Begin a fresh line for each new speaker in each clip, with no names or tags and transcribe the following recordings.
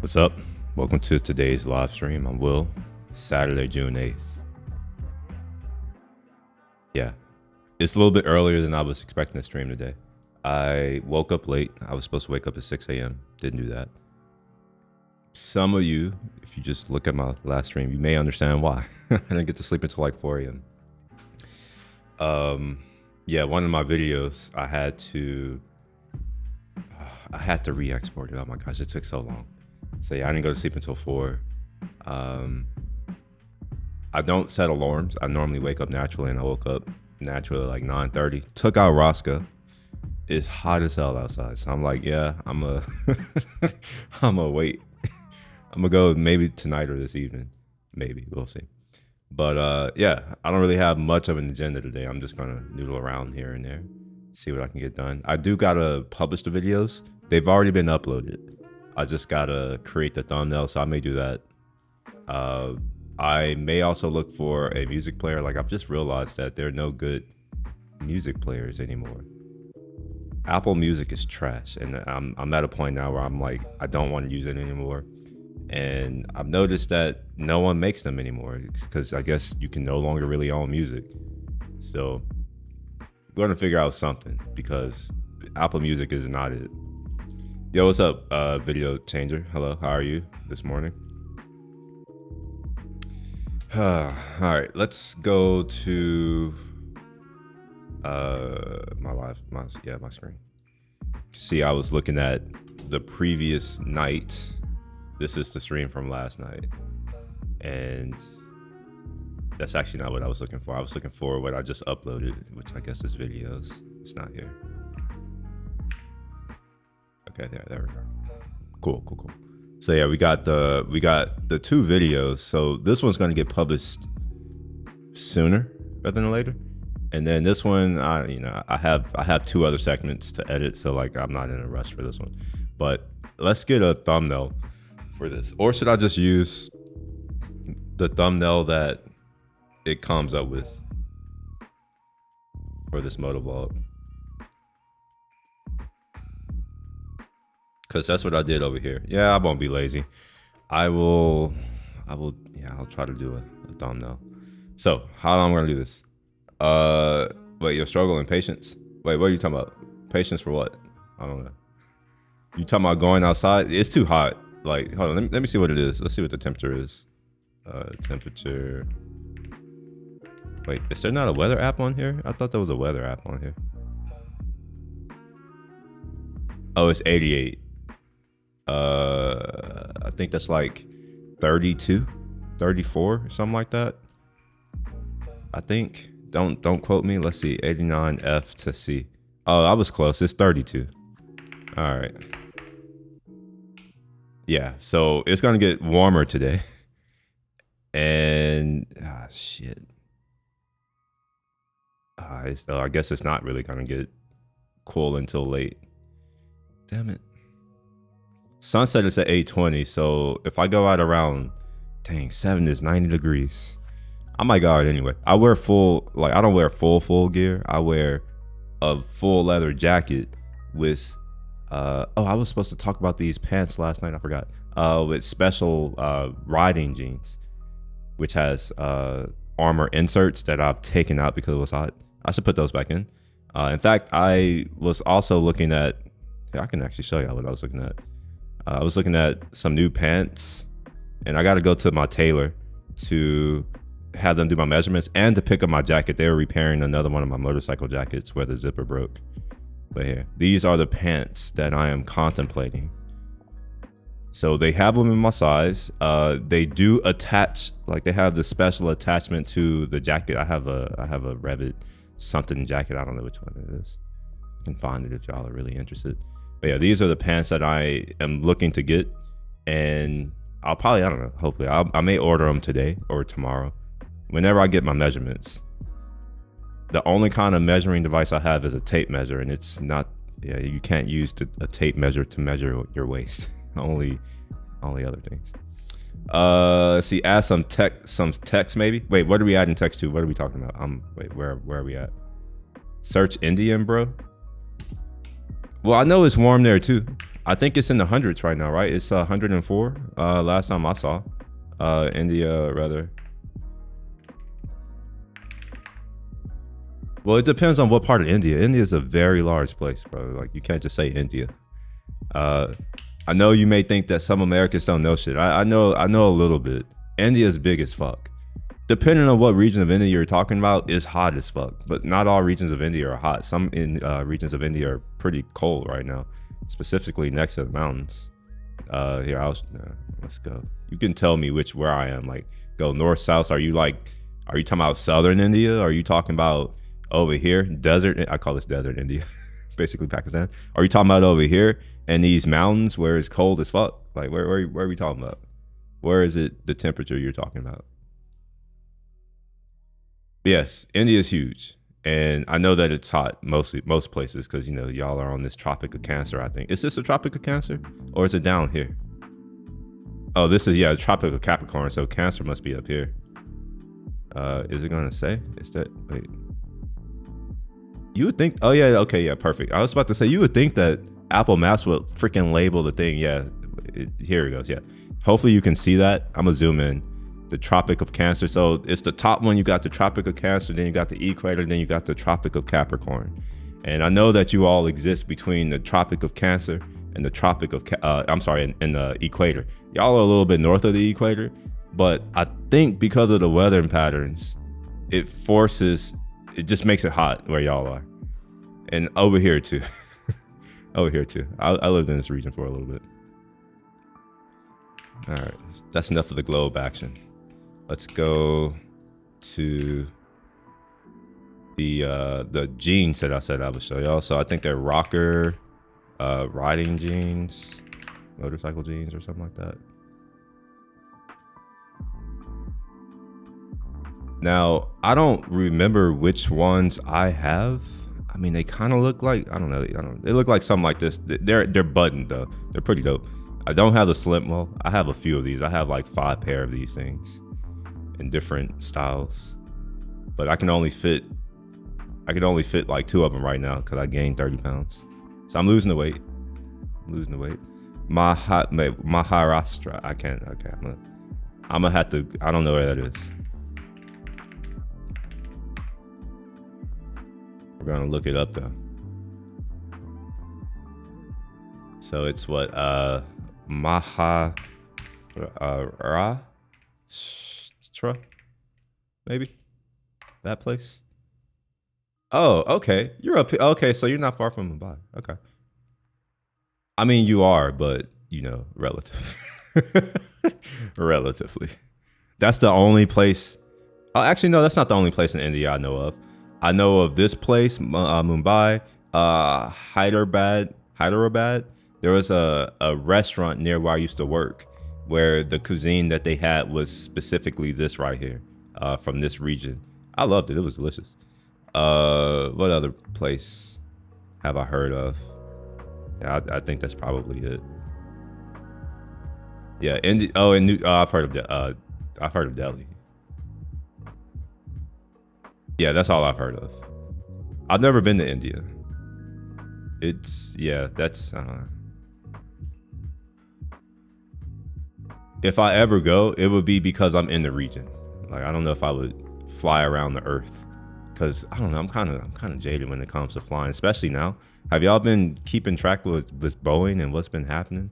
What's up? Welcome to today's live stream. I'm Will. Saturday, June 8th. Yeah, it's a little bit earlier than I was expecting to stream today. I woke up late. I was supposed to wake up at 6 a.m. Didn't do that. Some of you, if you just look at my last stream, you may understand why. I didn't get to sleep until like 4 a.m. Yeah, one of my videos, I had to re-export it. Oh my gosh, it took so long. So yeah, I didn't go to sleep until 4. I don't set alarms. I normally wake up naturally, and I woke up naturally like 9:30. Took out Roscoe. It's hot as hell outside, so I'm like, yeah, I'm a wait. I'm gonna go maybe tonight or this evening. Maybe, we'll see. But yeah, I don't really have much of an agenda today. I'm just gonna noodle around here and there, see what I can get done. I do gotta publish the videos. They've already been uploaded. I just gotta create the thumbnail, so I may do that. I may also look for a music player. Like, I've just realized that there are no good music players anymore. Apple Music is trash, and I'm at a point now where I'm like, I don't want to use it anymore. And I've noticed that no one makes them anymore because I guess you can no longer really own music. So I'm going to figure out something because Apple Music is not it. Yo, what's up, video changer? Hello, how are you this morning? All right, let's go to my screen. See, I was looking at the previous night. This is the stream from last night, and that's actually not what I was looking for. I was looking for what I just uploaded, which I guess is videos. It's not here. Okay, there we go. Cool. So yeah, we got the two videos. So this one's gonna get published sooner rather than later, and then this one, I have two other segments to edit, so like I'm not in a rush for this one. But let's get a thumbnail for this, or should I just use the thumbnail that it comes up with for this motovlog? Because that's what I did over here. Yeah, I won't be lazy. I'll try to do a thumbnail. So how am I gonna do this? Wait, you're struggling patience? Wait, what are you talking about? Patience for what? I don't know. You talking about going outside? It's too hot. Like, hold on, let me see what it is. Let's see what the temperature is. Temperature. Wait, is there not a weather app on here? I thought there was a weather app on here. Oh, it's 88. I think that's like 32, 34, something like that. I think. Don't quote me. Let's see. 89 F to C. Oh, I was close. It's 32. All right. Yeah, so it's gonna get warmer today. And shit. I guess it's not really gonna get cool until late. Damn it. Sunset is at 8:20, so if I go out around, 7 is 90 degrees. I might go out anyway. I wear full, like, I don't wear full gear. I wear a full leather jacket with, I was supposed to talk about these pants last night. I forgot. With special riding jeans, which has armor inserts that I've taken out because it was hot. I should put those back in. In fact, I was also looking at, I can actually show you what I was looking at. I was looking at some new pants, and I got to go to my tailor to have them do my measurements and to pick up my jacket. They were repairing another one of my motorcycle jackets where the zipper broke. But here, these are the pants that I am contemplating. So they have them in my size. They do attach, like they have the special attachment to the jacket. I have a Revit something jacket. I don't know which one it is. You can find it if y'all are really interested. But yeah, these are the pants that I am looking to get, and I'll probably, I don't know, hopefully I may order them today or tomorrow whenever I get my measurements. The only kind of measuring device I have is a tape measure, and it's not, yeah, you can't use a tape measure to measure your waist. only other things. Let's see, add some text maybe. Wait, what are we adding text to? What are we talking about? Wait, where are we at? Search Indian, bro. Well, I know it's warm there too. I think it's in the hundreds right now, right? It's 104. Last time I saw. India rather. Well, it depends on what part of India. India is a very large place, bro. Like you can't just say India. I know you may think that some Americans don't know shit. I know a little bit. India is big as fuck. Depending on what region of India you're talking about, is hot as fuck. But not all regions of India are hot. Some regions of India are pretty cold right now, specifically next to the mountains. Here, let's go. You can tell me where I am. Like, go north, south. Are you talking about southern India? Are you talking about over here, desert? I call this desert India, basically Pakistan. Are you talking about over here and these mountains where it's cold as fuck? Like, where are we talking about? Where is it the temperature you're talking about? Yes, India is huge. And I know that it's hot most places because, y'all are on this Tropic of Cancer, I think. Is this a Tropic of Cancer? Or is it down here? Oh, this is, Tropic of Capricorn. So Cancer must be up here. Is it going to say? Is that, wait. You would think, oh yeah, okay, yeah, perfect. I was about to say, you would think that Apple Maps would freaking label the thing. Yeah, here it goes, yeah. Hopefully you can see that. I'm going to zoom in. The Tropic of Cancer. So it's the top one. You got the Tropic of Cancer, then you got the Equator, then you got the Tropic of Capricorn. And I know that you all exist between the Tropic of Cancer and the Tropic of, and the Equator. Y'all are a little bit north of the Equator, but I think because of the weather patterns, it just makes it hot where y'all are. And over here too. Over here too. I lived in this region for a little bit. All right, that's enough of the globe action. Let's go to the jeans that I said I would show y'all. So I think they're rocker, riding jeans, motorcycle jeans or something like that. Now, I don't remember which ones I have. I mean, they kind of look like, I don't know. They look like something like this. They're buttoned though. They're pretty dope. I don't have the slim, well, I have a few of these. I have like 5 pair of these things in different styles, but I can only fit like 2 of them right now because I gained 30 pounds. So I'm losing the weight. Maharashtra. I'm gonna have to, I don't know where that is. We're gonna look it up though. So it's what, Maharashtra, maybe that place. Oh, okay. You're up here. Okay, so you're not far from Mumbai. Okay. I mean, you are, but relatively. That's the only place. Oh, actually, no, that's not the only place in India I know of. I know of this place, Mumbai, Hyderabad. There was a restaurant near where I used to work where the cuisine that they had was specifically this right here, from this region. I loved it. It was delicious. What other place have I heard of? Yeah, I think that's probably it. Yeah, I've heard of Delhi. Yeah, that's all I've heard of. I've never been to India. That's if I ever go, it would be because I'm in the region. Like, I don't know if I would fly around the earth because I don't know. I'm kind of jaded when it comes to flying, especially now. Have y'all been keeping track with Boeing and what's been happening?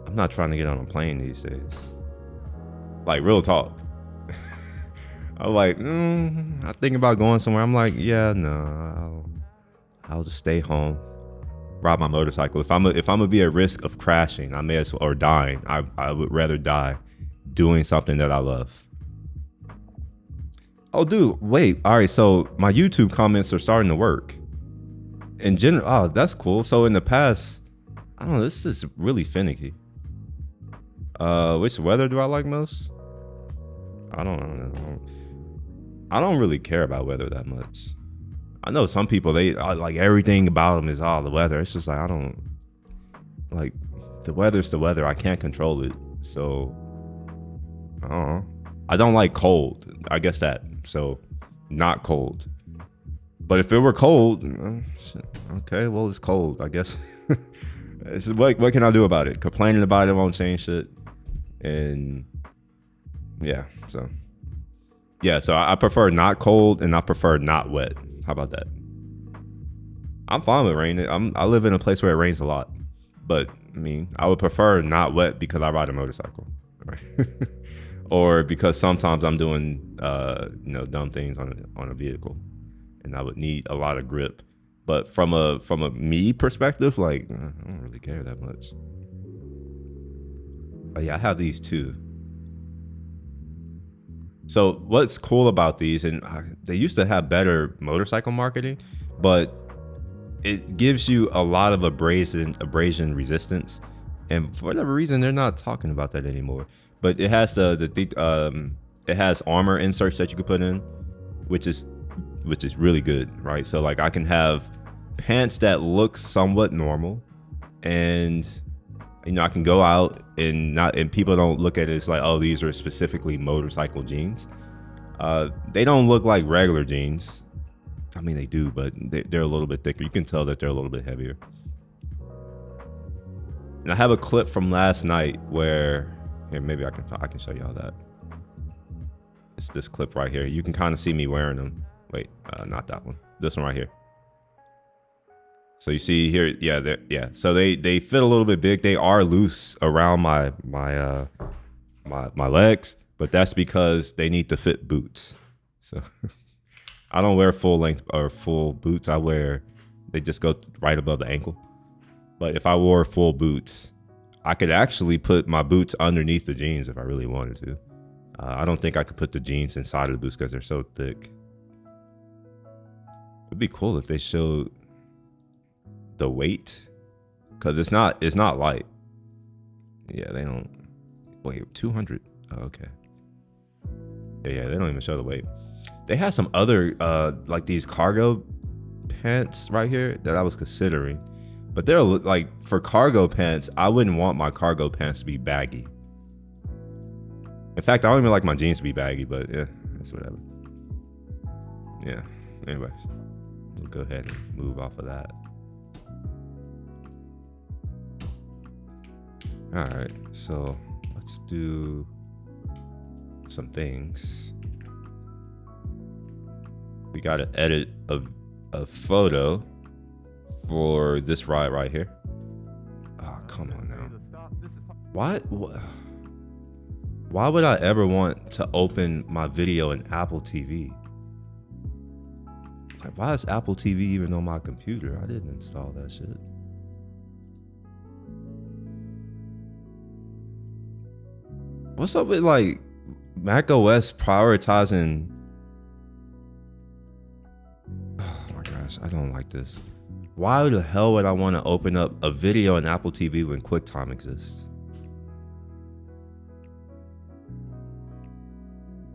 I'm not trying to get on a plane these days. Like, real talk. I'm like, I think about going somewhere. I'm like, yeah, no, I'll just stay home, ride my motorcycle. If I'm gonna be at risk of crashing, I may as well, or dying. I would rather die doing something that I love. Oh, dude, wait. All right, so my YouTube comments are starting to work. In general, oh, that's cool. So in the past, I don't know. This is really finicky. Which weather do I like most? I don't know. I don't really care about weather that much. I know some people, they like everything about them is all the weather. It's just like, I don't like, the weather's the weather. I can't control it. So I don't know. I don't like cold. I guess that. So not cold. But if it were cold, okay, well, it's cold, I guess. What can I do about it? Complaining about it won't change shit. And yeah, so I prefer not cold and I prefer not wet. How about that? I'm fine with rain. I live in a place where it rains a lot, but I mean, I would prefer not wet because I ride a motorcycle, right? Or because sometimes I'm doing dumb things on a vehicle, and I would need a lot of grip. But from a me perspective, like I don't really care that much. But yeah, I have these too. So what's cool about these, and they used to have better motorcycle marketing, but it gives you a lot of abrasion resistance, and for whatever reason they're not talking about that anymore. But it has it has armor inserts that you can put in, which is really good, right? So like I can have pants that look somewhat normal, and I can go out and people don't look at it as like, oh, these are specifically motorcycle jeans. They don't look like regular jeans. I mean, they do, but they're a little bit thicker. You can tell that they're a little bit heavier. And I have a clip from last night where, here, maybe I can show y'all that. It's this clip right here. You can kind of see me wearing them. Wait, not that one. This one right here. So you see here, yeah. So they fit a little bit big. They are loose around my legs, but that's because they need to fit boots. So I don't wear full length or full boots. They just go right above the ankle. But if I wore full boots, I could actually put my boots underneath the jeans if I really wanted to. I don't think I could put the jeans inside of the boots because they're so thick. It'd be cool if they showed the weight, because it's not light. Yeah, they don't. Wait, 200. Oh, okay. Yeah, they don't even show the weight. They have some other like these cargo pants right here that I was considering, but they're like, for cargo pants, I wouldn't want my cargo pants to be baggy. In fact, I don't even like my jeans to be baggy, but yeah, it's whatever. Yeah, anyways, we'll go ahead and move off of that. All right, so let's do some things. We got to edit a photo for this ride right here. Oh, come on now. Why would I ever want to open my video in Apple TV? Like, why is Apple TV even on my computer? I didn't install that shit. What's up with like Mac OS prioritizing? Oh my gosh, I don't like this. Why the hell would I want to open up a video in Apple TV when QuickTime exists?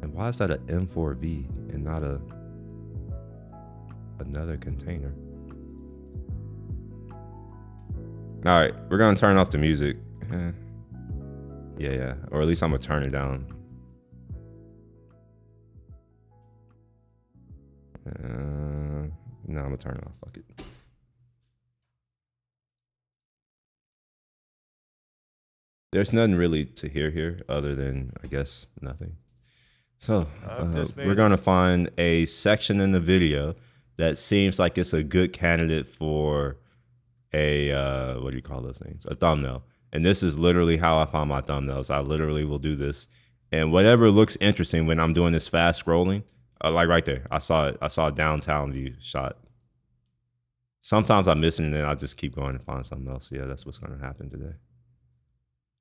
And why is that an M4V and not another container? All right, we're gonna turn off the music. Yeah, or at least I'm gonna turn it down. No, I'm gonna turn it off. Fuck it. There's nothing really to hear here other than, I guess, nothing. So we're gonna find a section in the video that seems like it's a good candidate for a what do you call those things? A thumbnail. And this is literally how I find my thumbnails. I literally will do this, and whatever looks interesting when I'm doing this fast scrolling, like right there, I saw it. I saw a downtown view shot. Sometimes I'm missing it, and I just keep going and find something else. Yeah, that's what's gonna happen today.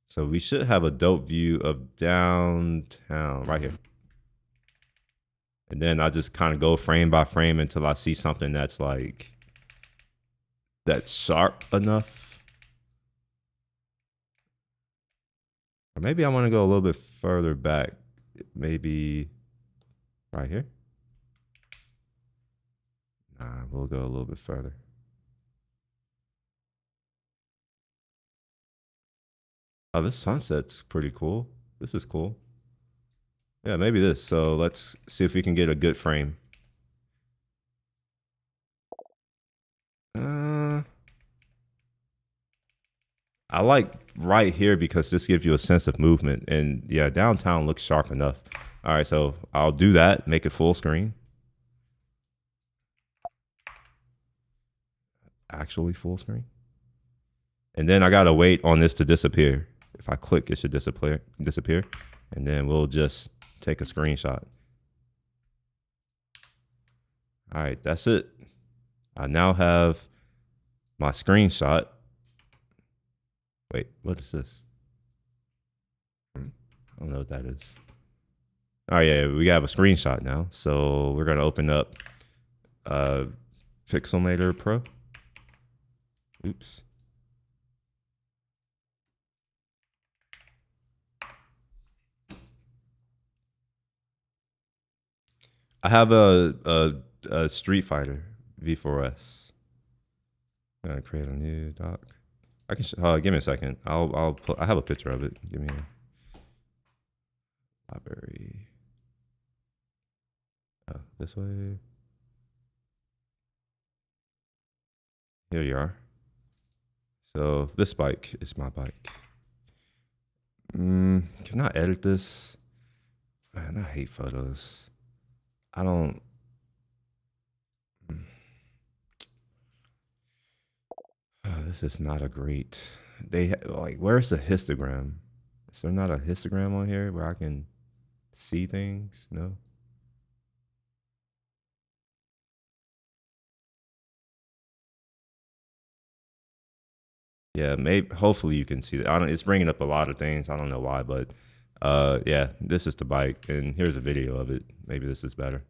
So we should have a dope view of downtown right here. And then I just kind of go frame by frame until I see something that's like, that's sharp enough. Or maybe I want to go a little bit further back. Maybe right here. Nah, we'll go a little bit further. Oh, this sunset's pretty cool. This is cool. Yeah, maybe this. So let's see if we can get a good frame. I like right here because this gives you a sense of movement. And yeah, downtown looks sharp enough. All right, so I'll do that, make it full screen. Actually full screen. And then I gotta wait on this to disappear. If I click, it should disappear. And then we'll just take a screenshot. All right, that's it. I now have my screenshot. Wait, what is this? I don't know what that is. All right, yeah, we have a screenshot now. So we're gonna open up Pixelmator Pro. Oops. I have a Street Fighter V4S. I'm gonna create a new doc. I can. Give me a second. I have a picture of it. Give me a library. Oh, this way. Here you are. So this bike is my bike. Can I edit this? Man, I hate photos. I don't. This is not a great. They like. Where's the histogram? Is there not a histogram on here where I can see things? No. Yeah, maybe. Hopefully you can see that. I don't. It's bringing up a lot of things. I don't know why, but yeah, this is the bike, and here's a video of it. Maybe this is better.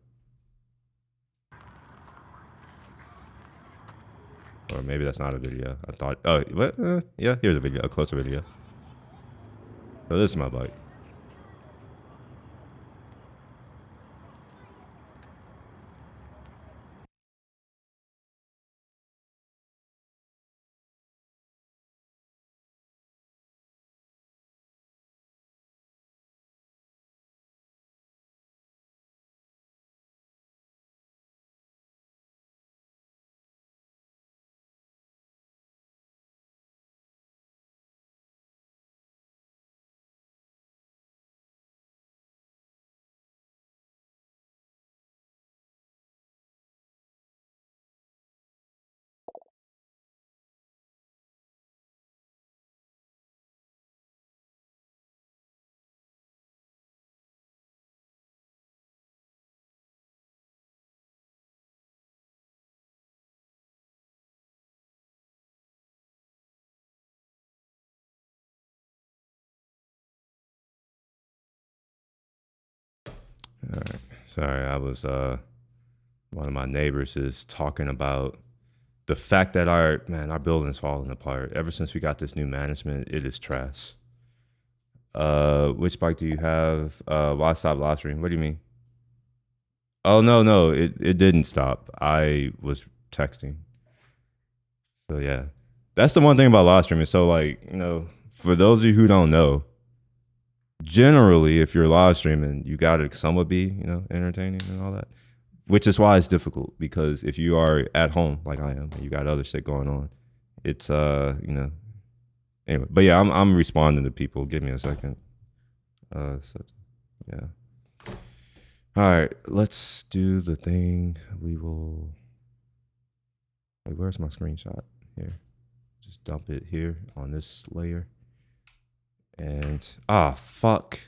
Or maybe that's not a video. I thought, oh, what? Yeah, here's a video, a closer video. So this is my bike. All right. Sorry, I was one of my neighbors is talking about the fact that our building's falling apart. Ever since we got this new management, it is trash. Which bike do you have? Why stop live stream? What do you mean? Oh no, it didn't stop. I was texting. So yeah. That's the one thing about live streaming. So like, for those of you who don't know, generally if you're live streaming, you gotta somewhat be, entertaining and all that. Which is why it's difficult, because if you are at home like I am and you got other shit going on, it's anyway. But yeah, I'm responding to people. Give me a second. So yeah. All right, let's do the thing. We will. Wait, where's my screenshot? Here. Just dump it here on this layer. And fuck.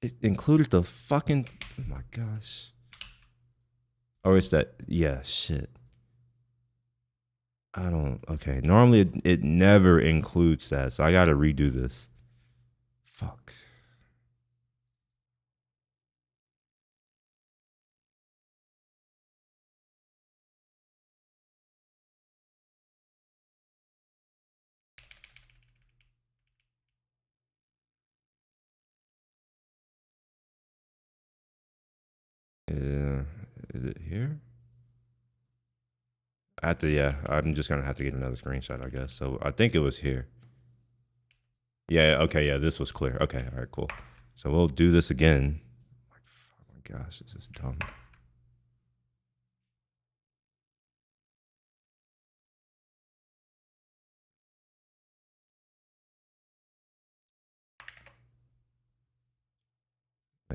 It included the fucking. Oh my gosh. Or is that? Yeah, shit. I don't. Okay. Normally it never includes that, so I gotta redo this. Fuck. Yeah. Is it here? I have to. Yeah. I'm just gonna have to get another screenshot, I guess. So I think it was here. Yeah. Okay. Yeah. This was clear. Okay. All right. Cool. So we'll do this again. Oh my gosh, this is dumb.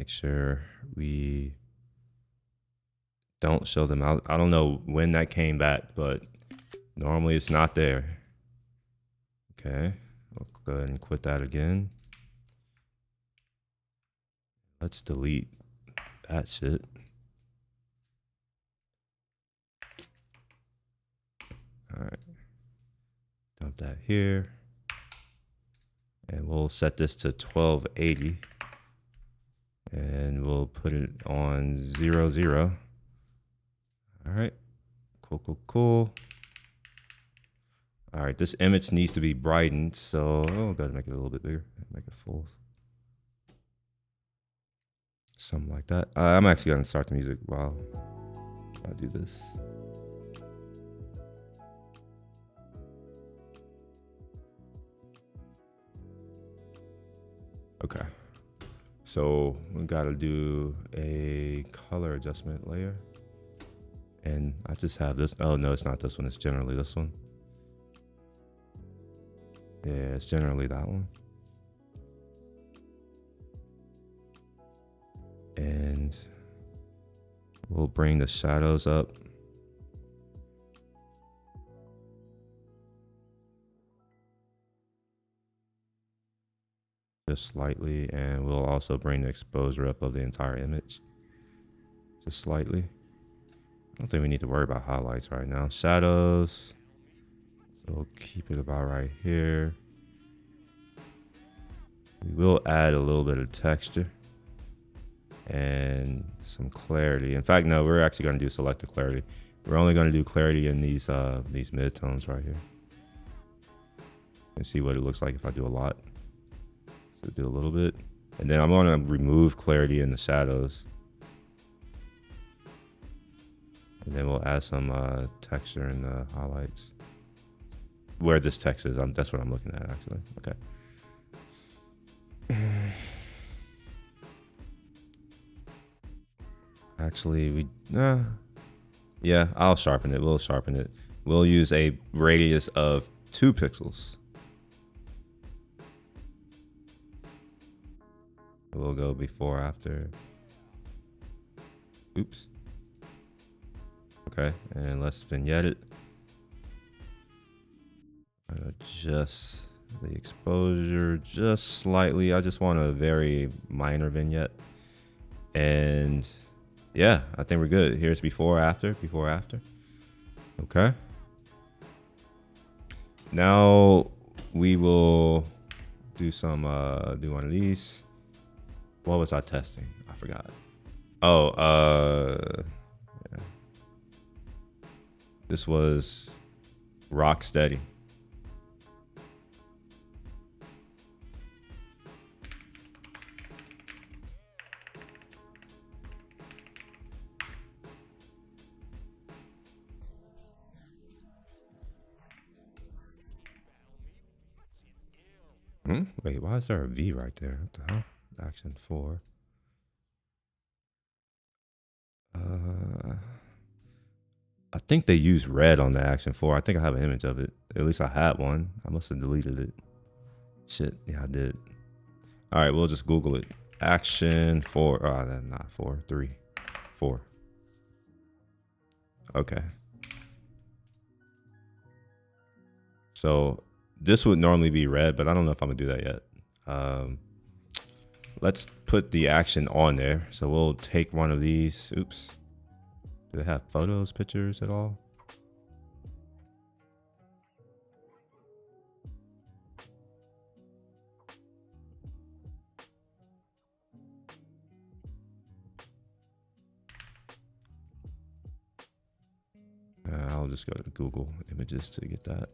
make sure we don't show them out. I don't know when that came back, but normally it's not there. Okay, we'll go ahead and quit that again. Let's delete that shit. All right, dump that here. And we'll set this to 1280. And we'll put it on 0, 0. All right, cool, cool, cool. All right, this image needs to be brightened, so I'll go ahead and make it a little bit bigger. Make it full. Something like that. I'm actually gonna start the music while I do this. Okay, so we gotta do a color adjustment layer. And I just have this. Oh no, it's not this one, it's generally this one. Yeah, it's generally that one. And we'll bring the shadows up. Just slightly, and we'll also bring the exposure up of the entire image. Just slightly. I don't think we need to worry about highlights right now. Shadows, we'll keep it about right here. We will add a little bit of texture and some clarity. In fact, no, we're actually going to do selective clarity. We're only going to do clarity in these midtones right here. And see what it looks like if I do a lot. So do a little bit, and then I'm going to remove clarity in the shadows. And then we'll add some texture in the highlights. Where this text is, that's what I'm looking at actually. Okay. Actually, yeah, I'll sharpen it. We'll sharpen it. We'll use a radius of 2 pixels. We'll go before, after. Oops. Okay, and let's vignette it. Adjust the exposure just slightly. I just want a very minor vignette. And yeah, I think we're good. Here's before, after, before, after. Okay. Now we will do some, do one of these. What was I testing? I forgot. Oh, yeah. This was rock steady. Wait, why is there a V right there? What the hell? Action 4. I think they used red on the action 4. I think I have an image of it. At least I had one. I must have deleted it. Shit, yeah, I did. All right, we'll just Google it. Action 4. Oh, that's not 4. 3. 4. Okay. So this would normally be red, but I don't know if I'm gonna do that yet. Let's put the action on there. So we'll take one of these. Oops. Do they have photos, pictures at all? I'll just go to Google Images to get that.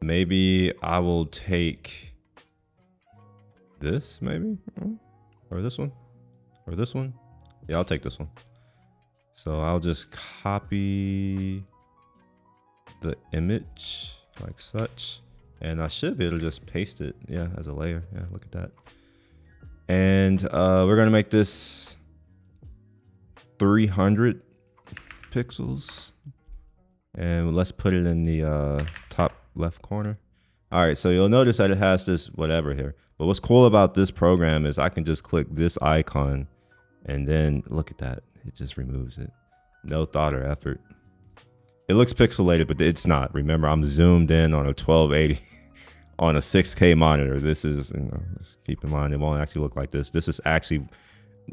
Maybe I will take this, maybe, or this one, or this one. Yeah, I'll take this one. So I'll just copy the image like such, and I should be able to just paste it, yeah, as a layer. Yeah, look at that. And we're gonna make this 300 pixels, and let's put it in the top left corner. All right, so you'll notice that it has this whatever here. But what's cool about this program is I can just click this icon and then look at that. It just removes it. No thought or effort. It looks pixelated, but it's not. Remember, I'm zoomed in on a 1280 on a 6K monitor. This is, just keep in mind, it won't actually look like this. This is actually,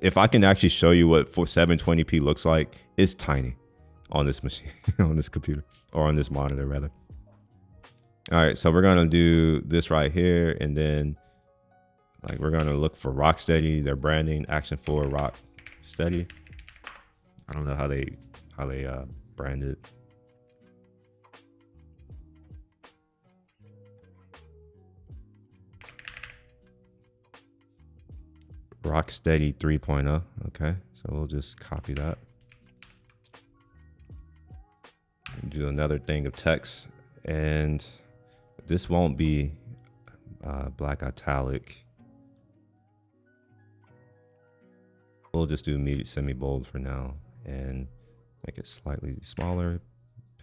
if I can actually show you what 720p looks like, it's tiny on this machine, on this computer, or on this monitor rather. All right, so we're gonna do this right here, and then like we're gonna look for Rocksteady, their branding, Action 4 Rocksteady. I don't know how they brand it. Rocksteady 3.0. Okay, so we'll just copy that. Do another thing of text, and this won't be black italic. We'll just do immediate semi-bold for now and make it slightly smaller.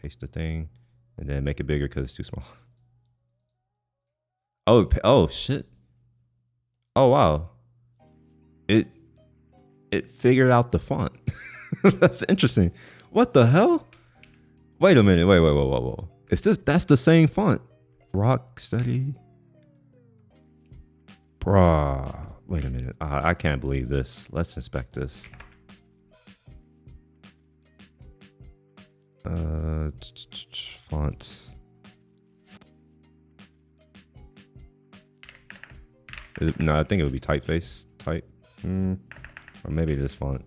Paste the thing, and then make it bigger because it's too small. Oh shit. Oh wow. It figured out the font. That's interesting. What the hell? Wait a minute. Whoa. That's the same font. Rocksteady. Bruh. Wait a minute. I can't believe this. Let's inspect this. Fonts. No, I think it would be typeface type. Or maybe this font.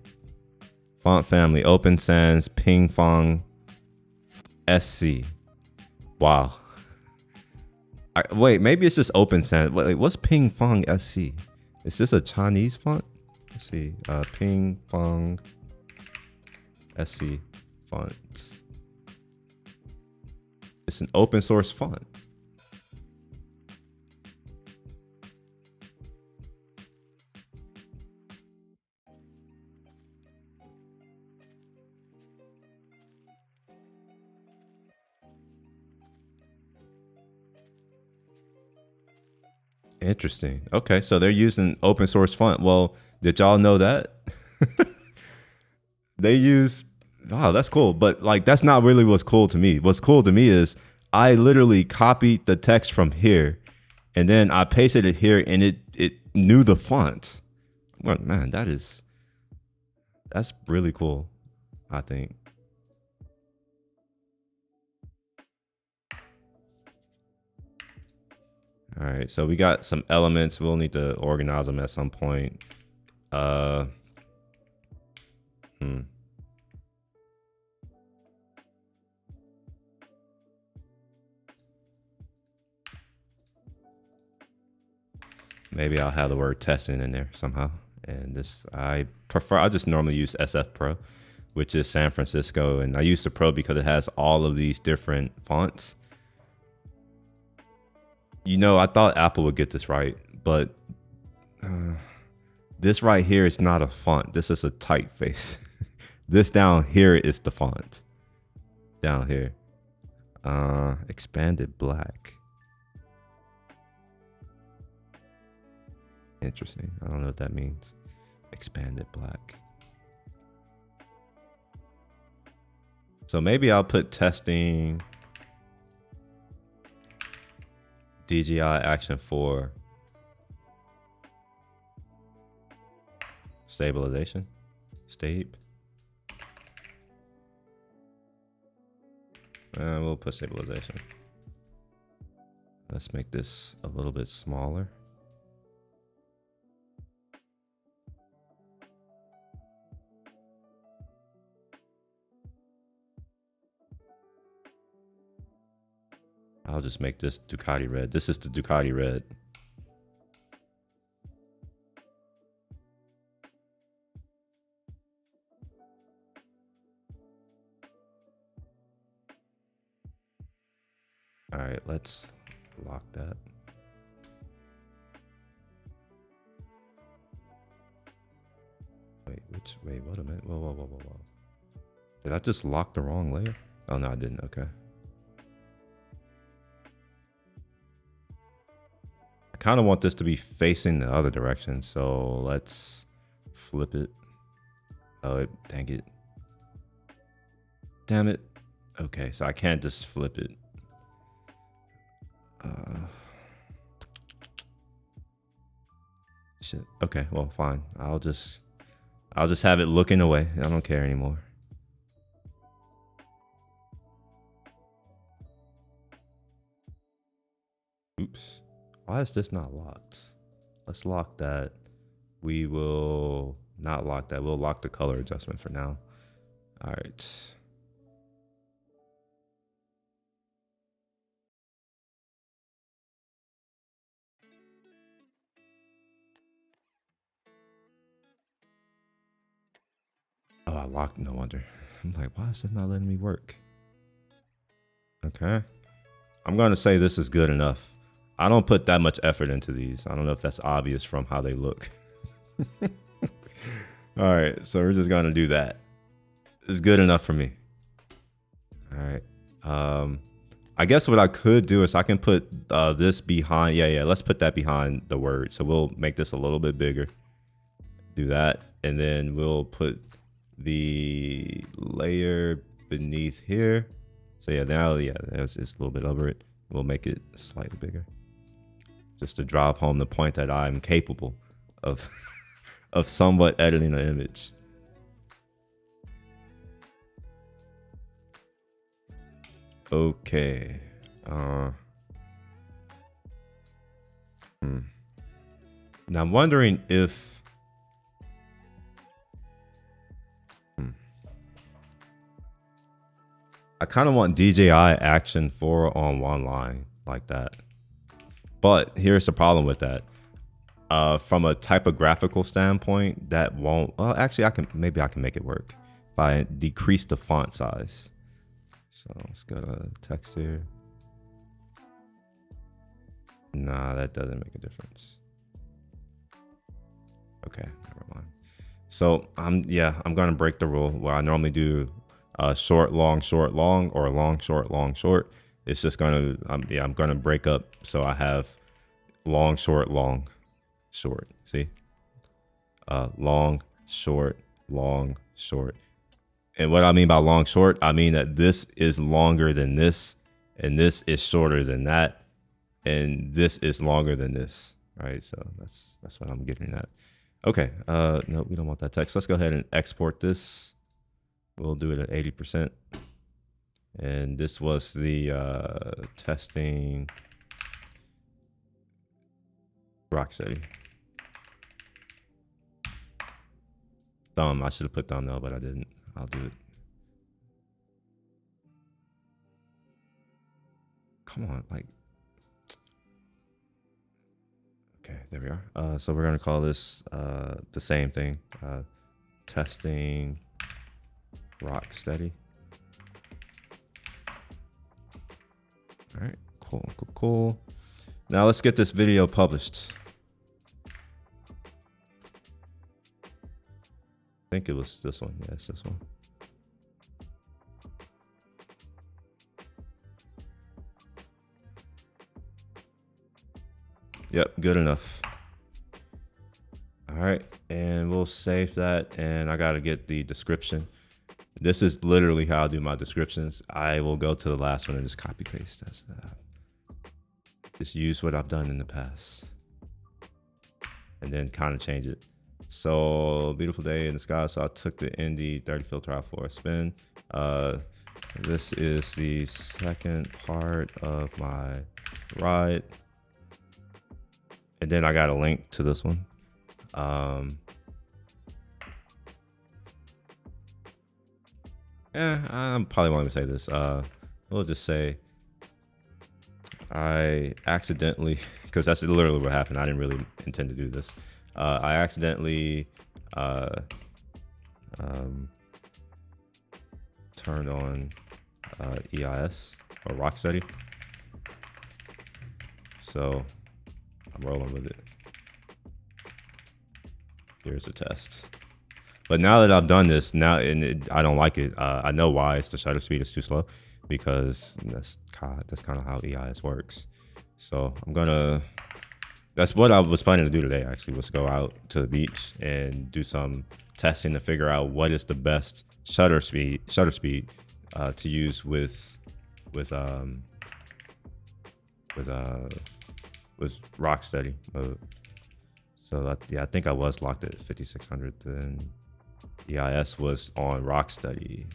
Font family, Open Sans, Ping Fong, SC. Wow. Wait, maybe it's just Open Sans. Wait, what's Ping Fong SC? Is this a Chinese font? Let's see. Ping Fong SC font. It's an open source font. Interesting. Okay, so they're using open source font. Well, did y'all know that? They use, wow, that's cool. But like, that's not really what's cool to me. What's cool to me is I literally copied the text from here and then I pasted it here and it knew the font. Well, man, that's really cool, I think. All right, so we got some elements. We'll need to organize them at some point. Maybe I'll have the word testing in there somehow. And this, I just normally use SF Pro, which is San Francisco. And I use the Pro because it has all of these different fonts. You know, I thought Apple would get this right, but this right here is not a font. This is a typeface. This down here is the font. Down here. Expanded black. Interesting. I don't know what that means. Expanded black. So maybe I'll put testing DJI Action 4 stabilization. Stabe. We'll put stabilization. Let's make this a little bit smaller. I'll just make this Ducati red. This is the Ducati red. All right, let's lock that. Wait, wait a minute. Whoa. Did I just lock the wrong layer? Oh, no, I didn't. Okay. kind of want this to be facing the other direction. So let's flip it. Oh, dang it. Damn it. Okay, so I can't just flip it. Shit. Okay, well, fine. I'll just have it looking away. I don't care anymore. Oops. Why is this not locked? Let's lock that. We will not lock that. We'll lock the color adjustment for now. All right. Oh, I locked, no wonder. I'm like, why is it not letting me work? Okay. I'm going to say this is good enough. I don't put that much effort into these. I don't know if that's obvious from how they look. All right, so we're just going to do that. It's good enough for me. All right. I guess what I could do is I can put this behind. Yeah, let's put that behind the word. So we'll make this a little bit bigger. Do that. And then we'll put the layer beneath here. So yeah, now, yeah, it's a little bit over it. We'll make it slightly bigger. Just to drive home the point that I'm capable of of somewhat editing an image. Okay. Now I'm wondering if I kind of want DJI action 4 on one line like that. But here's the problem with that. From a typographical standpoint, that won't. Well, actually, maybe I can make it work if I decrease the font size. So let's go to text here. Nah, that doesn't make a difference. Okay, never mind. So I'm gonna break the rule where I normally do short, long, or long, short. It's just gonna, I'm gonna break up. So I have long, short. See, long, short. And what I mean by long, short, I mean that this is longer than this, and this is shorter than that, and this is longer than this, right? So that's what I'm getting at. Okay, no, we don't want that text. Let's go ahead and export this. We'll do it at 80%. And this was the testing Rocksteady. Thumb, I should have put thumbnail, but I didn't. I'll do it. Come on, like. Okay, there we are. So we're gonna call this the same thing. Testing Rocksteady. All right, cool. Now let's get this video published. I think it was this one. Yeah, it's this one. Yep, good enough. All right, and we'll save that. And I gotta get the description. This is literally how I do my descriptions. I will go to the last one and just copy paste. Just use what I've done in the past and then kind of change it. So beautiful day in the sky. So I took the Indy 30 filter out for a spin. This is the second part of my ride. And then I got a link to this one. I probably won't even say this. We'll just say I accidentally, because that's literally what happened. I didn't really intend to do this. I accidentally turned on EIS or Rocksteady. So I'm rolling with it. Here's a test. But now that I've done this, I don't like it. I know why. It's the shutter speed is too slow, because that's kind of how EIS works. So I'm gonna That's what I was planning to do today, actually, was go out to the beach and do some testing to figure out what is the best shutter speed to use with Rocksteady mode. So that, yeah, I think I was locked at 5600. Then EIS was on Rocksteady.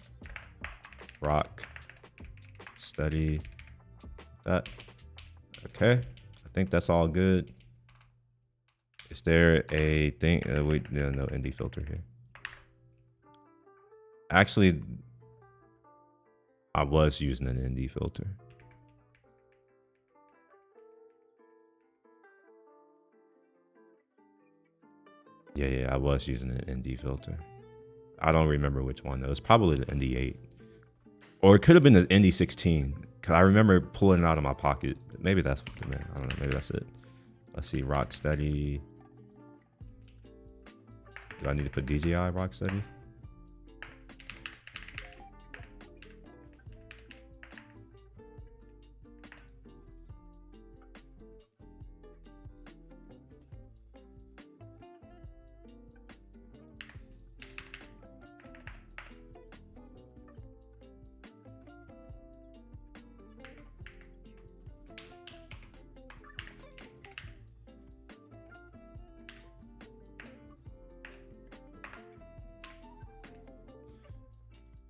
Rocksteady. That. Okay. I think that's all good. Is there a thing? Wait, no ND filter here. Actually, I was using an ND filter. Yeah, I was using an ND filter. I don't remember which one. It was probably the ND8. Or it could have been the ND16. Because I remember pulling it out of my pocket. Maybe that's what the man. I don't know. Maybe that's it. Let's see. Rocksteady. Do I need to put DJI Rocksteady?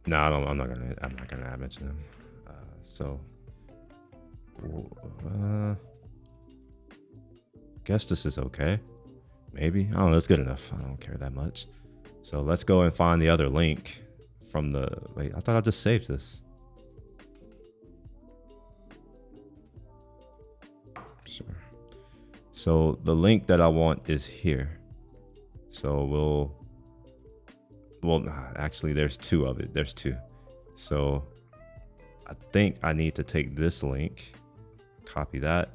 No, I'm not gonna mention them. Guess this is okay. Maybe, I don't know. It's good enough. I don't care that much. So let's go and find the other link from the. Wait, I thought I just saved this. Sure. So the link that I want is here. So well, actually, there's two of it. There's two. So I think I need to take this link, copy that.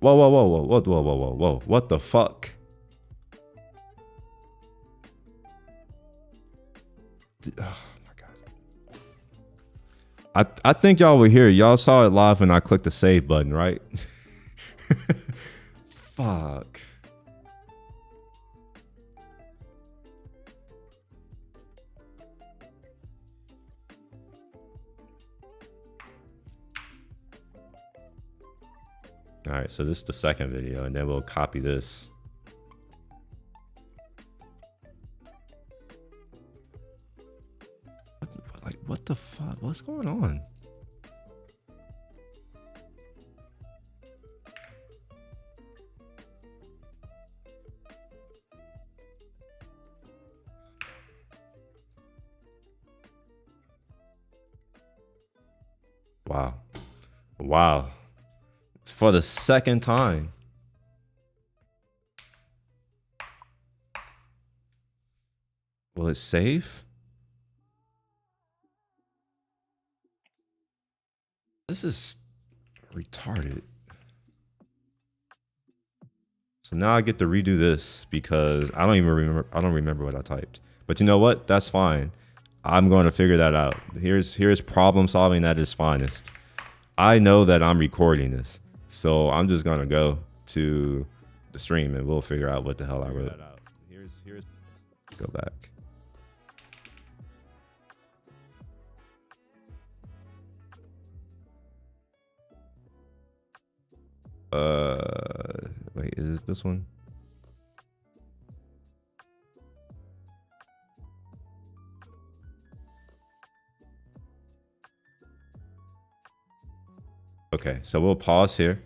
Whoa. What the fuck? Oh my God. I think y'all were here. Y'all saw it live when I clicked the save button, right? Fuck. All right, so this is the second video, and then we'll copy this. What the fuck? What's going on? Wow. It's for the second time. Will it save? This is retarded. So now I get to redo this because I don't even remember. I don't remember what I typed. But you know what? That's fine. I'm going to figure that out. Here's problem solving at its finest. I know that I'm recording this, so I'm just gonna go to the stream and we'll figure out what the hell I wrote. Here's go back. Wait, is it this one? Okay, so we'll pause here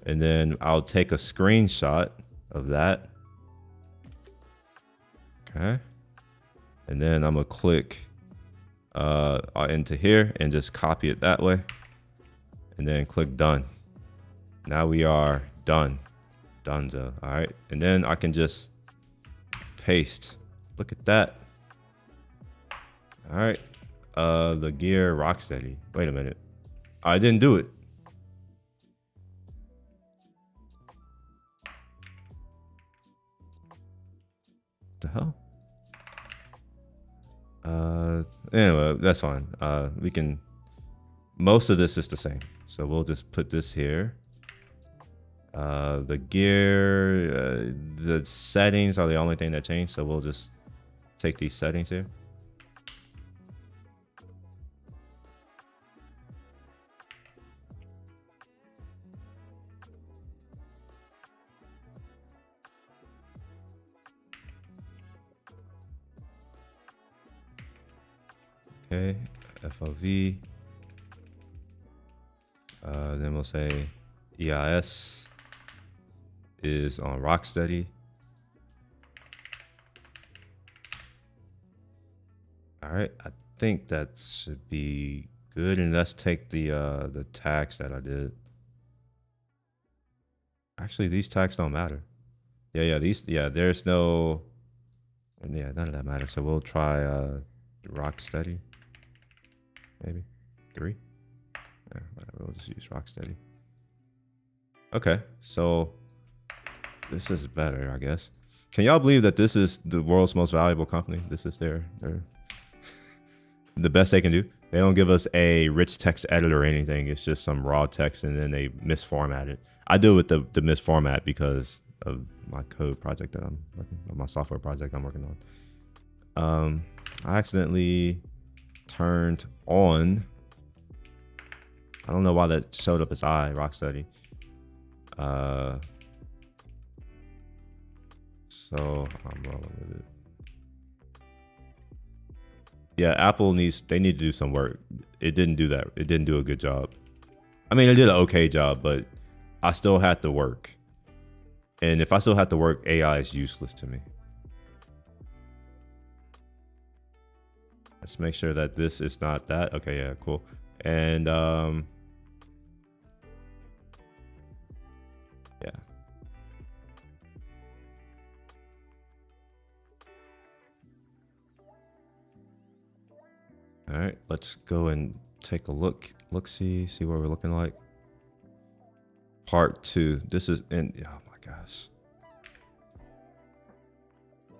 and then I'll take a screenshot of that. Okay. And then I'm gonna click into here and just copy it that way. And then click done. Now we are done. Donezo. All right. And then I can just paste. Look at that. All right. The gear Rocksteady. Wait a minute. I didn't do it. What the hell? Anyway, that's fine. We can, most of this is the same. So we'll just put this here. The gear, the settings are the only thing that changed. So we'll just take these settings here. Okay, FOV. Then we'll say EIS is on Rocksteady. All right, I think that should be good. And let's take the tags that I did. Actually, these tags don't matter. Yeah, there's no, yeah, none of that matters. So we'll try Rocksteady, maybe 3. Yeah, whatever, we'll just use Rocksteady. Okay, so this is better, I guess. Can y'all believe that this is the world's most valuable company? This is their the best they can do. They don't give us a rich text editor or anything. It's just some raw text and then they misformat it. I do it with the misformat because of my code project that I'm working on, my software project I'm working on. I accidentally turned on, I don't know why that showed up as Rocksteady. So I'm rolling with it. Yeah, Apple they need to do some work. It didn't do that. It didn't do a good job. I mean, it did an okay job, but I still had to work. And if I still have to work, AI is useless to me. Let's make sure that this is not that. Okay, yeah, cool. And yeah. All right, let's go and take a look, see what we're looking like. Part 2. This is in, oh my gosh.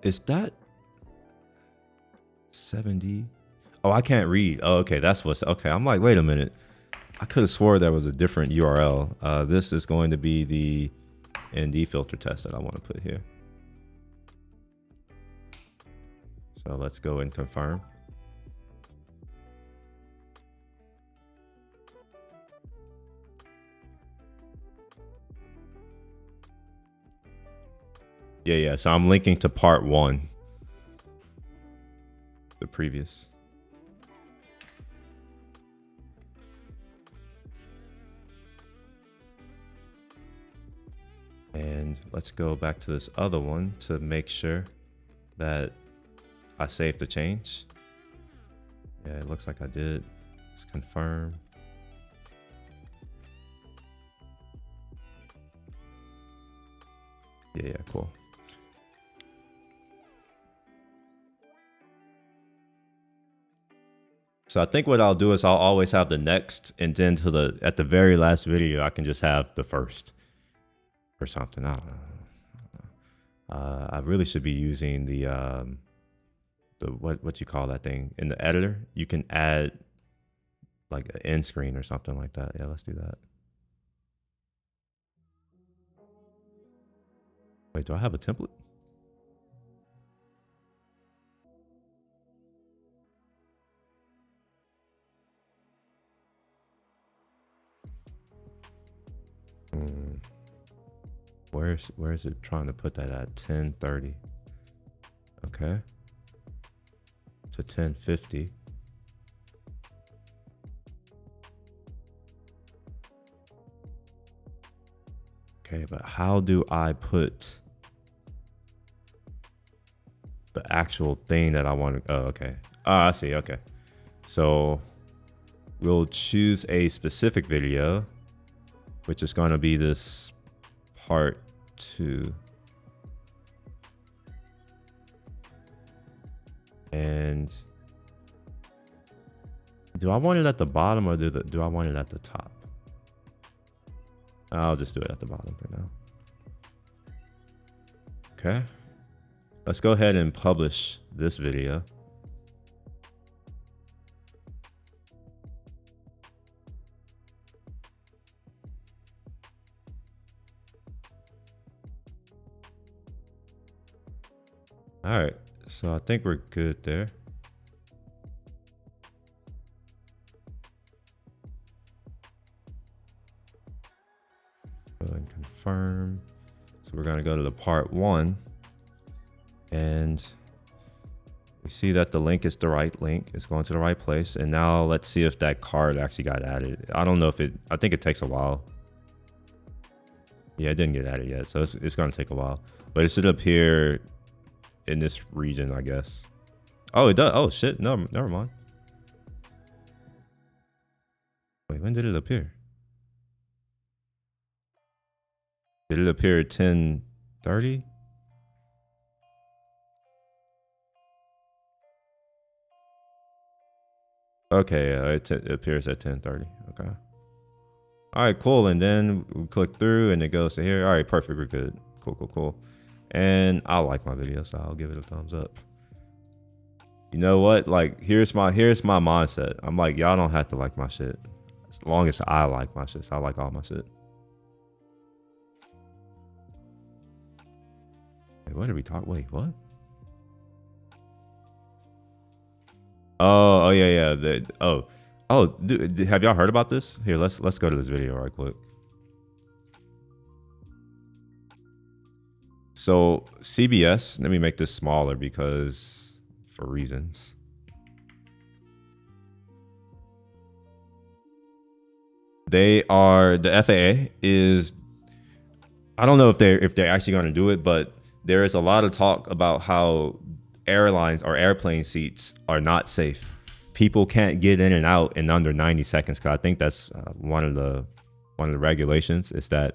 Is that 70? Oh, I can't read. Oh, okay, that's what's, okay. I'm like, wait a minute. I could have swore there was a different URL. This is going to be the ND filter test that I want to put here. So let's go and confirm. Yeah. So I'm linking to part 1. The previous. And let's go back to this other one to make sure that I saved the change. Yeah, it looks like I did. Let's confirm. Yeah, cool. So I think what I'll do is I'll always have the next, and then at the very last video, I can just have the first or something. I don't know. I really should be using the what you call that thing in the editor. You can add like an end screen or something like that. Yeah, let's do that. Wait, do I have a template? Where is it trying to put that at? 1030. Okay. To 1050. Okay, but how do I put the actual thing that I want to? Oh, okay. I see. Okay. So we'll choose a specific video, which is going to be this part 2. And do I want it at the bottom or do I want it at the top? I'll just do it at the bottom for now. Okay. Let's go ahead and publish this video. All right, so I think we're good there. Go ahead and confirm. So we're gonna go to the part 1, and we see that the link is the right link. It's going to the right place. And now let's see if that card actually got added. I don't know if I think it takes a while. Yeah, it didn't get added yet, so it's gonna take a while. But it should appear in this region, I guess. Oh, it does. Oh shit, no, never mind. Wait, when did it appear? Did it appear at 10:30? Okay, it appears at 10:30. Okay. All right, cool. And then we click through and it goes to here. All right, perfect. We're good. Cool. And I like my video, so I'll give it a thumbs up. You know what? Like, here's my mindset. I'm like, y'all don't have to like my shit. As long as I like my shit. So I like all my shit. Wait, what did we talk? Wait, what? Oh yeah. Dude, have y'all heard about this? Here, let's go to this video right quick. So CBS, let me make this smaller because for reasons. The FAA is, I don't know if they're actually going to do it, but there is a lot of talk about how airlines or airplane seats are not safe. People can't get in and out in under 90 seconds. Cause I think that's one of the regulations is that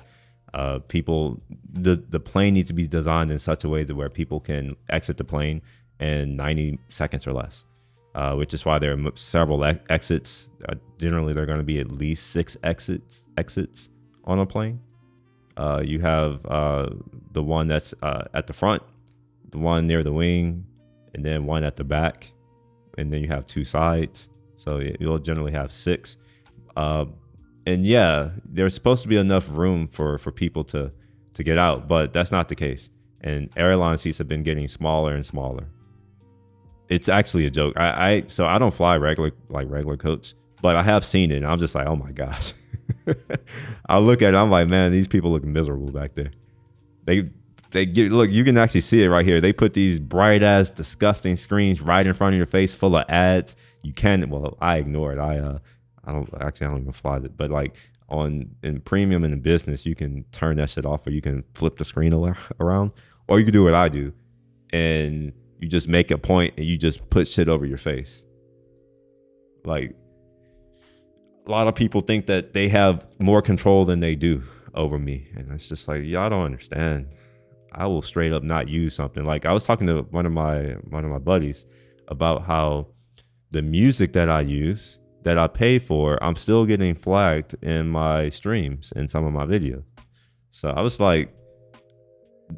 the plane needs to be designed in such a way that where people can exit the plane in 90 seconds or less, which is why there are several exits. Generally, there are going to be at least 6 exits on a plane. You have the one that's at the front, the one near the wing, and then one at the back, and then you have 2 sides. So you'll generally have 6. And yeah, there's supposed to be enough room for people to get out, but that's not the case. And airline seats have been getting smaller and smaller. It's actually a joke. So I don't fly regular coach, but I have seen it, and I'm just like, oh my gosh. I look at it, I'm like, man, these people look miserable back there. Look, you can actually see it right here. They put these bright ass disgusting screens right in front of your face full of ads. You can, well, I ignore it. I don't even fly it, but like in premium and in business, you can turn that shit off, or you can flip the screen around, or you can do what I do, and you just make a point and you just put shit over your face. Like, a lot of people think that they have more control than they do over me, and it's just like, y'all don't understand. I will straight up not use something. Like, I was talking to one of my buddies about how the music that I use, that I pay for, I'm still getting flagged in my streams in some of my videos. So I was like,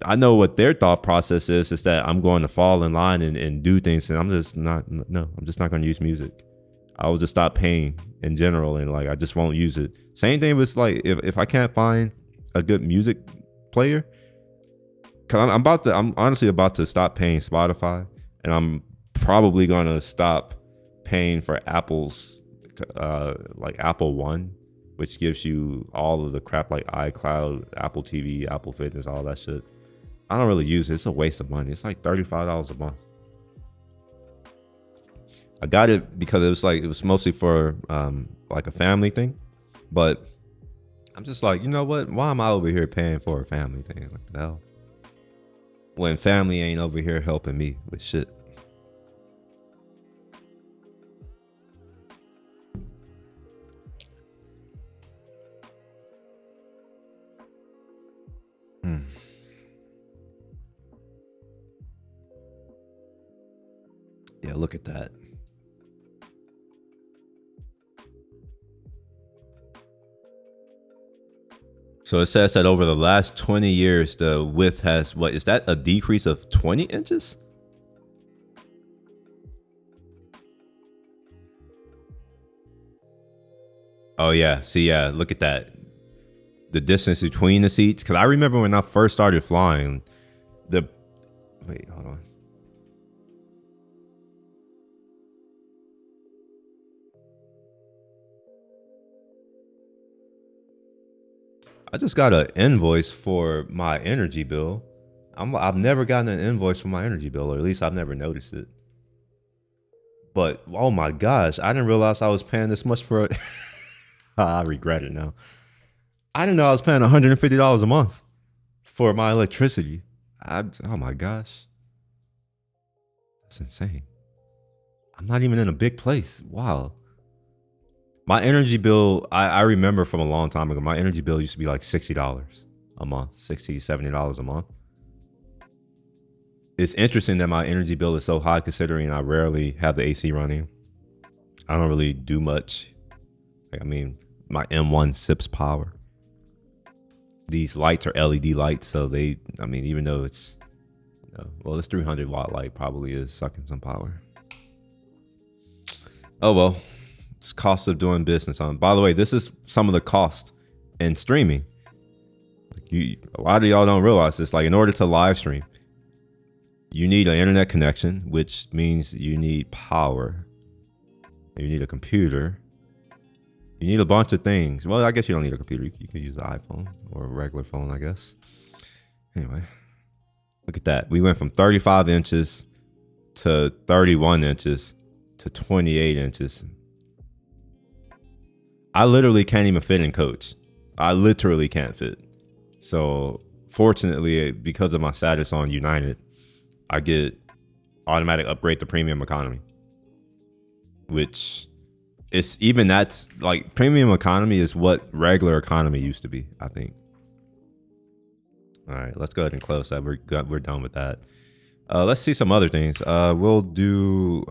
I know what their thought process is that I'm going to fall in line and do things, and I'm just not going to use music. I will just stop paying in general, and like, I just won't use it. Same thing with like, if I can't find a good music player, cause I'm honestly about to stop paying Spotify, and I'm probably going to stop paying for Apple's like Apple One, which gives you all of the crap like iCloud, Apple TV, Apple Fitness, all that shit. I don't really use it. It's a waste of money. It's like $35 a month. I got it because it was mostly for like a family thing, but I'm just like, you know what? Why am I over here paying for a family thing? Like the hell? When family ain't over here helping me with shit. Yeah, look at that. So it says that over the last 20 years, the width has, what is that, a decrease of 20 inches? Oh yeah, see, yeah, look at that. The distance between the seats. Cause I remember when I first started flying, wait, hold on. I just got an invoice for my energy bill. I've never gotten an invoice for my energy bill, or at least I've never noticed it. But oh my gosh, I didn't realize I was paying this much for it. I regret it now. I didn't know I was paying $150 a month for my electricity. Oh my gosh. That's insane. I'm not even in a big place. Wow. My energy bill, I remember from a long time ago, my energy bill used to be like $60 a month, $60, $70 a month. It's interesting that my energy bill is so high considering I rarely have the AC running. I don't really do much. I mean, my M1 sips power. These lights are LED lights, so they, I mean, even though it's, well, this 300 watt light probably is sucking some power. Oh, well, it's cost of doing business. By the way, this is some of the cost in streaming. A lot of y'all don't realize this. Like, in order to live stream, you need an internet connection, which means you need power. You need a computer. You need a bunch of things. Well, I guess you don't need a computer. You can use an iPhone or a regular phone, I guess. Anyway, look at that. We went from 35 inches to 31 inches to 28 inches. I literally can't even fit in coach. I literally can't fit. So fortunately, because of my status on United, I get automatic upgrade to premium economy, which is even that's like premium economy is what regular economy used to be, I think. All right, let's go ahead and close that. We're done with that. Let's see some other things. We'll do,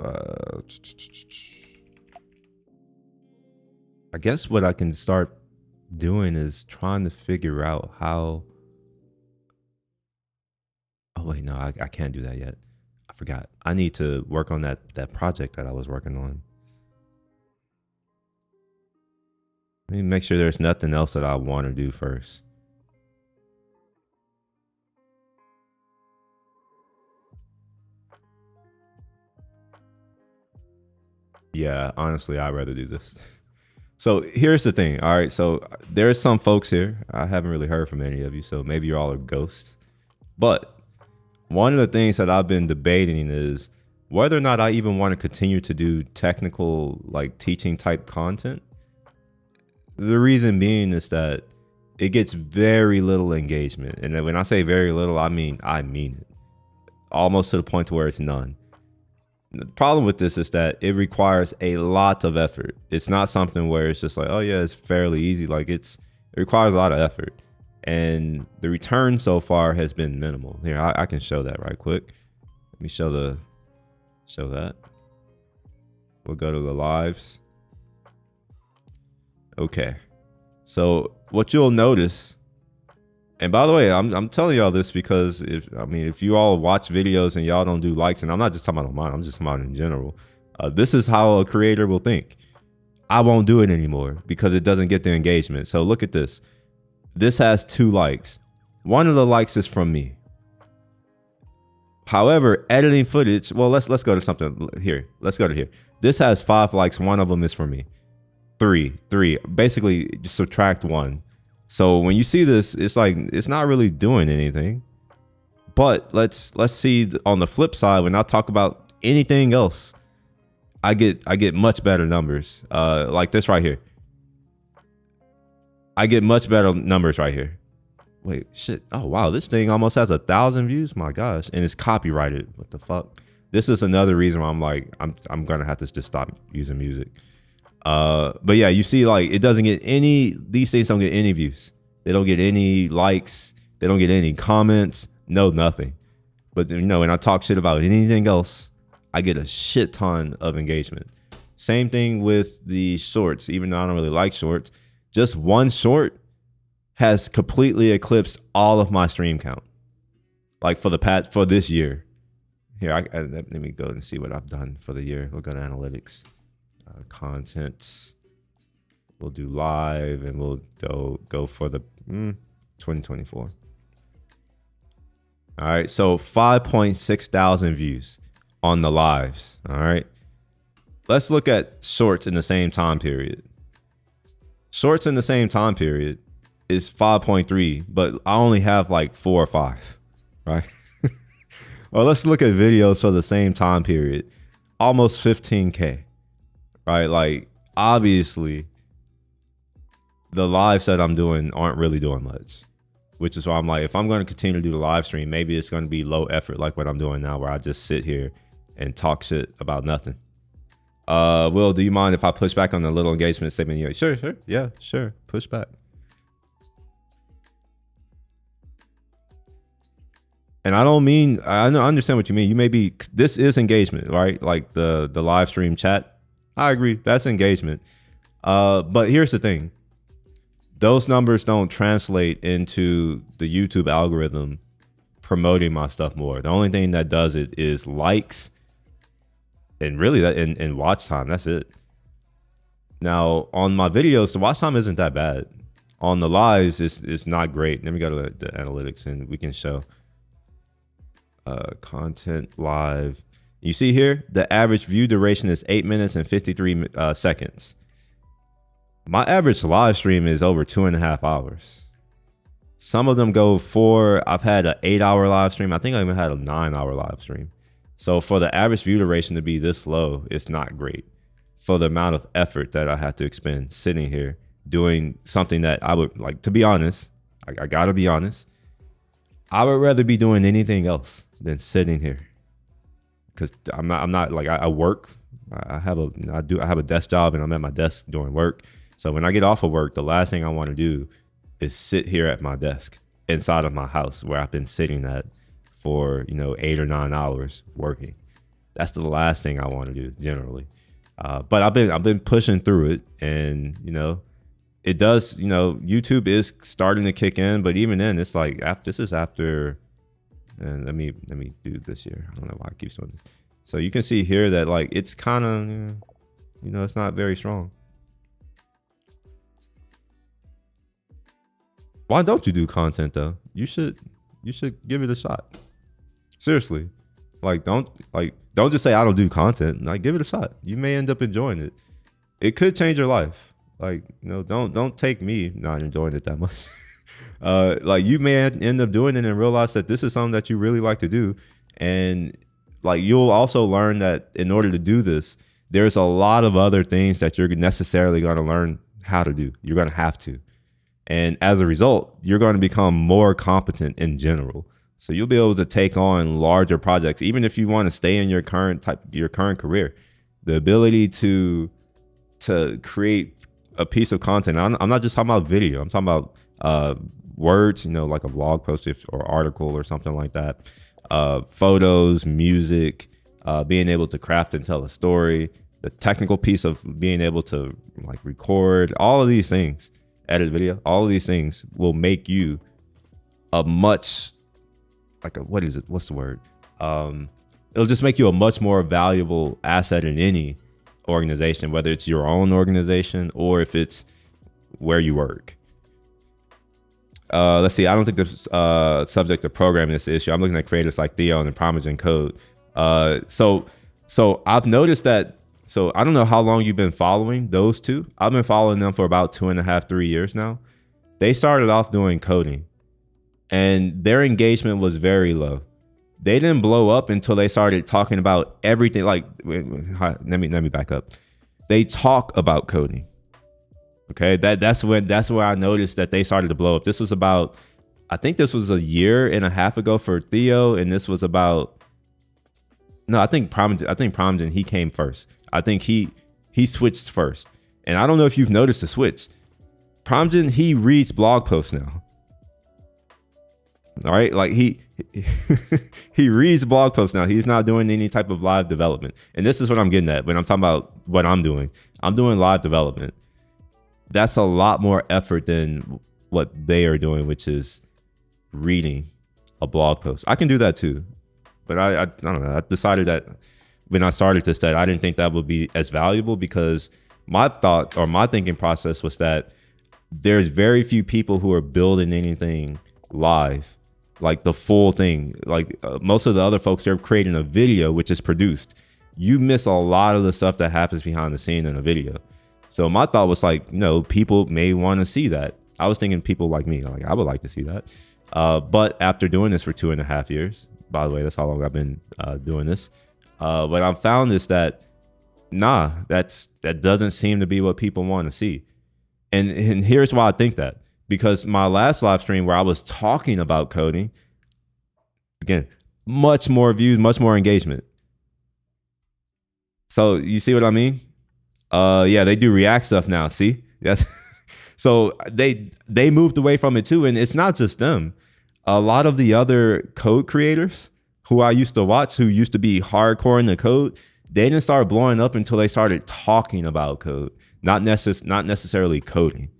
I guess what I can start doing is trying to figure out how, oh wait, no, I can't do that yet. I forgot. I need to work on that project that I was working on. Let me make sure there's nothing else that I want to do first. Yeah, honestly, I'd rather do this. So here's the thing. All right, so there's some folks here. I haven't really heard from any of you, so maybe you're all a ghost. But one of the things that I've been debating is whether or not I even want to continue to do technical, like teaching type content. The reason being is that it gets very little engagement. And when I say very little, I mean it. Almost to the point to where it's none. The problem with this is that it requires a lot of effort. It's not something where it's just like, oh yeah, it's fairly easy. Like it requires a lot of effort. And the return so far has been minimal. Here, I can show that right quick. Let me show that. We'll go to the lives. Okay. So what you'll notice, and by the way, I'm telling y'all this because if you all watch videos and y'all don't do likes, and I'm not just talking about on mine, I'm just talking about in general. This is how a creator will think. I won't do it anymore because it doesn't get the engagement. So look at this. This has 2 likes. One of the likes is from me. However, editing footage, well, let's go to something here. Let's go to here. This has 5 likes. One of them is for me. 3. Basically, just subtract 1. So when you see this, it's like it's not really doing anything. But let's see on the flip side, when I talk about anything else, I get much better numbers. Like this right here. I get much better numbers right here. Wait, shit. Oh wow, this thing almost has 1,000 views. My gosh, and it's copyrighted. What the fuck? This is another reason why I'm like, I'm gonna have to just stop using music. But yeah, you see, like it doesn't get any. These things don't get any views. They don't get any likes. They don't get any comments. No, nothing. But when I talk shit about anything else, I get a shit ton of engagement. Same thing with the shorts. Even though I don't really like shorts, just one short has completely eclipsed all of my stream count. Like for this year. Here, let me go and see what I've done for the year. We'll go to analytics, contents. We'll do live, and we'll go for the 2024. All right, so 5.6 thousand views on the lives. All right, let's look at shorts in the same time period. Shorts in the same time period is 5.3, but I only have like 4 or 5, right? Well, let's look at videos for the same time period. Almost 15K, right? Like, obviously, the lives that I'm doing aren't really doing much, which is why I'm like, if I'm going to continue to do the live stream, maybe it's going to be low effort like what I'm doing now, where I just sit here and talk shit about nothing. Will, do you mind if I push back on the little engagement statement? Yeah, sure. Yeah, sure. Push back. And I don't mean, I understand what you mean. You may be, this is engagement, right? Like the live stream chat. I agree. That's engagement. But here's the thing. Those numbers don't translate into the YouTube algorithm promoting my stuff more. The only thing that does it is likes and really that in watch time. That's it. Now on my videos, the watch time isn't that bad. On the lives, it's not great. Let me go to the analytics and we can show content live. You see here, the average view duration is 8 minutes and 53 seconds. My average live stream is over 2.5 hours. Some of them go 4. I've had an 8-hour live stream. I think I even had a 9-hour live stream. So for the average view duration to be this low, it's not great. For the amount of effort that I have to expend sitting here doing something that I would like, to be honest, I gotta be honest, I would rather be doing anything else than sitting here. Cause I'm not like, I work. I have a desk job and I'm at my desk doing work. So when I get off of work, the last thing I want to do is sit here at my desk inside of my house where I've been sitting at for, 8 or 9 hours working. That's the last thing I want to do generally. But I've been pushing through it, and it does. YouTube is starting to kick in, but even then, it's like this is after. And let me do this here. I don't know why I keep doing this. So you can see here that like it's kind of, it's not very strong. Why don't you do content though? You should give it a shot. Seriously, don't just say I don't do content. Like, give it a shot. You may end up enjoying it. It could change your life. Like, don't take me not enjoying it that much. Like, you may end up doing it and realize that this is something that you really like to do, and like you'll also learn that in order to do this, there's a lot of other things that you're necessarily going to learn how to do. You're going to have to. And as a result, you're going to become more competent in general. So you'll be able to take on larger projects, even if you want to stay in your current career. The ability to create a piece of content. I'm not just talking about video. I'm talking about words, like a blog post or article or something like that. Photos, music, being able to craft and tell a story. The technical piece of being able to like record, all of these things. Edit video, all of these things will make you a much what's the word? It'll just make you a much more valuable asset in any organization, whether it's your own organization or if it's where you work. Let's see. I don't think the subject of programming is the issue. I'm looking at creators like Theo and Parmesan Code. So I've noticed that. So I don't know how long you've been following those two. I've been following them for about 2.5, 3 years now. They started off doing coding and their engagement was very low. They didn't blow up until they started talking about everything. Like, let me back up. They talk about coding. Okay. That's where I noticed that they started to blow up. This was about, I think this was 1.5 years ago for Theo. And this was about, no, I think Parmesan, he came first. I think he switched first. And I don't know if you've noticed the switch. Parmesan, he reads blog posts now. All right. Like he reads blog posts now. He's not doing any type of live development. And this is what I'm getting at when I'm talking about what I'm doing. I'm doing live development. That's a lot more effort than what they are doing, which is reading a blog post. I can do that too. But I don't know. I decided that when I started this, that I didn't think that would be as valuable, because my thought or my thinking process was that there's very few people who are building anything live, like the full thing. Like most of the other folks, they're creating a video which is produced. You miss a lot of the stuff that happens behind the scene in a video. So my thought was like, people may want to see that. I was thinking people like me, like I would like to see that. But after doing this for 2.5 years, by the way, that's how long I've been doing this. What I've found is that nah, that doesn't seem to be what people want to see. And here's why I think that. Because my last live stream where I was talking about coding, again, much more views, much more engagement. So you see what I mean? Yeah, they do React stuff now. See? That's so they moved away from it too. And it's not just them. A lot of the other code creators who I used to watch, who used to be hardcore in the code, they didn't start blowing up until they started talking about code, not necessarily coding.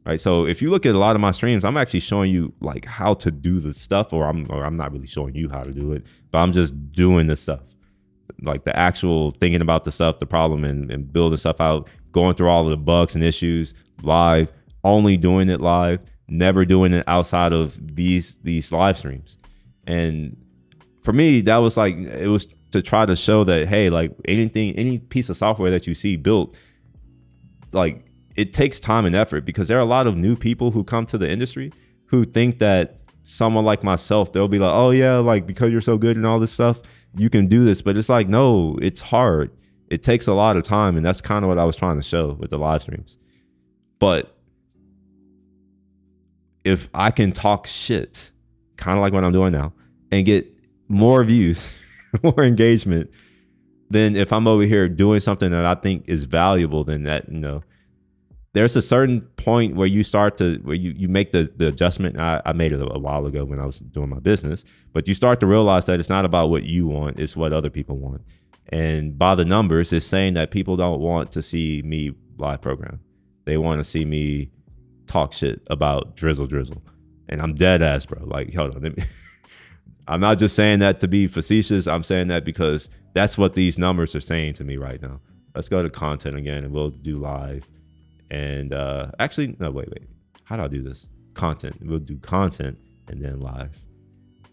Right. So if you look at a lot of my streams, I'm actually showing you like how to do the stuff, or I'm not really showing you how to do it, but I'm just doing the stuff, like the actual thinking about the stuff, the problem, and building stuff out, going through all of the bugs and issues live, only doing it live, never doing it outside of these live streams. And for me, that was like, it was to try to show that, hey, like any piece of software that you see built, like, it takes time and effort, because there are a lot of new people who come to the industry who think that someone like myself, they'll be like, oh yeah, like because you're so good and all this stuff, you can do this. But it's like, no, it's hard. It takes a lot of time. And that's kind of what I was trying to show with the live streams. But if I can talk shit, kind of like what I'm doing now, and get more views, more engagement, then if I'm over here doing something that I think is valuable, then that, you know, there's a certain point where you start to, where you make the adjustment. I made it a while ago when I was doing my business, but you start to realize that it's not about what you want, it's what other people want. And by the numbers, it's saying that people don't want to see me live program. They want to see me talk shit about drizzle. And I'm dead ass, bro. Like, hold on. I'm not just saying that to be facetious. I'm saying that because that's what these numbers are saying to me right now. Let's go to content again, and we'll do live. And actually, no, wait. How do I do this? Content. We'll do content and then live.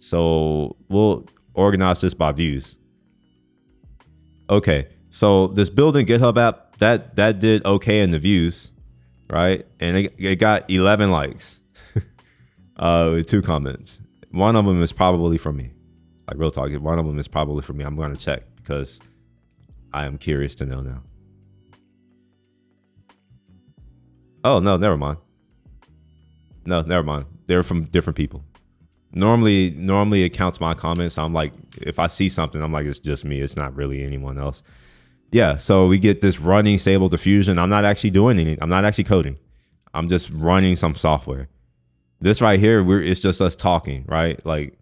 So we'll organize this by views. Okay. So this building GitHub app, that did okay in the views, right? And it got 11 likes with 2 comments. One of them is probably from me. Like, real talk. One of them is probably from me. I'm going to check because I am curious to know now. Oh, no, never mind. No, never mind. They're from different people. Normally it counts my comments. I'm like, if I see something, I'm like, it's just me. It's not really anyone else. Yeah, so we get this running Stable Diffusion. I'm not actually doing anything. I'm not actually coding. I'm just running some software. This right here, it's just us talking, right? Like,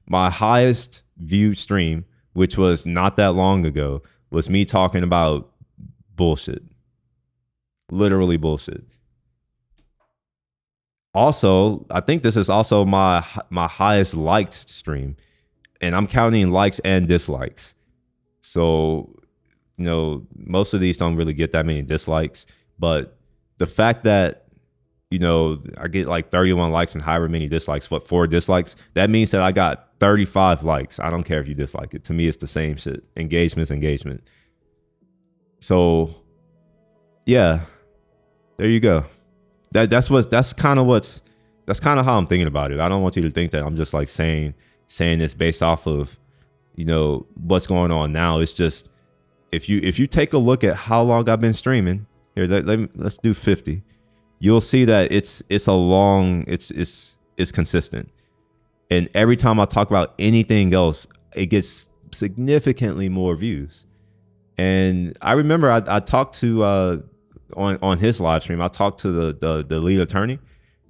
my highest viewed stream, which was not that long ago, was me talking about bullshit. Literally bullshit. Also, I think this is also my highest liked stream, and I'm counting likes and dislikes. So, you know, most of these don't really get that many dislikes, but the fact that, you know, I get like 31 likes and however many dislikes, 4 dislikes, that means that I got 35 likes. I don't care if you dislike it. To me, it's the same shit. Engagement's engagement. So, yeah, there you go. That's kind of how I'm thinking about it. I don't want you to think that I'm just like saying this based off of, you know, what's going on now. It's just, if you take a look at how long I've been streaming here, let's do 50. You'll see that it's consistent. And every time I talk about anything else, it gets significantly more views. And I remember I talked to on his live stream, I talked to the lead attorney,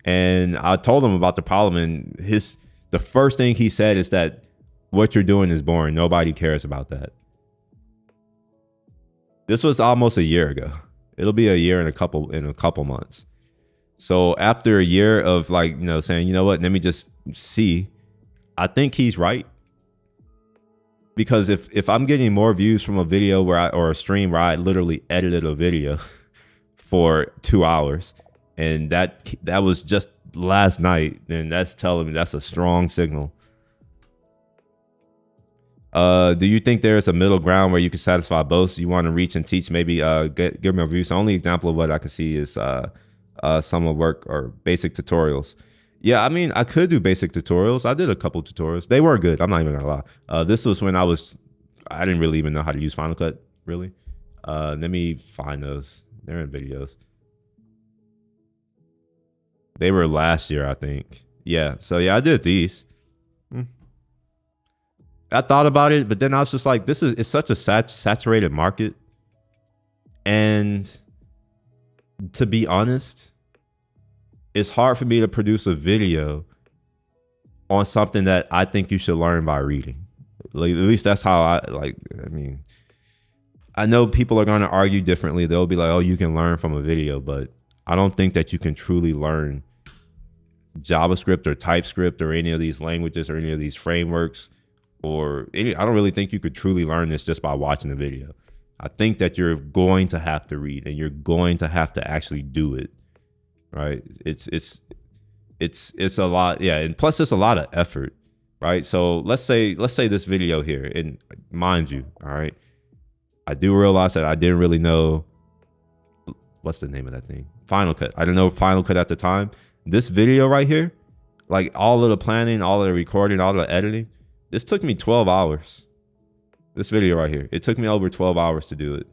and I told him about the problem. And the first thing he said is that what you're doing is boring. Nobody cares about that. This was almost a year ago. It'll be a year in a couple months. So after a year of, like, you know, saying, you know what, let me just see, I think he's right. Because if I'm getting more views from a video or a stream where I literally edited a video for 2 hours, and that was just last night, then that's telling me that's a strong signal. Do you think there's a middle ground where you can satisfy both? So you want to reach and teach, maybe give me a view. So the only example of what I can see is Some of work or basic tutorials. Yeah, I mean, I could do basic tutorials. I did a couple tutorials. They were good. I'm not even gonna lie. This was when I didn't really even know how to use Final Cut, really. Let me find those. They're in videos. They were last year, I think. Yeah, so yeah, I did these. I thought about it, but then I was just like, it's such a saturated market. And to be honest, it's hard for me to produce a video on something that I think you should learn by reading. Like, at least that's how I mean, I know people are going to argue differently. They'll be like, oh, you can learn from a video, but I don't think that you can truly learn JavaScript or TypeScript or any of these languages or any of these frameworks I don't really think you could truly learn this just by watching the video. I think that you're going to have to read and you're going to have to actually do it, right? It's a lot. Yeah. And plus it's a lot of effort, right? So let's say this video here, and mind you, all right, I do realize that I didn't really know, what's the name of that thing? Final Cut. I didn't know Final Cut at the time. This video right here, like all of the planning, all of the recording, all of the editing, this took me 12 hours. This video right here, it took me over 12 hours to do it.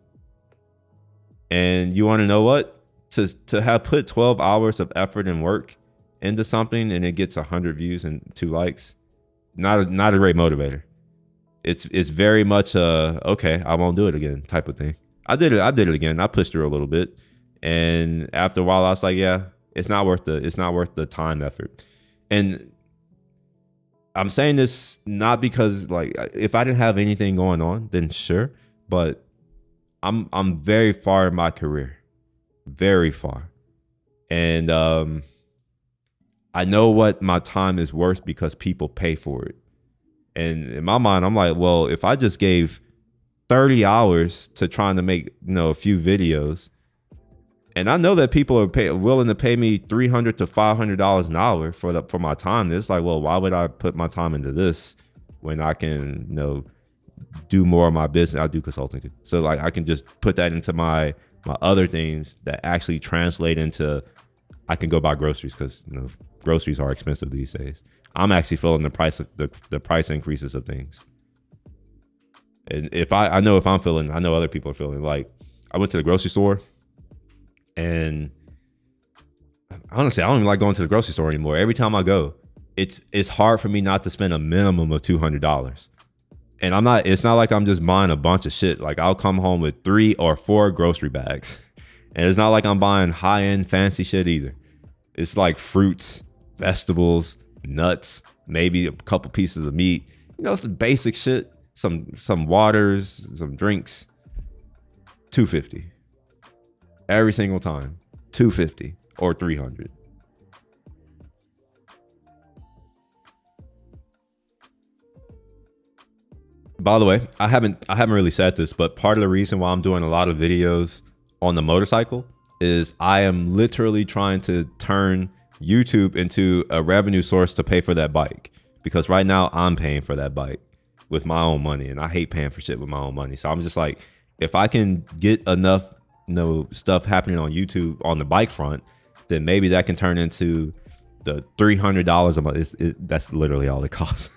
And you want to know what? To have put 12 hours of effort and work into something and it gets 100 views and 2 likes, not a great motivator. It's very much okay, I won't do it again type of thing. I did it again. I pushed through a little bit, and after a while I was like, yeah, it's not worth the time effort. And I'm saying this not because, like, if I didn't have anything going on, then sure, but I'm very far in my career, very far, and I know what my time is worth because people pay for it. And in my mind, I'm like, well, if I just gave 30 hours to trying to make, a few videos, and I know that people are willing to pay me $300 to $500 an hour for my time. It's like, well, why would I put my time into this when I can, do more of my business? I do consulting too, so like I can just put that into my other things that actually translate into, I can go buy groceries because groceries are expensive these days. I'm actually feeling the price increases of things, and I know if I'm feeling, I know other people are feeling. Like, I went to the grocery store. And honestly, I don't even like going to the grocery store anymore. Every time I go, it's hard for me not to spend a minimum of $200. And it's not like I'm just buying a bunch of shit. Like, I'll come home with 3 or 4 grocery bags. And it's not like I'm buying high-end fancy shit either. It's like fruits, vegetables, nuts, maybe a couple pieces of meat, some basic shit, some waters, some drinks. $250. Every single time, $250 or $300. By the way, I haven't really said this, but part of the reason why I'm doing a lot of videos on the motorcycle is I am literally trying to turn YouTube into a revenue source to pay for that bike, because right now I'm paying for that bike with my own money, and I hate paying for shit with my own money. So I'm just like, if I can get enough stuff happening on YouTube on the bike front, then maybe that can turn into the $300 a month. That's literally all it costs.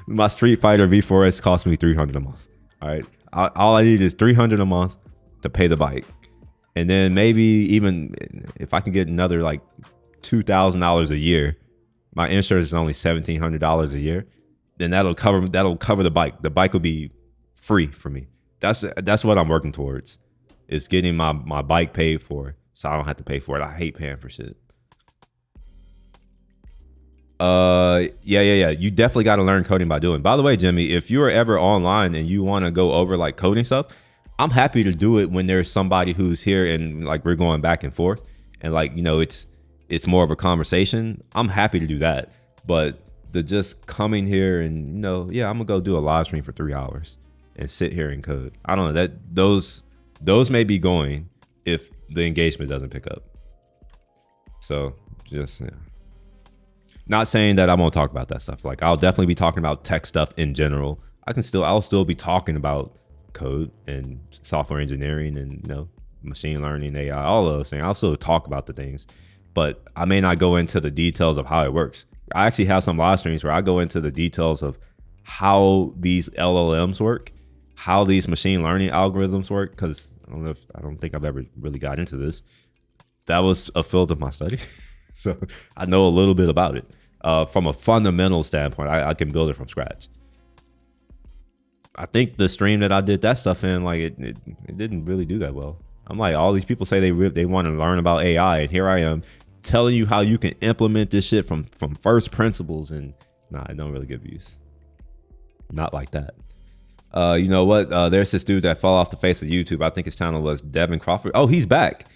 My Street Fighter V4S cost me $300 a month. All right, all I need is $300 a month to pay the bike, and then maybe even if I can get another like $2,000 a year, my insurance is only $1,700 a year. Then that'll cover the bike. The bike will be free for me. That's what I'm working towards. Is getting my bike paid for, so I don't have to pay for it. I hate paying for shit. Yeah. You definitely got to learn coding by doing. By the way, Jimmy, if you are ever online and you want to go over like coding stuff, I'm happy to do it when there's somebody who's here and like we're going back and forth and like, it's more of a conversation. I'm happy to do that. But the just coming here and, I'm gonna go do a live stream for 3 hours and sit here and code. I don't know, that those may be going if the engagement doesn't pick up. So just, not saying that I won't talk about that stuff. Like, I'll definitely be talking about tech stuff in general. I'll still be talking about code and software engineering and, machine learning, AI, all of those things. I also talk about the things, but I may not go into the details of how it works. I actually have some live streams where I go into the details of how these LLMs work, how these machine learning algorithms work, because I don't think I've ever really got into this. That was a field of my study. So I know a little bit about it. From a fundamental standpoint, I can build it from scratch. I think the stream that I did that stuff in, like it didn't really do that well. I'm like, all these people say they want to learn about AI, and here I am telling you how you can implement this shit from first principles, and nah, I don't really get views. Not like that. You know what? There's this dude that fell off the face of YouTube. I think his channel was Devin Crawford. Oh, he's back.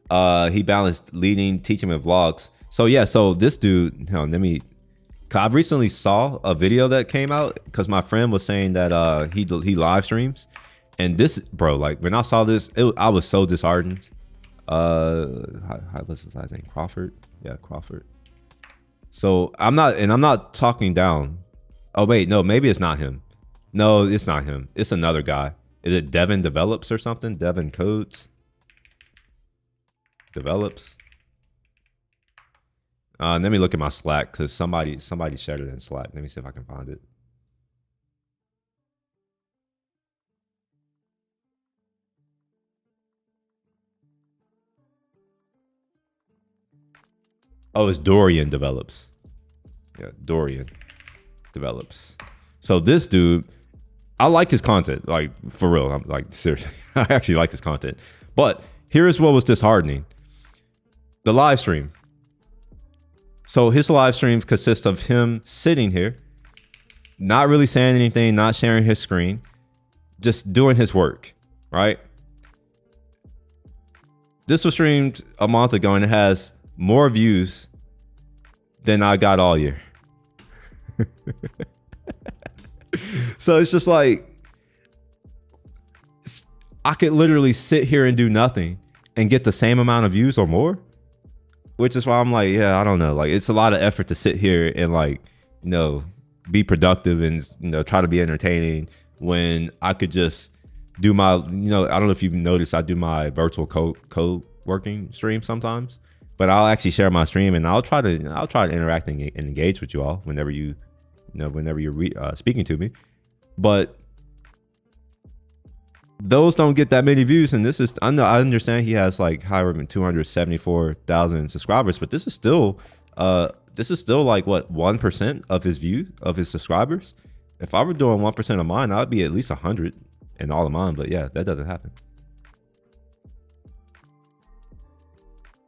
He balanced leading, teaching, and vlogs. So yeah, so this dude, I recently saw a video that came out because my friend was saying that he live streams, and this, bro, like when I saw this, I was so disheartened. What's his last name? Crawford? Yeah, Crawford. So I'm not talking down. Oh wait, no, maybe it's not him. No, it's not him. It's another guy. Is it Devin Develops or something? Devin Codes Develops. Let me look at my Slack because somebody shared it in Slack. Let me see if I can find it. Oh, it's Dorian Develops. Yeah, Dorian Develops. So this dude, I like his content, like for real. I'm like, seriously, I actually like his content. But here's what was disheartening. The live stream. So his live streams consist of him sitting here, not really saying anything, not sharing his screen, just doing his work, right? This was streamed a month ago and it has more views than I got all year. So it's just like, I could literally sit here and do nothing and get the same amount of views or more. Which is why I'm like, yeah, I don't know. Like, it's a lot of effort to sit here and like, be productive and, try to be entertaining when I could just do my, I don't know if you've noticed, I do my virtual code working stream sometimes, but I'll actually share my stream and I'll try to interact and engage with you all whenever whenever you're speaking to me. But those don't get that many views, and this is, I understand he has like however 274,000 subscribers, but this is still like what, 1% of his subscribers. If I were doing 1% of mine, I'd be at least 100 in all of mine. But yeah, that doesn't happen.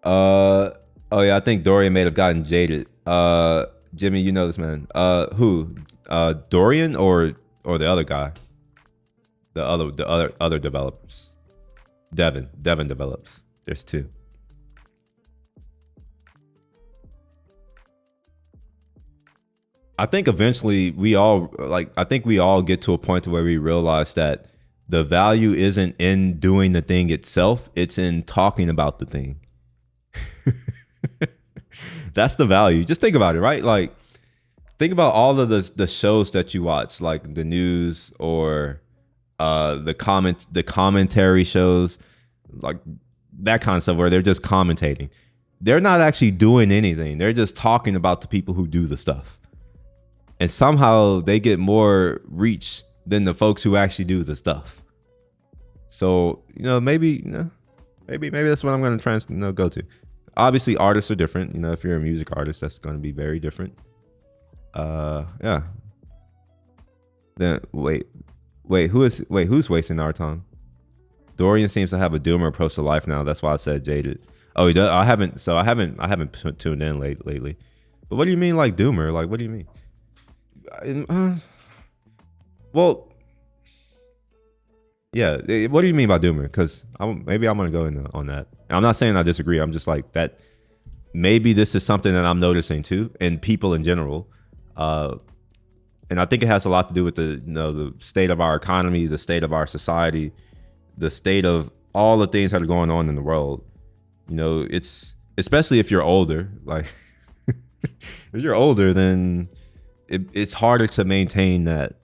Oh yeah, I think Dorian may have gotten jaded. Jimmy, you know this man. Who? Dorian or the other guy? The other developers. Devin Develops. There's two. I think eventually we all get to a point where we realize that the value isn't in doing the thing itself, it's in talking about the thing. That's the value. Just think about it, right? Like, think about all of the shows that you watch, like the news or the commentary shows, like that kind of stuff where they're just commentating. They're not actually doing anything. They're just talking about the people who do the stuff. And somehow they get more reach than the folks who actually do the stuff. So, maybe that's what I'm going to try and go to. Obviously, artists are different. If you're a music artist, that's going to be very different. Yeah. Then who's wasting our time? Dorian seems to have a doomer approach to life now. That's why I said jaded. Oh, he does. I haven't tuned in lately. But what do you mean, like doomer? Like, what do you mean? Well, yeah. What do you mean by doomer? Because maybe I'm gonna go in on that. I'm not saying I disagree. I'm just like that. Maybe this is something that I'm noticing too, and people in general. And I think it has a lot to do with the state of our economy, the state of our society, the state of all the things that are going on in the world. It's especially if you're older. Like, if you're older, then it's harder to maintain that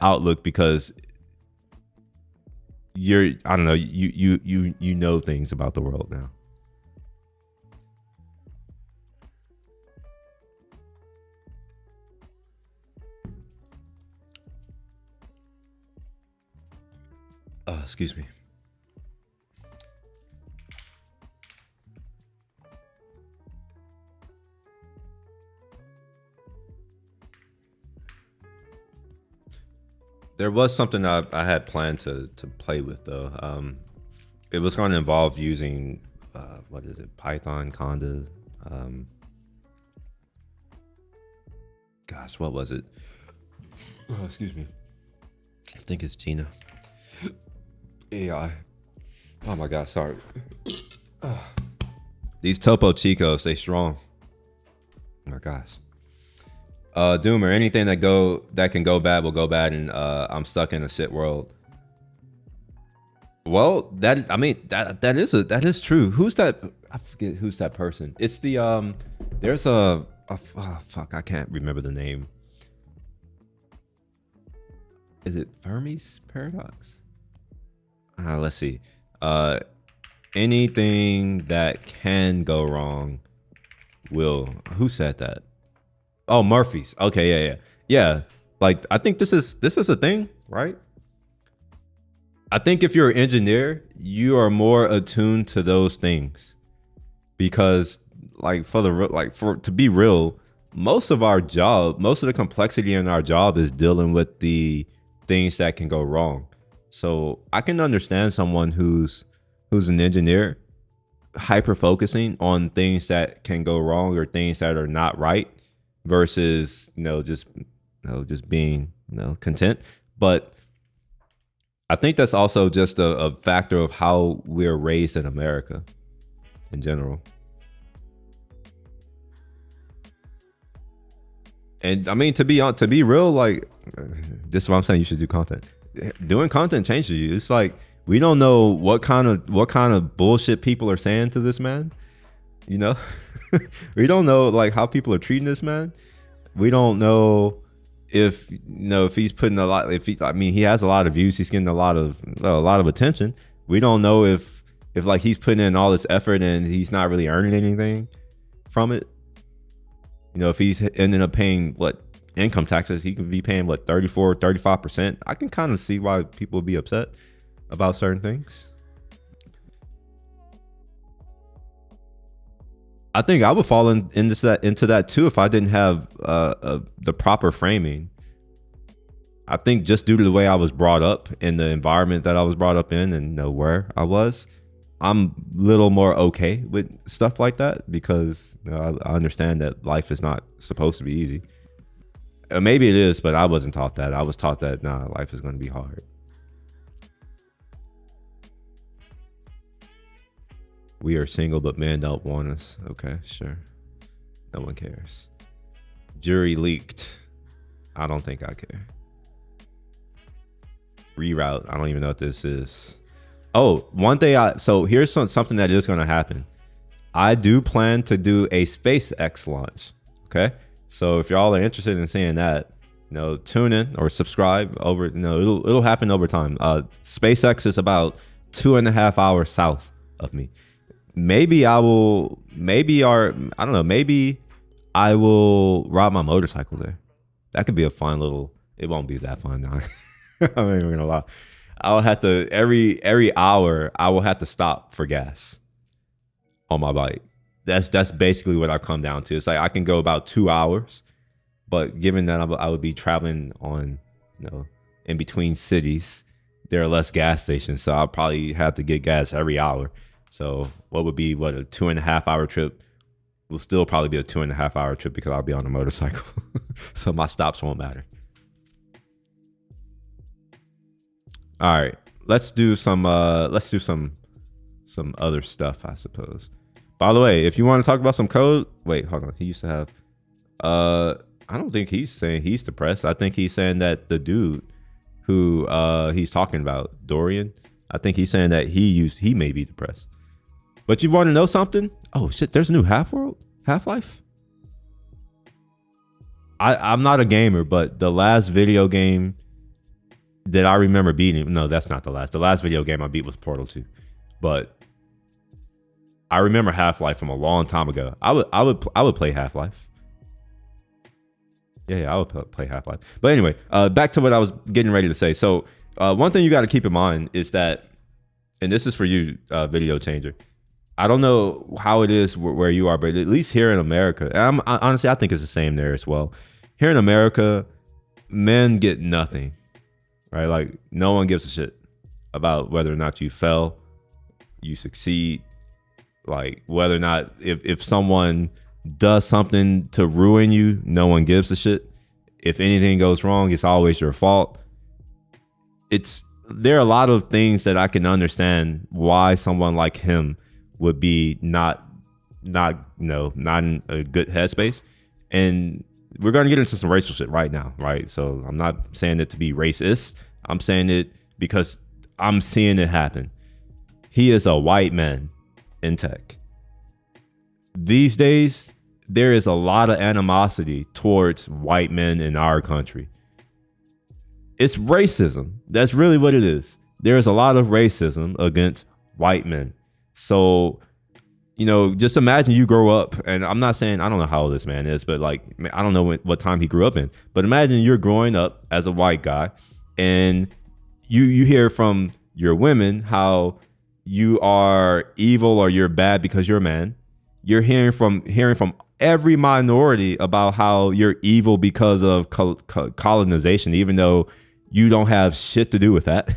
outlook because I don't know, you know things about the world now. Excuse me. There was something I had planned to play with though. It was going to involve using what is it, Python, Conda. Gosh, what was it? Oh, excuse me. I think it's Gina. AI. Oh my gosh, sorry. These Topo Chicos, they strong. Oh my gosh. Doomer, anything that can go bad will go bad, and I'm stuck in a shit world. Well, that is true. Who's that? I forget who's that person. It's the there's a fuck, I can't remember the name. Is it Fermi's paradox? Let's see. Anything that can go wrong will. Who said that? Oh, Murphy's. Okay, yeah. Like, I think this is a thing, right? I think if you're an engineer, you are more attuned to those things, because like to be real, most of the complexity in our job is dealing with the things that can go wrong. So I can understand someone who's an engineer hyper focusing on things that can go wrong or things that are not right versus just being content. But I think that's also just a factor of how we're raised in America in general. And I mean, to be real, like, this is what I'm saying, you should do content. Doing content changes you. It's like, we don't know what kind of bullshit people are saying to this man. We don't know like how people are treating this man. We don't know if he's putting a lot. He has a lot of views. He's getting a lot of attention. We don't know if like he's putting in all this effort and he's not really earning anything from it. If he's ending up paying income taxes, he could be paying 34-35%. I can kind of see why people would be upset about certain things. I think I would fall into that too if I didn't have the proper framing. I think just due to the way I was brought up and the environment that I was brought up in and where I was, I'm a little more okay with stuff like that, because I understand that life is not supposed to be easy. Maybe it is, but I wasn't taught that. I was taught that life is going to be hard. We are single, but men don't want us. Okay, sure. No one cares. Jury leaked. I don't think I care. Reroute. I don't even know what this is. Oh, one day so here's something that is going to happen. I do plan to do a SpaceX launch. Okay. So if y'all are interested in seeing that, tune in or subscribe over, it'll happen over time. SpaceX is about 2.5 hours south of me. Maybe I will ride my motorcycle there. That could be a fun little, it won't be that fun now. I'm not even gonna lie. I'll have to, every hour, I will have to stop for gas on my bike. That's basically what I've come down to. It's like I can go about 2 hours, but given that I would be traveling on, in between cities, there are less gas stations. So I'll probably have to get gas every hour. So what would be a 2.5 hour trip will still probably be a 2.5 hour trip because I'll be on a motorcycle. So my stops won't matter. All right, let's do some other stuff, I suppose. By the way, if you want to talk about some code, wait, hold on. He used to have, I don't think he's saying he's depressed. I think he's saying that the dude who he's talking about, Dorian, I think he's saying that he may be depressed. But you want to know something? Oh shit, there's a new Half-Life. I'm not a gamer, but the last video game Did I remember beating him? No, that's not the last. The last video game I beat was Portal 2. But I remember Half-Life from a long time ago. I would play Half-Life. Yeah, I would play Half-Life. But anyway, back to what I was getting ready to say. So one thing you got to keep in mind is that, and this is for you, Video Changer. I don't know how it is where you are, but at least here in America, and honestly, I think it's the same there as well. Here in America, men get nothing, right? Like no one gives a shit about whether or not you fell, you succeed, like whether or not if someone does something to ruin you, no one gives a shit. If anything goes wrong, it's always your fault. There are a lot of things that I can understand why someone like him would be not in a good headspace. And we're going to get into some racial shit right now, right? So I'm not saying it to be racist. I'm saying it because I'm seeing it happen. He is a white man in tech. These days, there is a lot of animosity towards white men in our country. It's racism. That's really what it is. There is a lot of racism against white men. So, just imagine you grow up, and I'm not saying, I don't know how old this man is, but like, I don't know what time he grew up in, but imagine you're growing up as a white guy and you hear from your women how you are evil or you're bad because you're a man. You're hearing from every minority about how you're evil because of colonization, even though you don't have shit to do with that.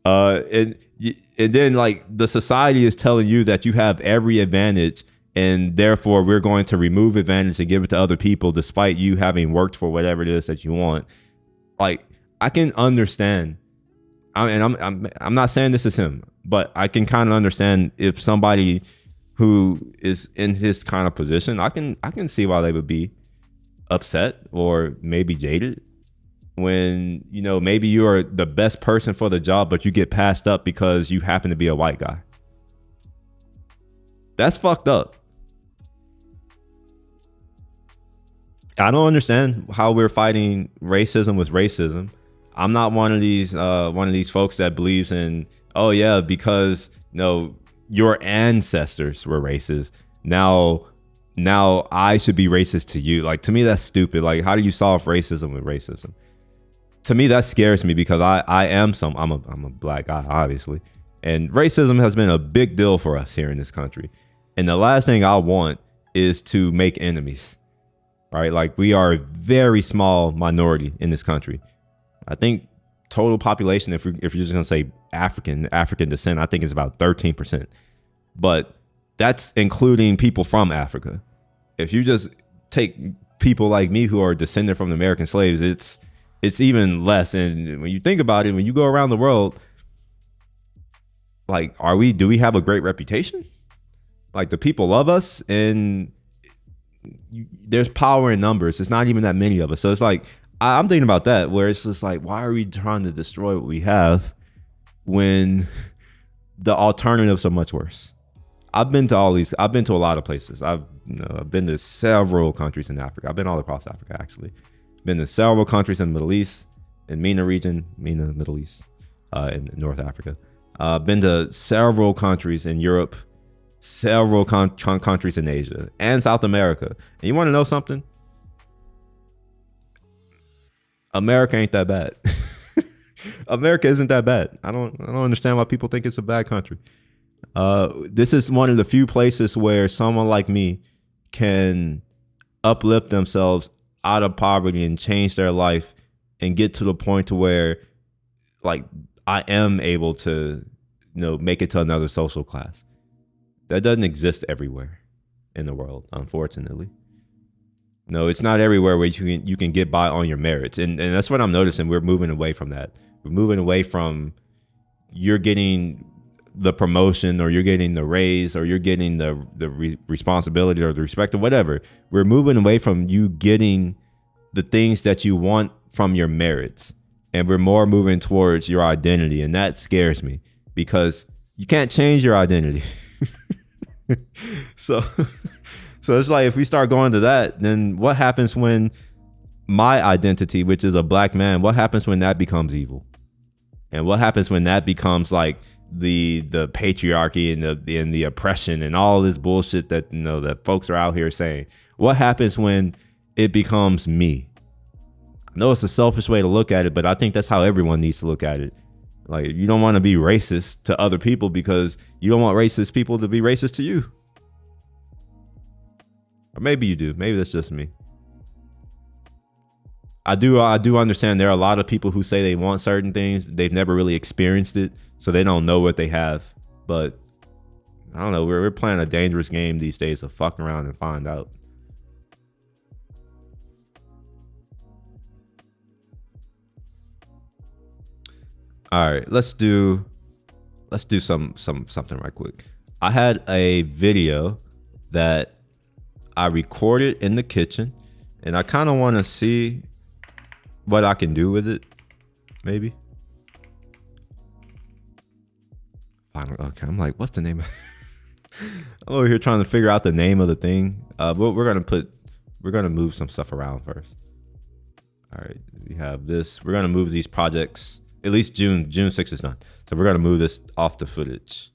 And then like the society is telling you that you have every advantage and therefore we're going to remove advantage and give it to other people despite you having worked for whatever it is that you want. Like I can understand, I'm not saying this is him, but I can kind of understand if somebody who is in his kind of position, I can see why they would be upset or maybe jaded when, maybe you are the best person for the job, but you get passed up because you happen to be a white guy. That's fucked up. I don't understand how we're fighting racism with racism. I'm not one of these folks that believes in, oh yeah, because your ancestors were racist. Now I should be racist to you. Like to me, that's stupid. Like how do you solve racism with racism? To me, that scares me because I'm a black guy, obviously. And racism has been a big deal for us here in this country. And the last thing I want is to make enemies, right? Like we are a very small minority in this country. I think total population, if you're just gonna say African descent, I think it's about 13%. But that's including people from Africa. If you just take people like me who are descended from the American slaves, it's even less. And when you think about it, when you go around the world, like, do we have a great reputation? Like the people love us and there's power in numbers. It's not even that many of us. So it's like, I'm thinking about that where it's just like, why are we trying to destroy what we have when the alternatives are much worse? I've been to a lot of places. I've been to several countries in Africa. I've been all across Africa, actually. Been to several countries in the Middle East, in MENA region, Middle East, in North Africa. Been to several countries in Europe, several countries in Asia and South America. And you want to know something? America ain't that bad. America isn't that bad. I don't understand why people think it's a bad country. This is one of the few places where someone like me can uplift themselves out of poverty and change their life and get to the point to where like I am able to, make it to another social class. That doesn't exist everywhere in the world, unfortunately. No, it's not everywhere where you can get by on your merits. And that's what I'm noticing. We're moving away from that. We're moving away from you're getting the promotion or you're getting the raise or you're getting the responsibility or the respect or whatever. We're moving away from you getting the things that you want from your merits. And we're more moving towards your identity. And that scares me because you can't change your identity. So it's like, if we start going to that, then what happens when my identity, which is a black man, what happens when that becomes evil? And what happens when that becomes like the patriarchy and the oppression and all this bullshit that that folks are out here saying? What happens when it becomes me? I know it's a selfish way to look at it, but I think that's how everyone needs to look at it. Like, you don't want to be racist to other people because you don't want racist people to be racist to you. Or maybe you do. Maybe that's just me. I do understand there are a lot of people who say they want certain things. They've never really experienced it, so they don't know what they have. But I don't know. We're playing a dangerous game these days of fuck around and find out. All right, let's do something right quick. I had a video that I recorded in the kitchen, and I kind of want to see what I can do with it. Maybe. Finally, okay. I'm like, what's the name? I'm over here trying to figure out the name of the thing. But we're gonna move some stuff around first. All right, we have this. We're gonna move these projects. At least June 6th is done. So we're gonna move this off the footage.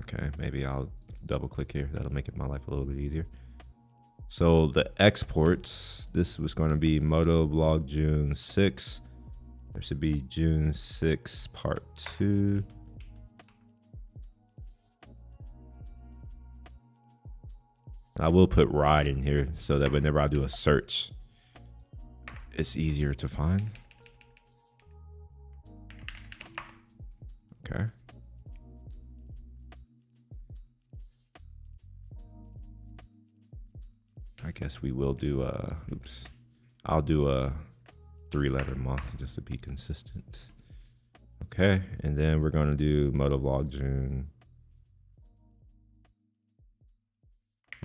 Okay, maybe I'll double click here. That'll make it my life a little bit easier. So the exports, this was going to be Motovlog June 6. There should be June 6 part 2. I will put ride in here so that whenever I do a search, it's easier to find. Okay. I guess we will do I'll do a 3-letter month just to be consistent. Okay, and then we're gonna do Motovlog June.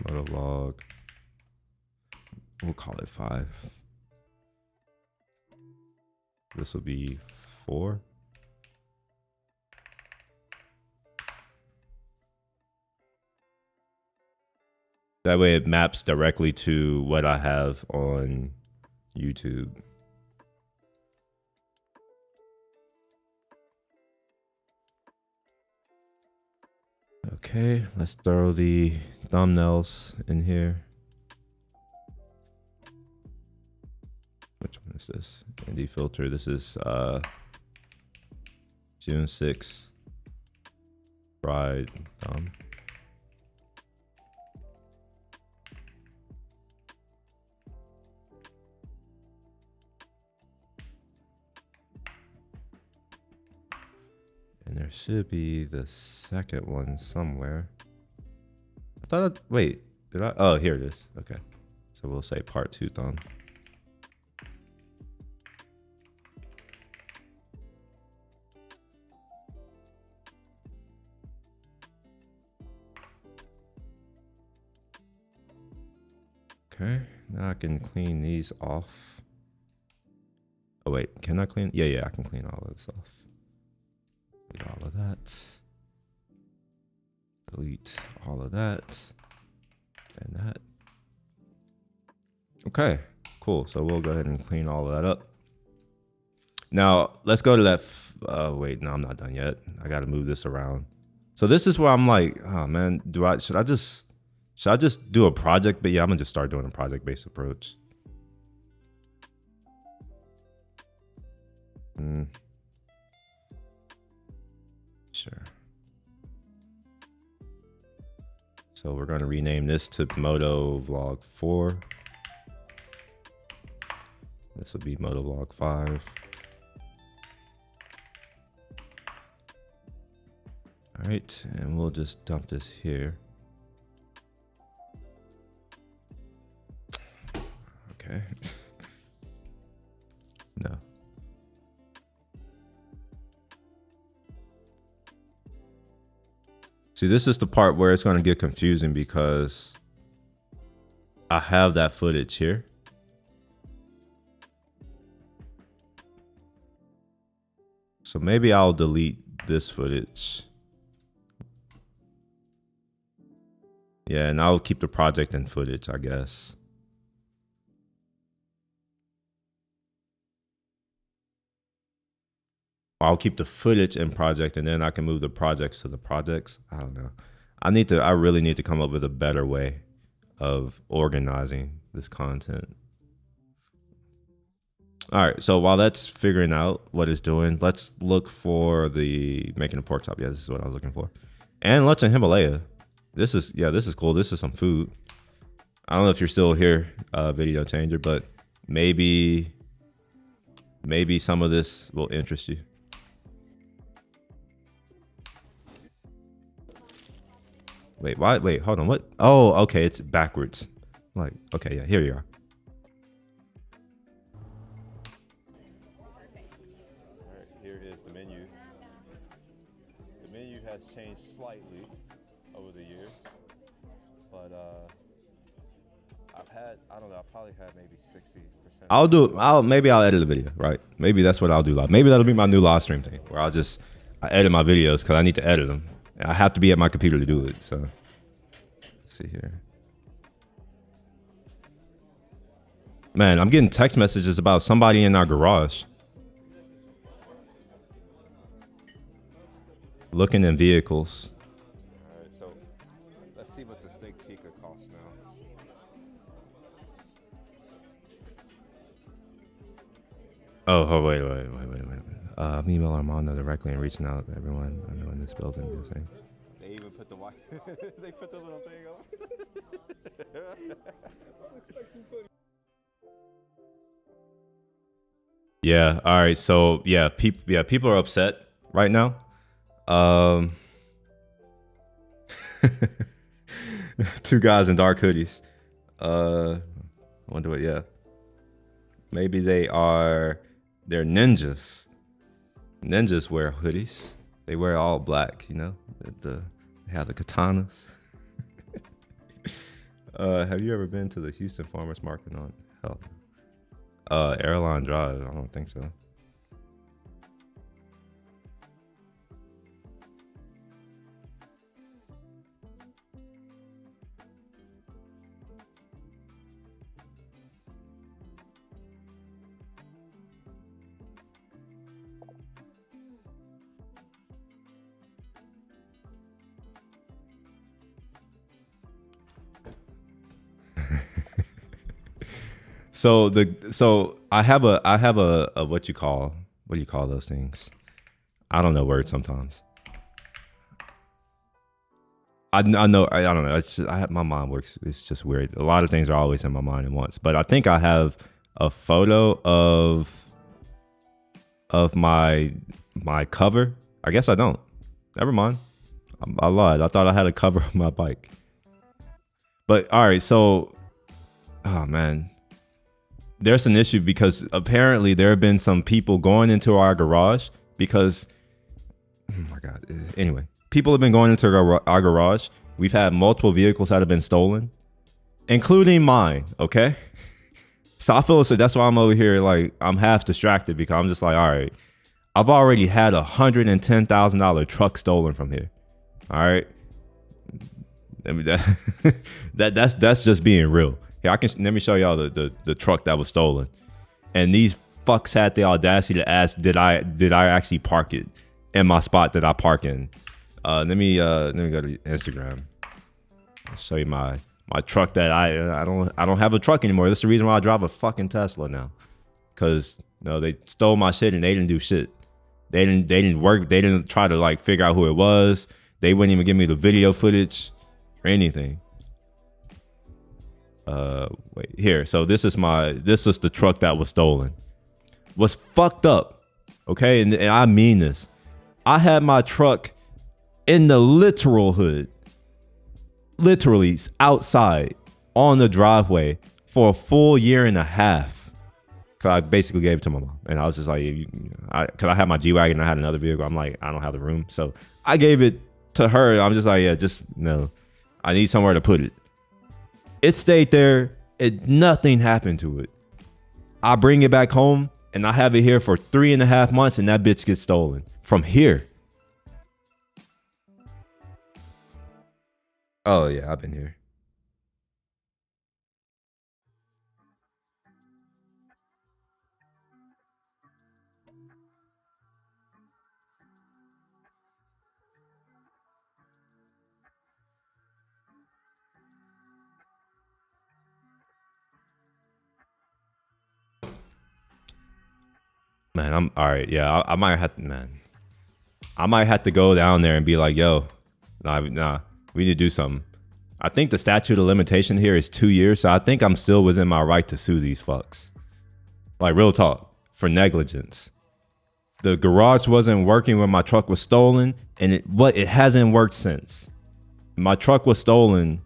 Motovlog. We'll call it 5. This will be 4. That way it maps directly to what I have on YouTube. Okay, let's throw the thumbnails in here. Which one is this? Indie filter. This is June 6th. Ride thumb. And there should be the second one somewhere. I thought, wait, did I? Oh, here it is. Okay. So we'll say part 2 thumb. Okay, now I can clean these off. Oh wait, can I clean? Yeah, I can clean all of this off. Delete all of that. Delete all of that. And that. Okay, cool. So we'll go ahead and clean all of that up. Now, let's go to that. Wait, no, I'm not done yet. I got to move this around. So this is where I'm like, oh man, should I just do a project? But yeah, I'm gonna just start doing a project-based approach. Sure. So we're gonna rename this to Motovlog 4. This will be Motovlog 5. All right, and we'll just dump this here. Okay. No. See, this is the part where it's going to get confusing because I have that footage here. So maybe I'll delete this footage. Yeah, and I'll keep the project and footage, I guess. I'll keep the footage and project, and then I can move the projects to the projects. I don't know. I really need to come up with a better way of organizing this content. All right, so while that's figuring out what it's doing, let's look for the making a pork chop. Yeah, this is what I was looking for. And lunch in Himalaya. This is cool. This is some food. I don't know if you're still here, video changer, but maybe some of this will interest you. Wait, why? Wait, hold on. What? Oh, okay, it's backwards. Like, okay, yeah, here you are. All right, here is the menu. The menu has changed slightly over the years, but I don't know, I've probably had maybe 60%. Maybe I'll edit the video, right? Maybe that's what I'll do. Maybe that'll be my new live stream thing, where I edit my videos because I need to edit them. I have to be at my computer to do it. So let's see here. Man, I'm getting text messages about somebody in our garage looking in vehicles. All right, so let's see what the steak tikka costs now. Oh, wait. Email Armando directly and reaching out to everyone I know in this building. They even put the white. They put the little thing on. Yeah. All right. So yeah, people are upset right now. Two guys in dark hoodies. I wonder what. Yeah. Maybe they're ninjas. Ninjas wear hoodies. They wear all black, you know. They have the katanas. Have you ever been to the Houston Farmers Market on Airline Drive? I don't think so. So I have a what do you call those things? I don't know words sometimes. I know I don't know. It's just, my mind works. It's just weird. A lot of things are always in my mind at once. But I think I have a photo of my cover. I guess I don't. Never mind. I lied. I thought I had a cover of my bike. But all right, so oh man. There's an issue because apparently there have been some people going into our garage because, oh my God. Anyway, people have been going into our garage. We've had multiple vehicles that have been stolen, including mine. Okay. So I feel so that's why I'm over here. Like I'm half distracted because I'm just like, all right, I've already had $110,000 truck stolen from here. All right. I mean, that's just being real. Here, let me show y'all the truck that was stolen. And these fucks had the audacity to ask, did I actually park it in my spot that I park in? Let me go to Instagram. I'll show you my truck that I don't have a truck anymore. That's the reason why I drive a fucking Tesla now. Cause they stole my shit and they didn't do shit. They didn't work. They didn't try to like figure out who it was. They wouldn't even give me the video footage or anything. Wait here. So this is the truck that was stolen. What's fucked up, okay? And I mean this. I had my truck in the literal hood, literally outside on the driveway for a full year and a half. Cause I basically gave it to my mom, and I was just like, cause I had my G-Wagon, and I had another vehicle. I'm like, I don't have the room, so I gave it to her. I'm just like, yeah, just no. I need somewhere to put it. It stayed there. Nothing happened to it. I bring it back home and I have it here for 3.5 months and that bitch gets stolen from here. Oh yeah, I've been here. man, I'm all right. Yeah, I might have to, man. I might have to go down there and be like, yo, nah, we need to do something. I think the statute of limitation here is 2 years, so I think I'm still within my right to sue these fucks. Like, real talk, for negligence. The garage wasn't working when my truck was stolen, and it hasn't worked since. My truck was stolen.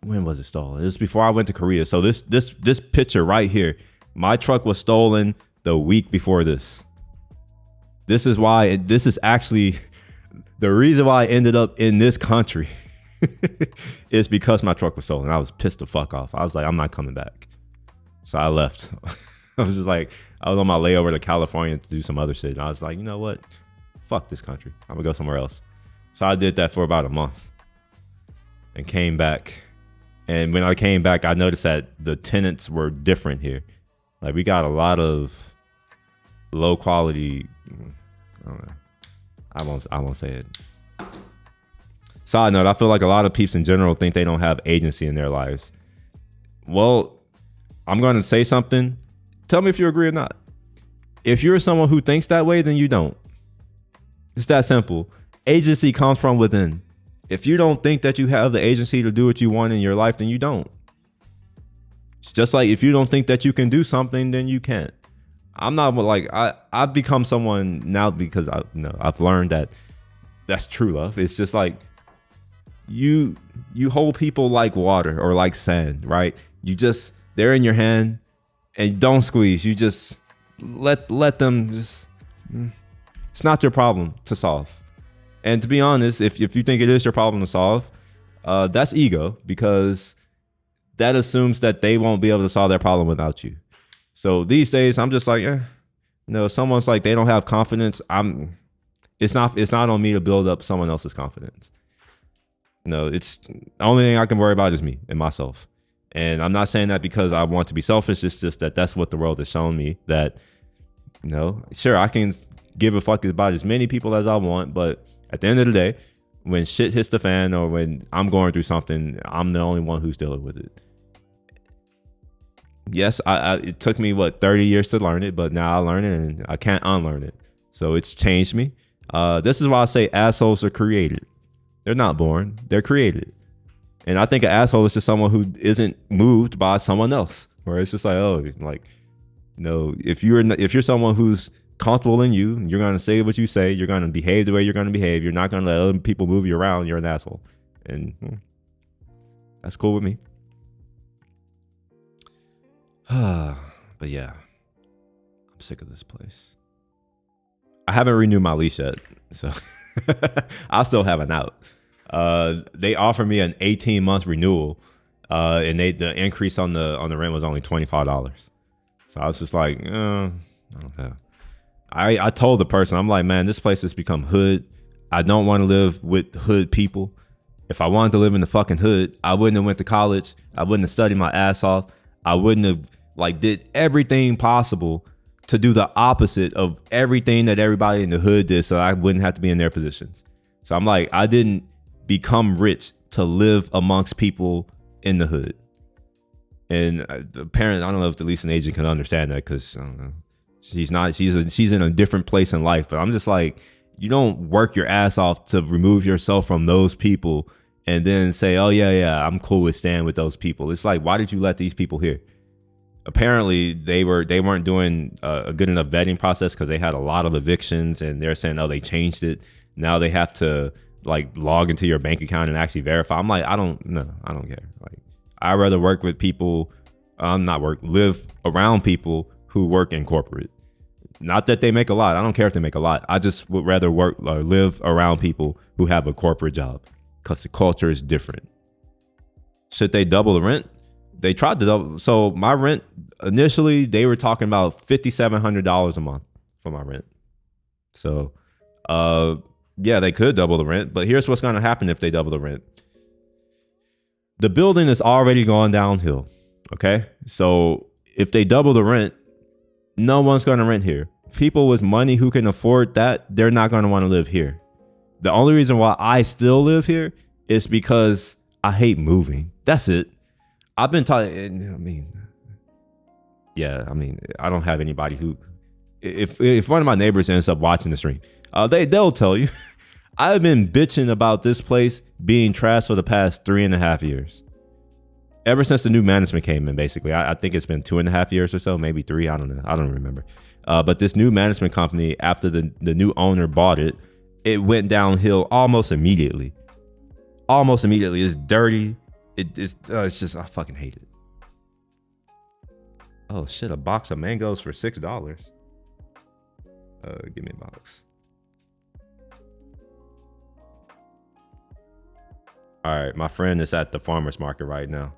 When was it stolen? It was before I went to Korea. So this picture right here, my truck was stolen the week before this. This is why, this is actually the reason why I ended up in this country is because my truck was stolen. I was pissed the fuck off. I was like, I'm not coming back. So I left. I was just like, I was on my layover to California to do some other shit. And I was like, you know what? Fuck this country. I'm gonna go somewhere else. So I did that for about a month and came back. And when I came back, I noticed that the tenants were different here. Like, we got a lot of low quality, I don't know. I won't say it. Side note, I feel like a lot of peeps in general think they don't have agency in their lives. Well, I'm going to say something. Tell me if you agree or not. If you're someone who thinks that way, then you don't. It's that simple. Agency comes from within. If you don't think that you have the agency to do what you want in your life, then you don't. It's just like if you don't think that you can do something, then you can't. I'm not like, I've become someone now because I've learned that that's true love. It's just like you hold people like water or like sand, right? They're in your hand and you don't squeeze. You just let them just, it's not your problem to solve. And to be honest, if you think it is your problem to solve, that's ego, because that assumes that they won't be able to solve their problem without you. So these days, I'm just like, if someone's like, they don't have confidence, it's not on me to build up someone else's confidence. It's the only thing I can worry about is me and myself. And I'm not saying that because I want to be selfish. It's just that that's what the world has shown me, that, sure, I can give a fuck about as many people as I want, but at the end of the day, when shit hits the fan or when I'm going through something, I'm the only one who's dealing with it. Yes, it took me 30 years to learn it, but now I learn it and I can't unlearn it. So it's changed me. This is why I say assholes are created. They're not born, they're created. And I think an asshole is just someone who isn't moved by someone else, where it's just like, if you're someone who's comfortable in you, you're going to say what you say, you're going to behave the way you're going to behave, you're not going to let other people move you around, you're an asshole. And that's cool with me. But yeah, I'm sick of this place. I haven't renewed my lease yet, so I still have an out. They offered me an 18-month renewal, and the increase on the rent was only $25. So I was just like, I don't know. I told the person, I'm like, man, this place has become hood. I don't want to live with hood people. If I wanted to live in the fucking hood, I wouldn't have went to college. I wouldn't have studied my ass off. I wouldn't have did everything possible to do the opposite of everything that everybody in the hood did, so I wouldn't have to be in their positions. So I'm like, I didn't become rich to live amongst people in the hood. And apparently, I don't know if the leasing agent can understand that, because I don't know. She's in a different place in life. But I'm just like, you don't work your ass off to remove yourself from those people and then say, oh yeah, I'm cool with staying with those people. It's like, why did you let these people here? Apparently they weren't doing a good enough vetting process, because they had a lot of evictions, and they're saying, oh, they changed it. Now they have to log into your bank account and actually verify. I'm like, I don't care. I'd rather work with people, live around people who work in corporate. Not that they make a lot. I don't care if they make a lot. I just would rather work or live around people who have a corporate job, because the culture is different. Should they double the rent? They tried to double. So my rent, initially, they were talking about $5,700 a month for my rent. So, yeah, they could double the rent. But here's what's going to happen if they double the rent. The building is already going downhill. Okay? So if they double the rent, no one's going to rent here. People with money who can afford that, they're not going to want to live here. The only reason why I still live here is because I hate moving. That's it. I've been talking, Yeah, I mean, I don't have anybody who, if one of my neighbors ends up watching the stream, they'll tell you. I've been bitching about this place being trash for the past 3.5 years. Ever since the new management came in, basically. I think it's been 2.5 years or so, maybe 3. I don't know. I don't remember. But this new management company, after the new owner bought it, it went downhill almost immediately. Almost immediately. It's dirty. It's just, I fucking hate it. Oh shit, a box of mangoes for $6. Give me a box. All right, my friend is at the farmer's market right now.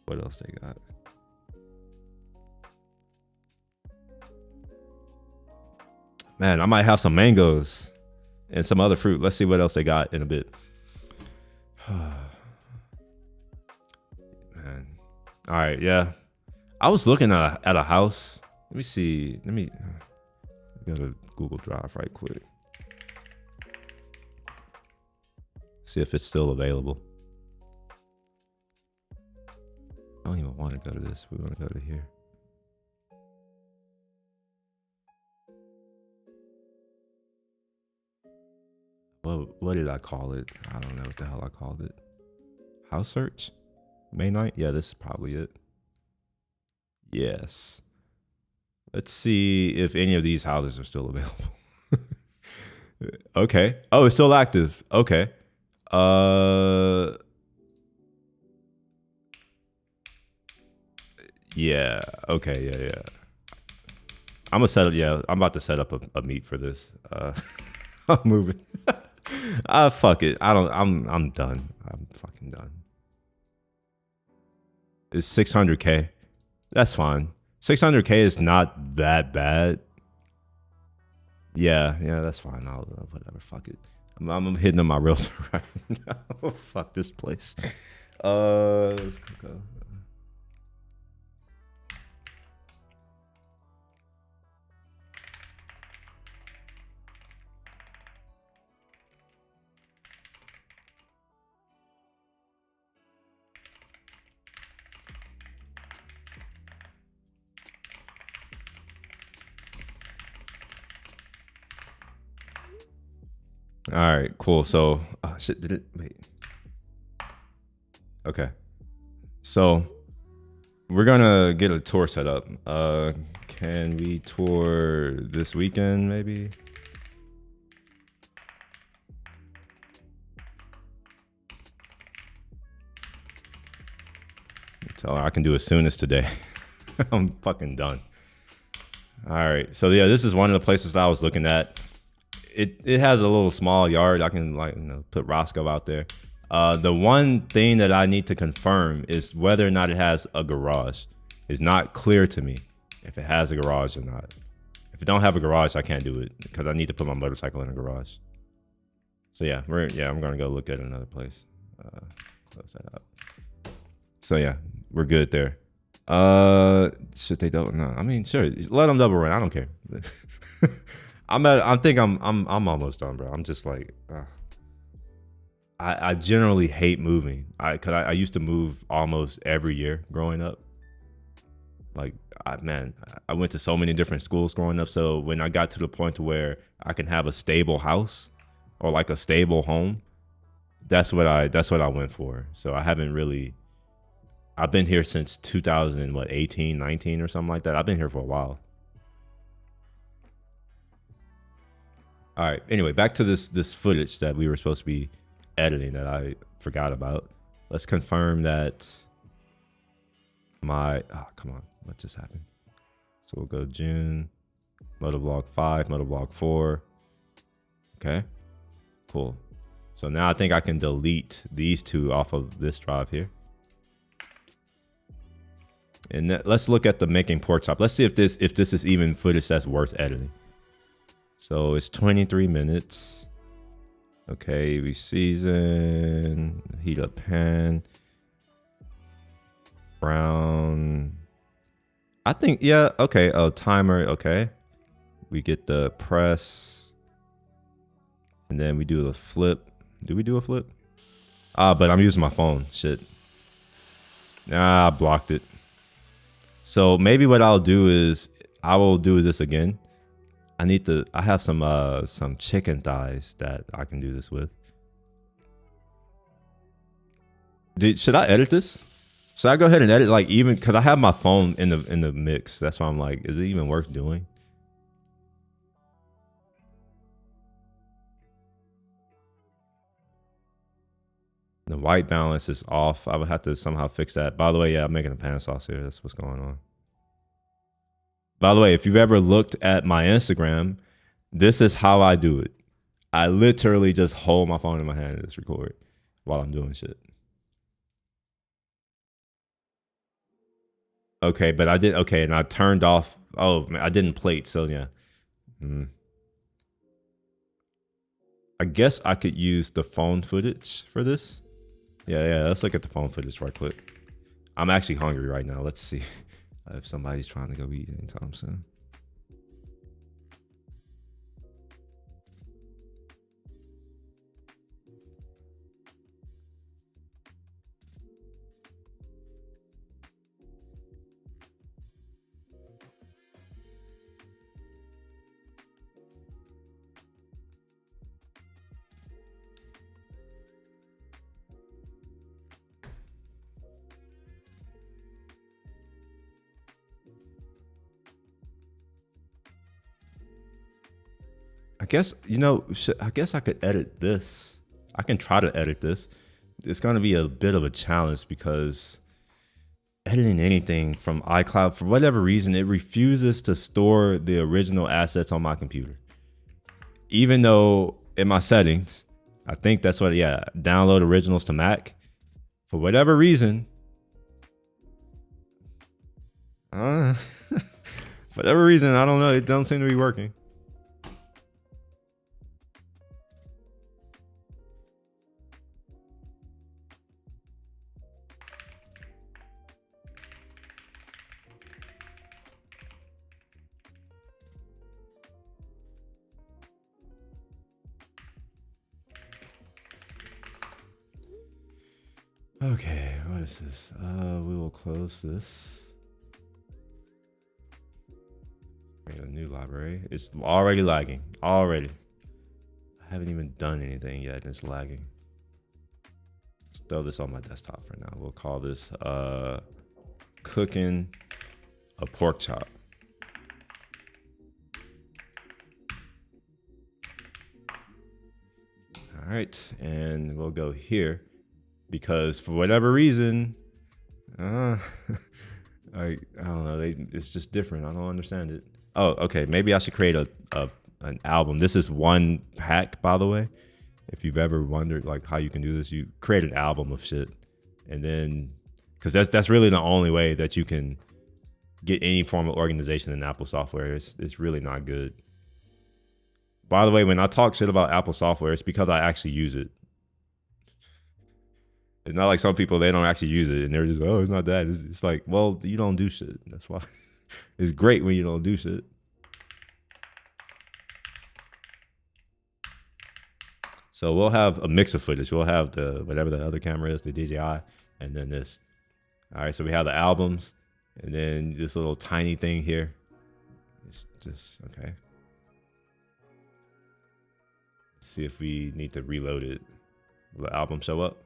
What else they got? Man, I might have some mangoes and some other fruit. Let's see what else they got in a bit. Man. All right, yeah. I was looking at a house. Let me see. Let me go to Google Drive right quick. See if it's still available. I don't even want to go to this. We want to go to here. Well, what did I call it? I don't know what the hell I called it. House search? May 9th? Yeah, this is probably it. Yes. Let's see if any of these houses are still available. Okay. Oh, it's still active. Okay. Yeah. Okay. Yeah. I'm gonna set up. Yeah, I'm about to set up a meet for this. I'm moving. Fuck it. I'm done. I'm fucking done. It's 600K. That's fine. 600K is not that bad. Yeah, that's fine. I'll whatever. Fuck it. I'm hitting on my realtor right now. Fuck this place. Let's go. All right, cool. So, shit, did it? Wait. Okay. So, we're gonna get a tour set up. Can we tour this weekend, maybe? So I can do as soon as today. I'm fucking done. All right. So yeah, this is one of the places that I was looking at. It has a little small yard. I can put Roscoe out there. The one thing that I need to confirm is whether or not it has a garage. It's not clear to me if it has a garage or not. If it don't have a garage, I can't do it because I need to put my motorcycle in a garage. So yeah, I'm gonna go look at another place. Close that up. So yeah, we're good there. Should they double? No, I mean sure. Let them double run. I don't care. I think I'm almost done, bro. I'm just like, I generally hate moving. Cause I used to move almost every year growing up. Like, I went to so many different schools growing up. So when I got to the point to where I can have a stable house or like a stable home, that's what I went for. So I haven't really. I've been here since 2018, 19 or something like that. I've been here for a while. All right. Anyway, back to this footage that we were supposed to be editing that I forgot about. Let's confirm that come on, what just happened? So we'll go June, motovlog 5, motovlog 4. Okay, cool. So now I think I can delete these two off of this drive here. And let's look at the making pork chop. Let's see if this is even footage that's worth editing. So it's 23 minutes. Okay, we season, heat up pan, brown. I think, yeah, okay. Oh, timer, okay. We get the press. And then we do the flip. Do we do a flip? But I'm using my phone. Shit. Nah, I blocked it. So maybe what I'll do is I will do this again. I have some chicken thighs that I can do this with. Should I edit this? Should I go ahead and edit, like, even because I have my phone in the mix? That's why I'm like, is it even worth doing? The white balance is off. I would have to somehow fix that. By the way, yeah, I'm making a pan sauce here. That's what's going on. By the way, if you've ever looked at my Instagram, this is how I do it. I literally just hold my phone in my hand and just record while I'm doing shit. Okay, but I did okay, and I turned off. Oh, I didn't plate, so yeah. I guess I could use the phone footage for this. Yeah. Let's look at the phone footage right quick. I'm actually hungry right now. Let's see if somebody's trying to go eat anytime soon. I guess, I guess I could edit this. I can try to edit this. It's going to be a bit of a challenge because editing anything from iCloud, for whatever reason, it refuses to store the original assets on my computer. Even though in my settings, I think that's what, yeah, download originals to Mac. For whatever reason, for whatever reason, I don't know, it don't seem to be working. Okay, what is this? We will close this. Create a new library. It's already lagging. Already. I haven't even done anything yet and it's lagging. Let's throw this on my desktop for now. We'll call this cooking a pork chop. All right, and we'll go here. Because for whatever reason, I don't know. It's just different. I don't understand it. Oh, okay. Maybe I should create an album. This is one hack, by the way. If you've ever wondered like how you can do this, you create an album of shit, and then because that's really the only way that you can get any form of organization in Apple software. It's really not good. By the way, when I talk shit about Apple software, it's because I actually use it. It's not like some people, they don't actually use it and they're just, oh, it's not that. It's like, well, you don't do shit. That's why it's great when you don't do shit. So we'll have a mix of footage. We'll have the, whatever the other camera is, the DJI, and then this. All right, so we have the albums and then this little tiny thing here. It's just, okay. Let's see if we need to reload it. Will the album show up?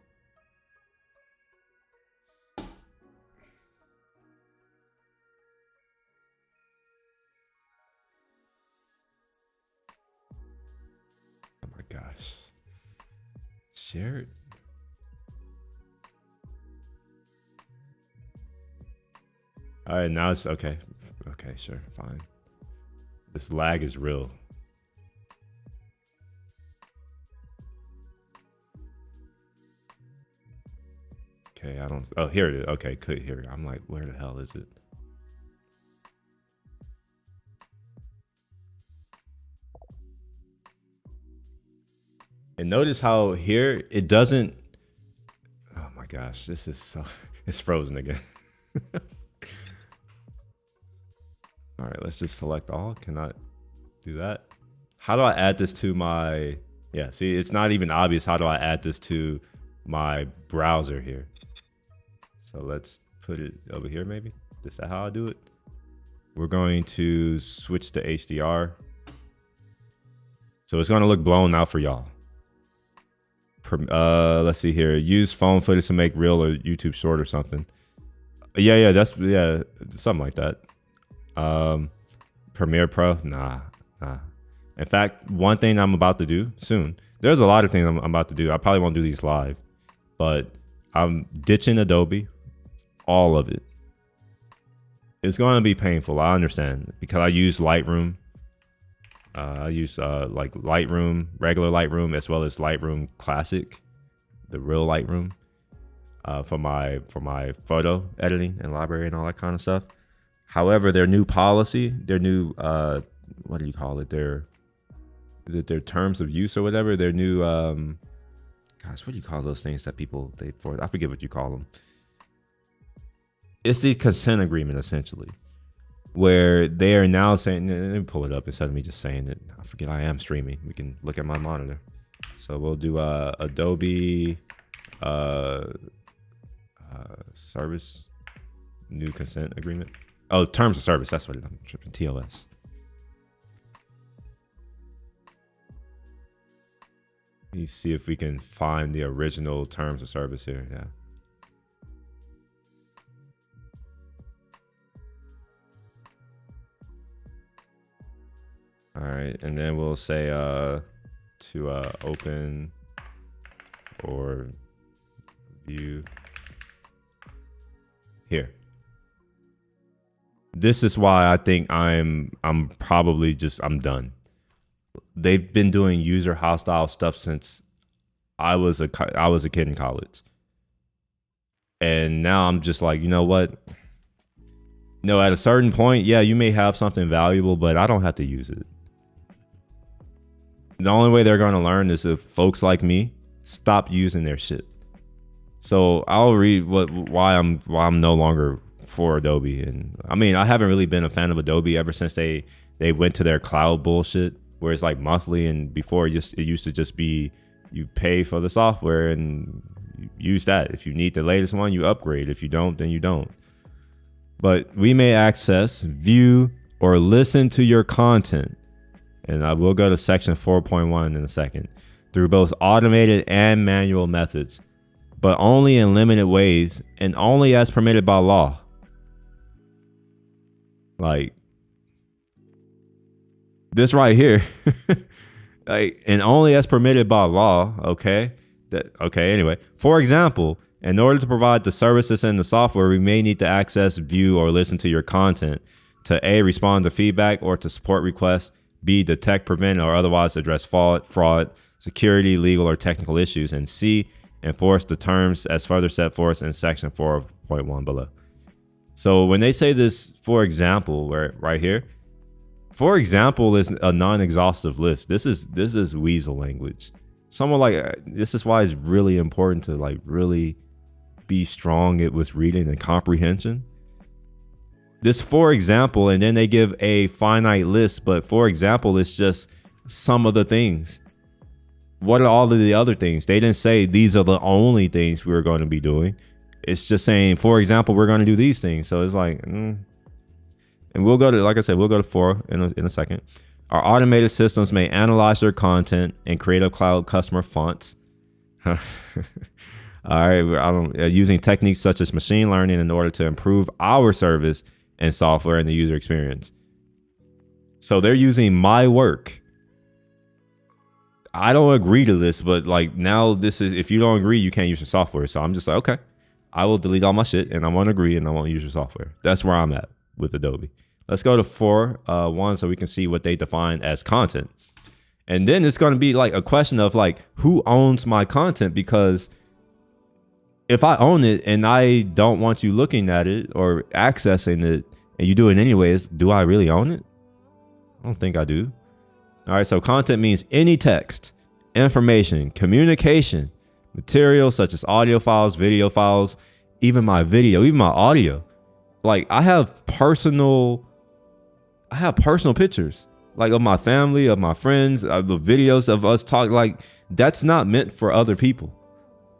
Gosh, share it. All right, now it's okay. Okay, sure, fine. This lag is real. Okay, I don't. Oh, here it is. Okay, could here. I'm like, where the hell is it? And notice how here it doesn't. Oh my gosh, this is so. It's frozen again. All right, let's just select all. Cannot do that. How do I add this to my? Yeah, see, it's not even obvious. How do I add this to my browser here? So let's put it over here, maybe Is that how I do it? We're going to switch to HDR. So it's going to look blown out for y'all. Let's see here. Use phone footage to make reel or YouTube short or something. Yeah, something like that. Premiere Pro, nah. In fact, one thing I'm about to do soon. There's a lot of things I'm about to do. I probably won't do these live, but I'm ditching Adobe, all of it. It's going to be painful. I understand, because I use Lightroom. I use like Lightroom, regular Lightroom, as well as Lightroom Classic, the real Lightroom, for my photo editing and library and all that kind of stuff. However, their new policy, their new what do you call it? Their terms of use or whatever. Their new gosh, what do you call those things that people I forget what you call them. It's the consent agreement, essentially, where they are now saying, let me pull it up instead of me just saying it. I forget I am streaming. We can look at my monitor. So we'll do Adobe service, new consent agreement. Oh, terms of service. That's what I'm tripping. TOS. Let me see if we can find the original terms of service here. Yeah. All right, and then we'll say to open or view here. This is why I think I'm probably just I'm done. They've been doing user hostile stuff since I was a kid in college, and now I'm just like, you know what? No, at a certain point, yeah, you may have something valuable, but I don't have to use it. The only way they're going to learn is if folks like me stop using their shit. So I'll read why I'm no longer for Adobe. And I mean, I haven't really been a fan of Adobe ever since they went to their cloud bullshit, where it's like monthly, and before it used to just be you pay for the software and you use that. If you need the latest one, you upgrade. If you don't, then you don't. But we may access, view, or listen to your content, and I will go to section 4.1 in a second, through both automated and manual methods, but only in limited ways and only as permitted by law. Like this right here, like, and only as permitted by law. Okay. Anyway, for example, in order to provide the services in the software, we may need to access, view, or listen to your content to A, respond to feedback or to support requests, B, detect, prevent, or otherwise address fraud, security, legal, or technical issues, and C, enforce the terms as further set forth in section 4.1 below. So when they say this, for example, right here, for example is a non-exhaustive list. This is weasel language. Someone like, this is why it's really important to like really be strong with reading and comprehension. This, for example, and then they give a finite list, but for example, it's just some of the things. What are all of the other things? They didn't say these are the only things we're going to be doing. It's just saying, for example, we're going to do these things. So it's like, and we'll go to, like I said, we'll go to 4 in a second. Our automated systems may analyze their content in Creative Cloud customer fonts. All right, using techniques such as machine learning in order to improve our service and software and the user experience. So they're using my work. I don't agree to this, but like now this is, if you don't agree, you can't use your software. So I'm just like, okay, I will delete all my shit and I won't agree and I won't use your software. That's where I'm at with Adobe. Let's go to 4.1 so we can see what they define as content. And then it's going to be like a question of like, who owns my content? Because if I own it and I don't want you looking at it or accessing it and you do it anyways, do I really own it? I don't think I do. All right, so content means any text, information, communication, material such as audio files, video files, even my video, even my audio. Like I have personal pictures, like of my family, of my friends, of the videos of us talk. Like that's not meant for other people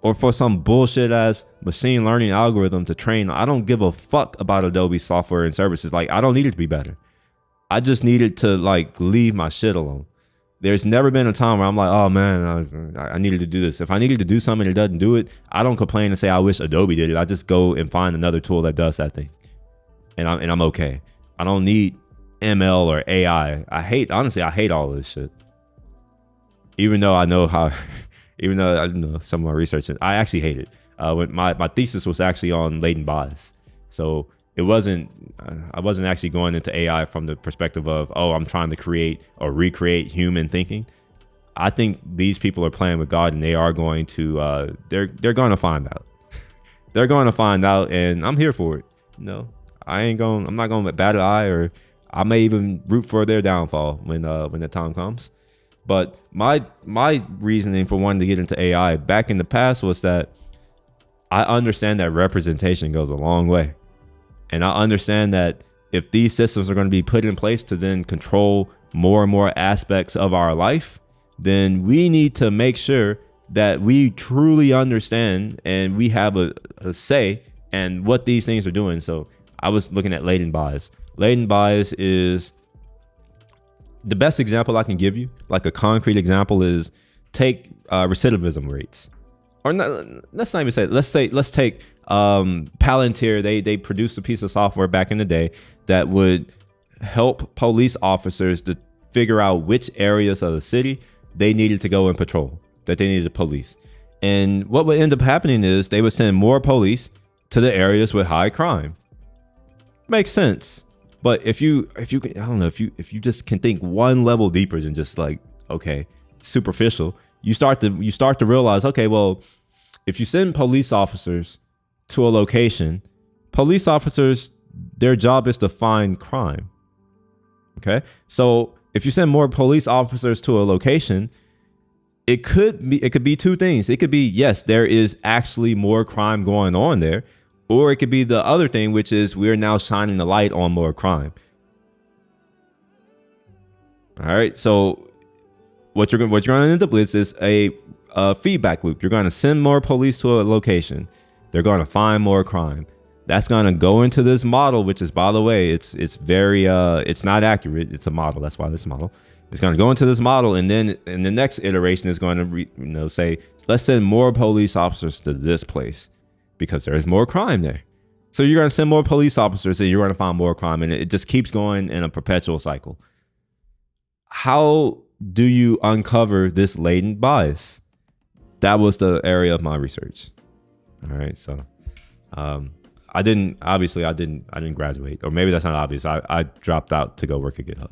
or for some bullshit ass machine learning algorithm to train. I don't give a fuck about Adobe software and services. Like, I don't need it to be better. I just need it to like leave my shit alone. There's never been a time where I'm like, oh man, I needed to do this. If I needed to do something and it doesn't do it, I don't complain and say I wish Adobe did it. I just go and find another tool that does that thing, and I'm okay. I don't need ML or AI. Honestly, I hate all of this shit. Even though I know how, even though I know some of my research, I actually hate it. When my thesis was actually on latent bias, so it wasn't. I wasn't actually going into AI from the perspective of, oh, I'm trying to create or recreate human thinking. I think these people are playing with God, and they are going to. They're going to find out. They're going to find out, and I'm here for it. No, I'm not going to bat an eye, or I may even root for their downfall when the time comes. But my reasoning for wanting to get into AI back in the past was that I understand that representation goes a long way. And I understand that if these systems are going to be put in place to then control more and more aspects of our life, then we need to make sure that we truly understand and we have a say in what these things are doing. So I was looking at latent bias. Latent bias is the best example I can give you, like a concrete example, is take recidivism rates. Or not, let's not even say, let's take Palantir. They produced a piece of software back in the day that would help police officers to figure out which areas of the city they needed to go and patrol, that they needed to police. And what would end up happening is they would send more police to the areas with high crime. Makes sense. But if you I don't know, if you just can think one level deeper than just like, okay, superficial, you start to realize, okay, well, if you send police officers to a location, police officers, their job is to find crime. Okay. So if you send more police officers to a location, it could be two things. It could be, yes, there is actually more crime going on there. Or it could be the other thing, which is we're now shining the light on more crime. All right. So what you're going to end up with is a feedback loop. You're going to send more police to a location. They're going to find more crime. That's going to go into this model, which is, by the way, it's very it's not accurate. It's a model. That's why this model. It's going to go into this model, and then in the next iteration is going to say, let's send more police officers to this place because there's more crime there. So you're going to send more police officers, and you're going to find more crime, and it just keeps going in a perpetual cycle. How do you uncover this latent bias? That was the area of my research. All right, so I didn't graduate, or maybe that's not obvious. I dropped out to go work at GitHub,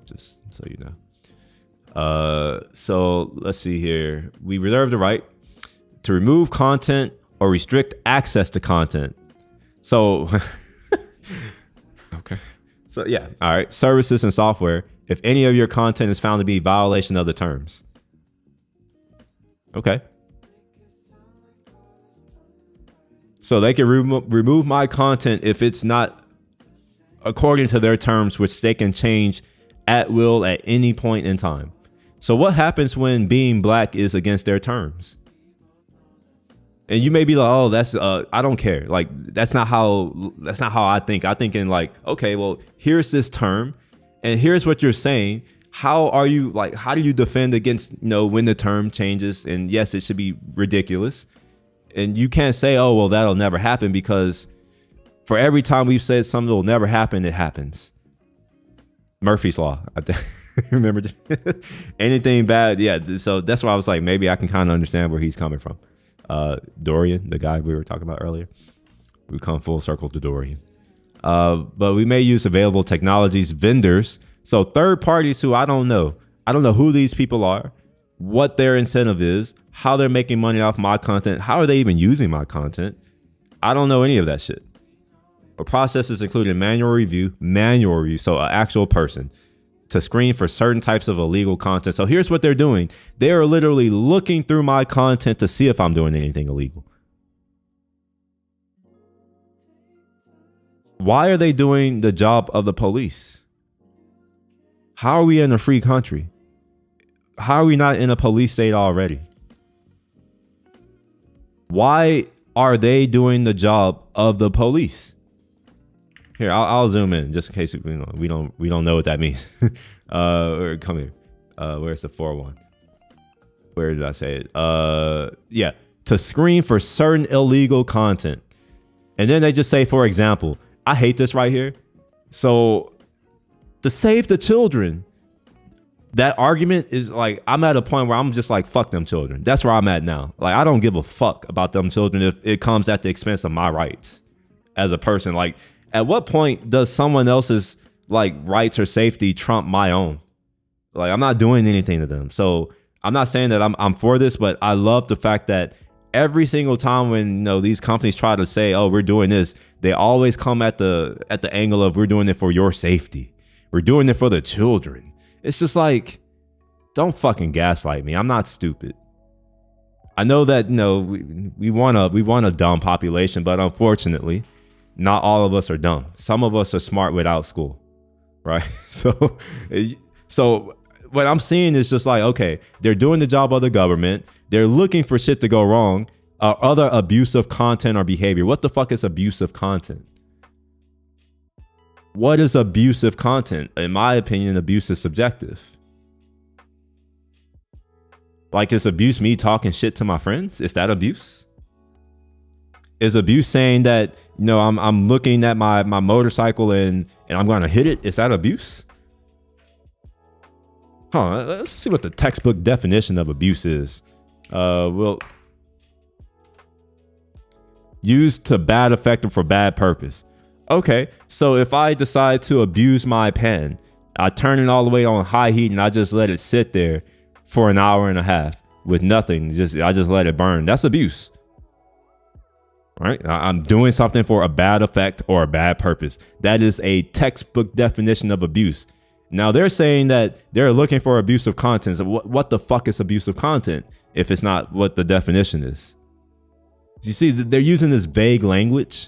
just so you know. So let's see here. We reserve the right to remove content or restrict access to content. So, okay. So yeah, all right. Services and software. If any of your content is found to be violation of the terms. Okay. So they can remove my content if it's not according to their terms, which they can change at will at any point in time. So what happens when being black is against their terms? And you may be like, oh, that's I don't care. Like, that's not how I think. I think in like, okay, well, here's this term and here's what you're saying. How do you defend against, when the term changes? And yes, it should be ridiculous. And you can't say, oh, well, that'll never happen, because for every time we've said something will never happen, it happens. Murphy's Law. Remember anything bad? Yeah. So that's why I was like, maybe I can kind of understand where he's coming from. Dorian, the guy we were talking about earlier, we come full circle to Dorian. But we may use available technologies, vendors. So third parties who I don't know who these people are, what their incentive is, how they're making money off my content. How are they even using my content? I don't know any of that shit. Or processes including manual review, so an actual person to screen for certain types of illegal content. So here's what they're doing. They are literally looking through my content to see if I'm doing anything illegal. Why are they doing the job of the police? How are we in a free country? How are we not in a police state already? Why are they doing the job of the police? Here, I'll zoom in just in case we don't know what that means. Come here. Where's the 4-1? Where did I say it? Yeah, to screen for certain illegal content. And then they just say, for example, I hate this right here. So to save the children, that argument is like, I'm at a point where I'm just like, fuck them children. That's where I'm at now. Like, I don't give a fuck about them children if it comes at the expense of my rights as a person. Like, at what point does someone else's like rights or safety trump my own? Like, I'm not doing anything to them. So I'm not saying that I'm for this, but I love the fact that every single time when these companies try to say, oh, we're doing this, they always come at the angle of, we're doing it for your safety. We're doing it for the children. It's just like, don't fucking gaslight me. I'm not stupid. I know that we want a dumb population, but unfortunately, not all of us are dumb. Some of us are smart without school, right? So what I'm seeing is just like, okay, they're doing the job of the government. They're looking for shit to go wrong. Other abusive content or behavior. What the fuck is abusive content? What is abusive content? In my opinion, abuse is subjective. Like, is abuse me talking shit to my friends? Is that abuse? Is abuse saying that, I'm looking at my motorcycle and I'm gonna hit it? Is that abuse? Let's see what the textbook definition of abuse is. Well, used to bad effect or for bad purpose. Okay, so if I decide to abuse my pen, I turn it all the way on high heat and I just let it sit there for an hour and a half with nothing. I just let it burn. That's abuse. Right? I'm doing something for a bad effect or a bad purpose. That is a textbook definition of abuse. Now they're saying that they're looking for abusive content. So what the fuck is abusive content if it's not what the definition is? You see, they're using this vague language.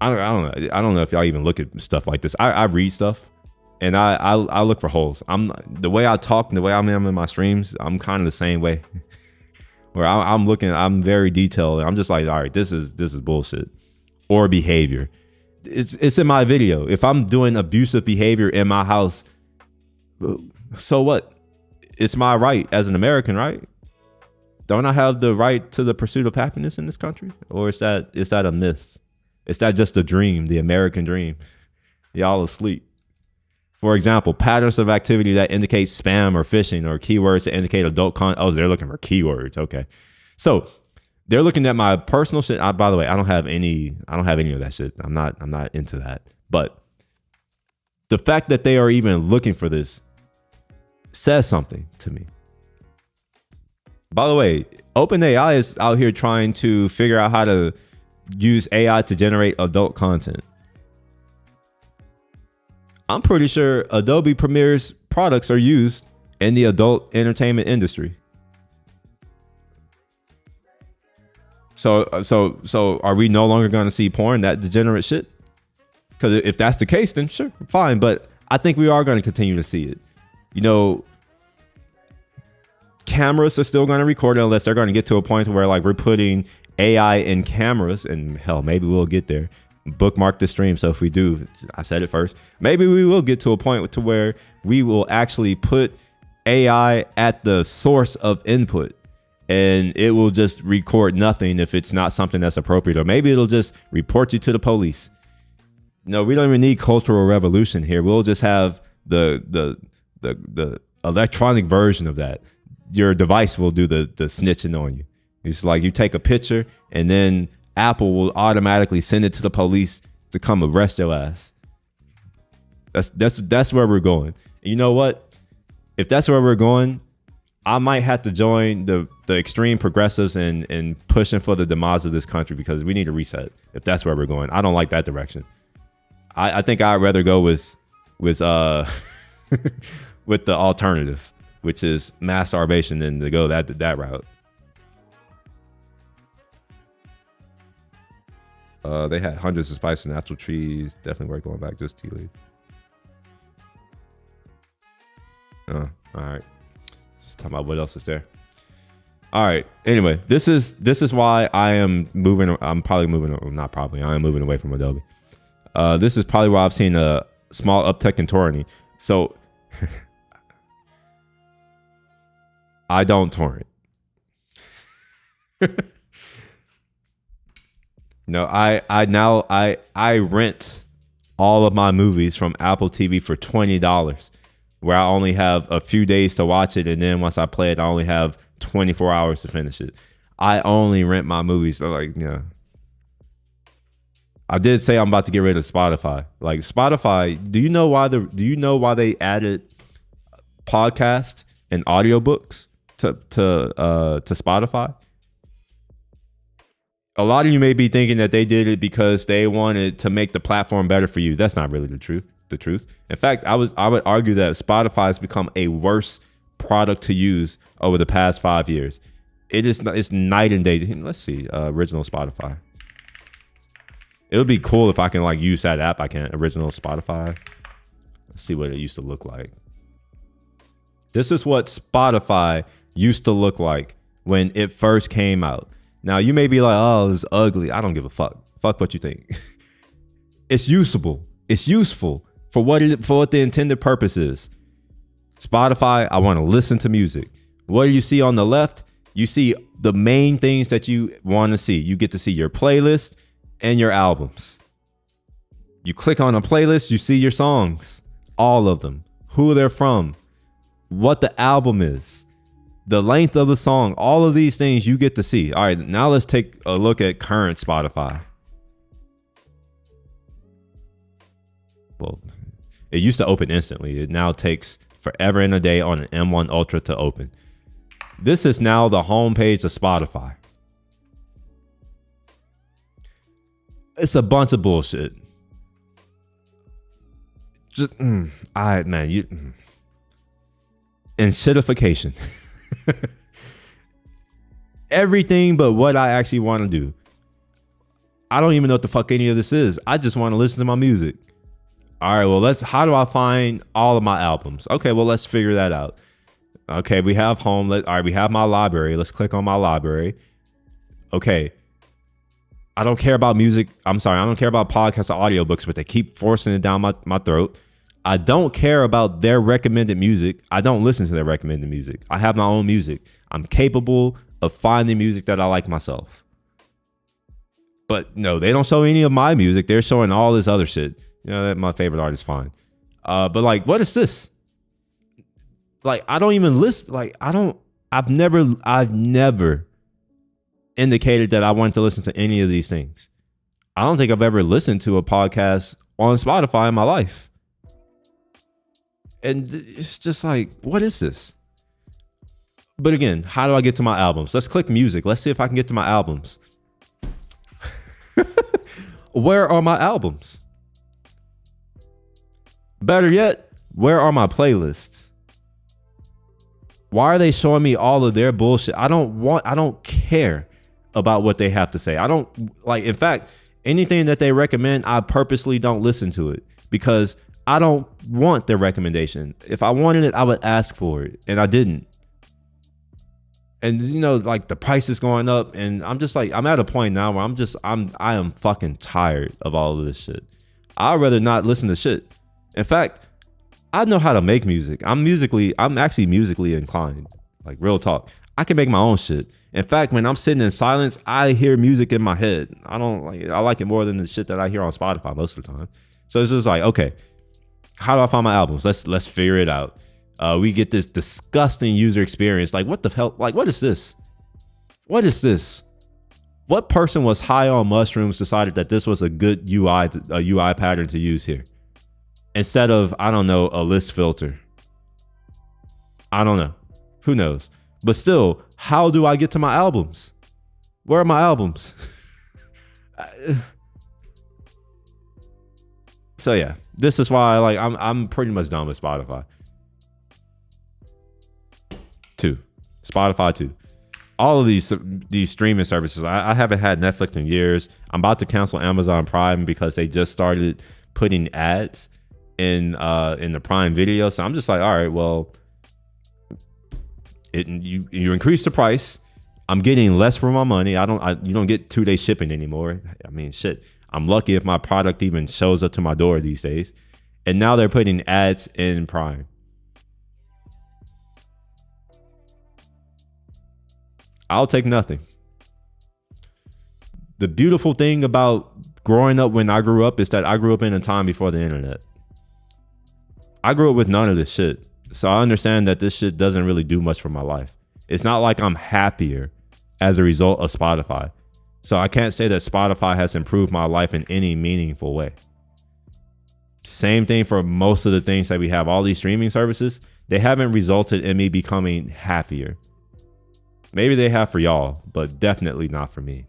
I don't know if y'all even look at stuff like this. I read stuff and I look for holes. The way I talk and the way I'm in my streams, I'm kind of the same way. Where I'm very detailed. I'm just like, all right, this is bullshit. Or behavior. It's in my video. If I'm doing abusive behavior in my house, so what? It's my right as an American, right? Don't I have the right to the pursuit of happiness in this country? Or is that a myth? Is that just a dream, the American dream? Y'all asleep. For example, patterns of activity that indicate spam or phishing, or keywords that indicate adult content. Oh, they're looking for keywords. Okay. So they're looking at my personal shit. By the way, I don't have any of that shit. I'm not into that. But the fact that they are even looking for this says something to me. By the way, OpenAI is out here trying to figure out how to use AI to generate adult content. I'm pretty sure Adobe Premiere's products are used in the adult entertainment industry. So are we no longer going to see porn, that degenerate shit? Because if that's the case, then sure, fine. But I think we are going to continue to see it. Cameras are still going to record it unless they're going to get to a point where like we're putting AI in cameras, and hell, maybe we'll get there. Bookmark the stream. So if we do, I said it first, maybe we will get to a point to where we will actually put AI at the source of input, and it will just record nothing if it's not something that's appropriate, or maybe it'll just report you to the police. No, we don't even need cultural revolution here. We'll just have the electronic version of that. Your device will do the snitching on you. It's like you take a picture and then Apple will automatically send it to the police to come arrest your ass. That's where we're going. And you know what? If that's where we're going, I might have to join the extreme progressives and pushing for the demise of this country, because we need a reset. If that's where we're going, I don't like that direction. I think I'd rather go with with the alternative, which is mass starvation, than to go that route. They had hundreds of spices and natural trees. Definitely worth going back. Just tea leaf. All right. Let's talk about what else is there. All right. Anyway, this is why I am moving. I'm probably moving. Not probably. I am moving away from Adobe. This is probably why I've seen a small uptick in torrenting. So I don't torrent. No, I rent all of my movies from Apple TV for $20, where I only have a few days to watch it, and then once I play it, I only have 24 hours to finish it. I only rent my movies. So like, yeah. I did say I'm about to get rid of Spotify. Like Spotify, do you know why they added podcasts and audiobooks to Spotify? A lot of you may be thinking that they did it because they wanted to make the platform better for you. That's not really the truth. In fact, I would argue that Spotify has become a worse product to use over the past 5 years. It's night and day. Let's see, original Spotify. It would be cool if I can like use that app. I can original Spotify. Let's see what it used to look like. This is what Spotify used to look like when it first came out. Now you may be like, oh, it's ugly. I don't give a fuck. Fuck what you think. It's usable. It's useful for what the intended purpose is. Spotify, I want to listen to music. What do you see on the left? You see the main things that you want to see. You get to see your playlist and your albums. You click on a playlist, you see your songs, all of them, who they're from, what the album is, the length of the song, all of these things you get to see. All right, now let's take a look at current Spotify. Well, it used to open instantly. It now takes forever and a day on an M1 Ultra to open. This is now the homepage of Spotify. It's a bunch of bullshit. Just, and shitification. Everything but what I actually want to do. I don't even know what the fuck any of this is. I just want to listen to my music. All right, well, how do I find all of my albums? Okay, well, let's figure that out. Okay, we have home. All right, we have my library. Let's click on my library. Okay. I don't care about music. I'm sorry. I don't care about podcasts or audiobooks, but they keep forcing it down my throat. I don't care about their recommended music. I don't listen to their recommended music. I have my own music. I'm capable of finding music that I like myself. But no, they don't show any of my music. They're showing all this other shit. You know, that my favorite artist, fine. But like, what is this? Like, I don't even listen. Like, I've never indicated that I wanted to listen to any of these things. I don't think I've ever listened to a podcast on Spotify in my life. And it's just like, what is this? But again, how do I get to my albums? Let's click music. Let's see if I can get to my albums. Where are my albums? Better yet, where are my playlists? Why are they showing me all of their bullshit? I don't care about what they have to say. I don't like, in fact, anything that they recommend, I purposely don't listen to it because I don't want their recommendation. If I wanted it, I would ask for it, and I didn't. And you know, like the price is going up, and I'm just like, I'm at a point now where I am fucking tired of all of this shit. I'd rather not listen to shit. In fact, I know how to make music. I'm actually musically inclined. Like real talk. I can make my own shit. In fact, when I'm sitting in silence, I hear music in my head. I like it more than the shit that I hear on Spotify most of the time. So it's just like, okay, how do I find my albums? Let's figure it out. We get this disgusting user experience. Like, what the hell? Like, what is this? What is this? What person was high on mushrooms decided that this was a good UI pattern to use here? Instead of, I don't know, a list filter. I don't know. Who knows? But still, how do I get to my albums? Where are my albums? So yeah, this is why I'm pretty much done with Spotify. Spotify 2. All of these streaming services. I haven't had Netflix in years. I'm about to cancel Amazon Prime because they just started putting ads in the Prime Video. So I'm just like, all right, well, you increase the price I'm getting less for my money. You don't get 2-day shipping anymore. I mean, shit. I'm lucky if my product even shows up to my door these days. And now they're putting ads in Prime. I'll take nothing. The beautiful thing about growing up when I grew up is that I grew up in a time before the internet. I grew up with none of this shit. So I understand that this shit doesn't really do much for my life. It's not like I'm happier as a result of Spotify. So I can't say that Spotify has improved my life in any meaningful way. Same thing for most of the things that we have. All these streaming services, they haven't resulted in me becoming happier. Maybe they have for y'all, but definitely not for me.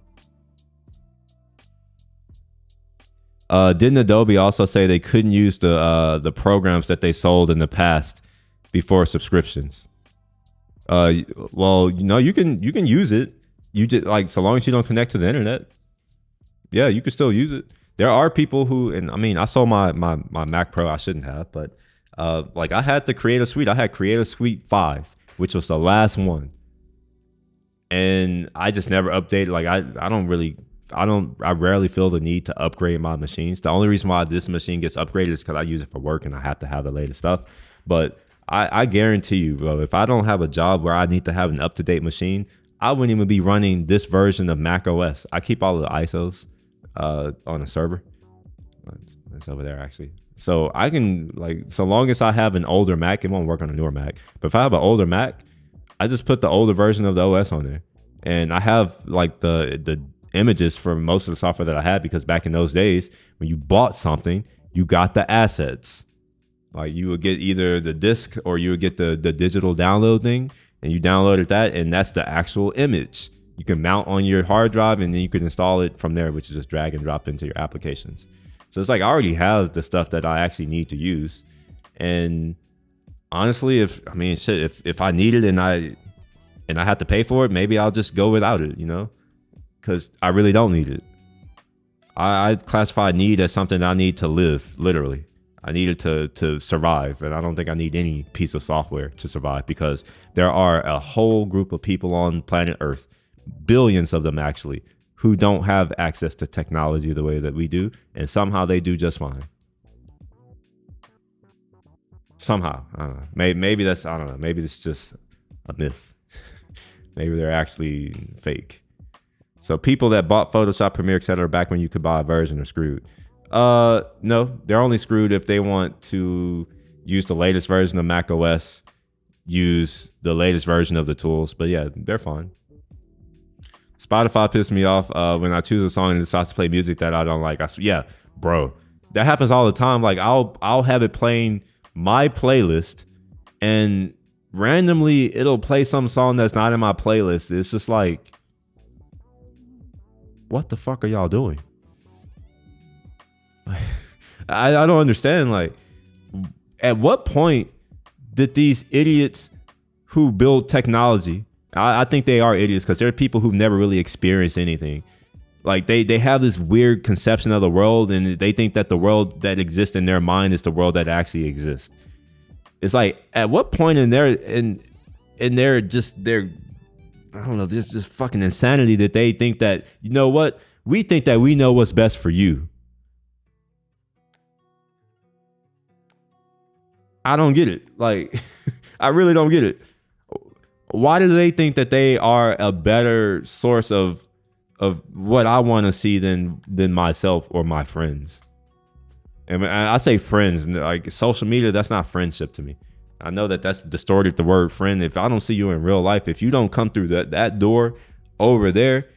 Didn't Adobe also say they couldn't use the programs that they sold in the past before subscriptions? Well, you can use it. You just like, so long as you don't connect to the internet, yeah, you can still use it. There are people who, and I mean, I sold my Mac Pro. I shouldn't have, but like I had the Creative Suite. I had Creative Suite 5, which was the last one, and I just never updated. Like I rarely feel the need to upgrade my machines. The only reason why this machine gets upgraded is because I use it for work and I have to have the latest stuff. But I guarantee you, bro, if I don't have a job where I need to have an up-to-date machine, I wouldn't even be running this version of Mac OS. I keep all of the ISOs on a server. It's over there actually. So I can, like, so long as I have an older Mac, it won't work on a newer Mac. But if I have an older Mac, I just put the older version of the OS on there. And I have like the images for most of the software that I had, because back in those days, when you bought something, you got the assets. Like you would get either the disc or you would get the digital download thing, and you downloaded that, and that's the actual image. You can mount on your hard drive, and then you can install it from there, which is just drag and drop into your applications. So it's like I already have the stuff that I actually need to use. And honestly, if I need it and I have to pay for it, maybe I'll just go without it, because I really don't need it. I classify need as something I need to live, literally. I need it to survive, and I don't think I need any piece of software to survive, because there are a whole group of people on planet Earth, billions of them actually, who don't have access to technology the way that we do, and somehow they do just fine. Somehow, I don't know. Maybe that's, I don't know. Maybe it's just a myth. Maybe they're actually fake. So people that bought Photoshop, Premiere, etc. back when you could buy a version are screwed. No, they're only screwed if they want to use the latest version of Mac OS, use the latest version of the tools. But yeah, they're fine. Spotify pissed me off when I choose a song and it decides to play music that I don't like. Yeah, bro, that happens all the time. Like I'll have it playing my playlist, and randomly it'll play some song that's not in my playlist. It's just like, what the fuck are y'all doing? I don't understand. Like, at what point did these idiots who build technology, I think they are idiots because they're people who've never really experienced anything. Like they have this weird conception of the world, and they think that the world that exists in their mind is the world that actually exists. It's like, at what point in their I don't know, there's just fucking insanity that they think that, you know what, we think that we know what's best for you. I don't get it. Like, I really don't get it. Why do they think that they are a better source of what I want to see than myself or my friends? And I say friends, like social media, that's not friendship to me. I know that that's distorted the word friend. If I don't see you in real life, if you don't come through that door over there,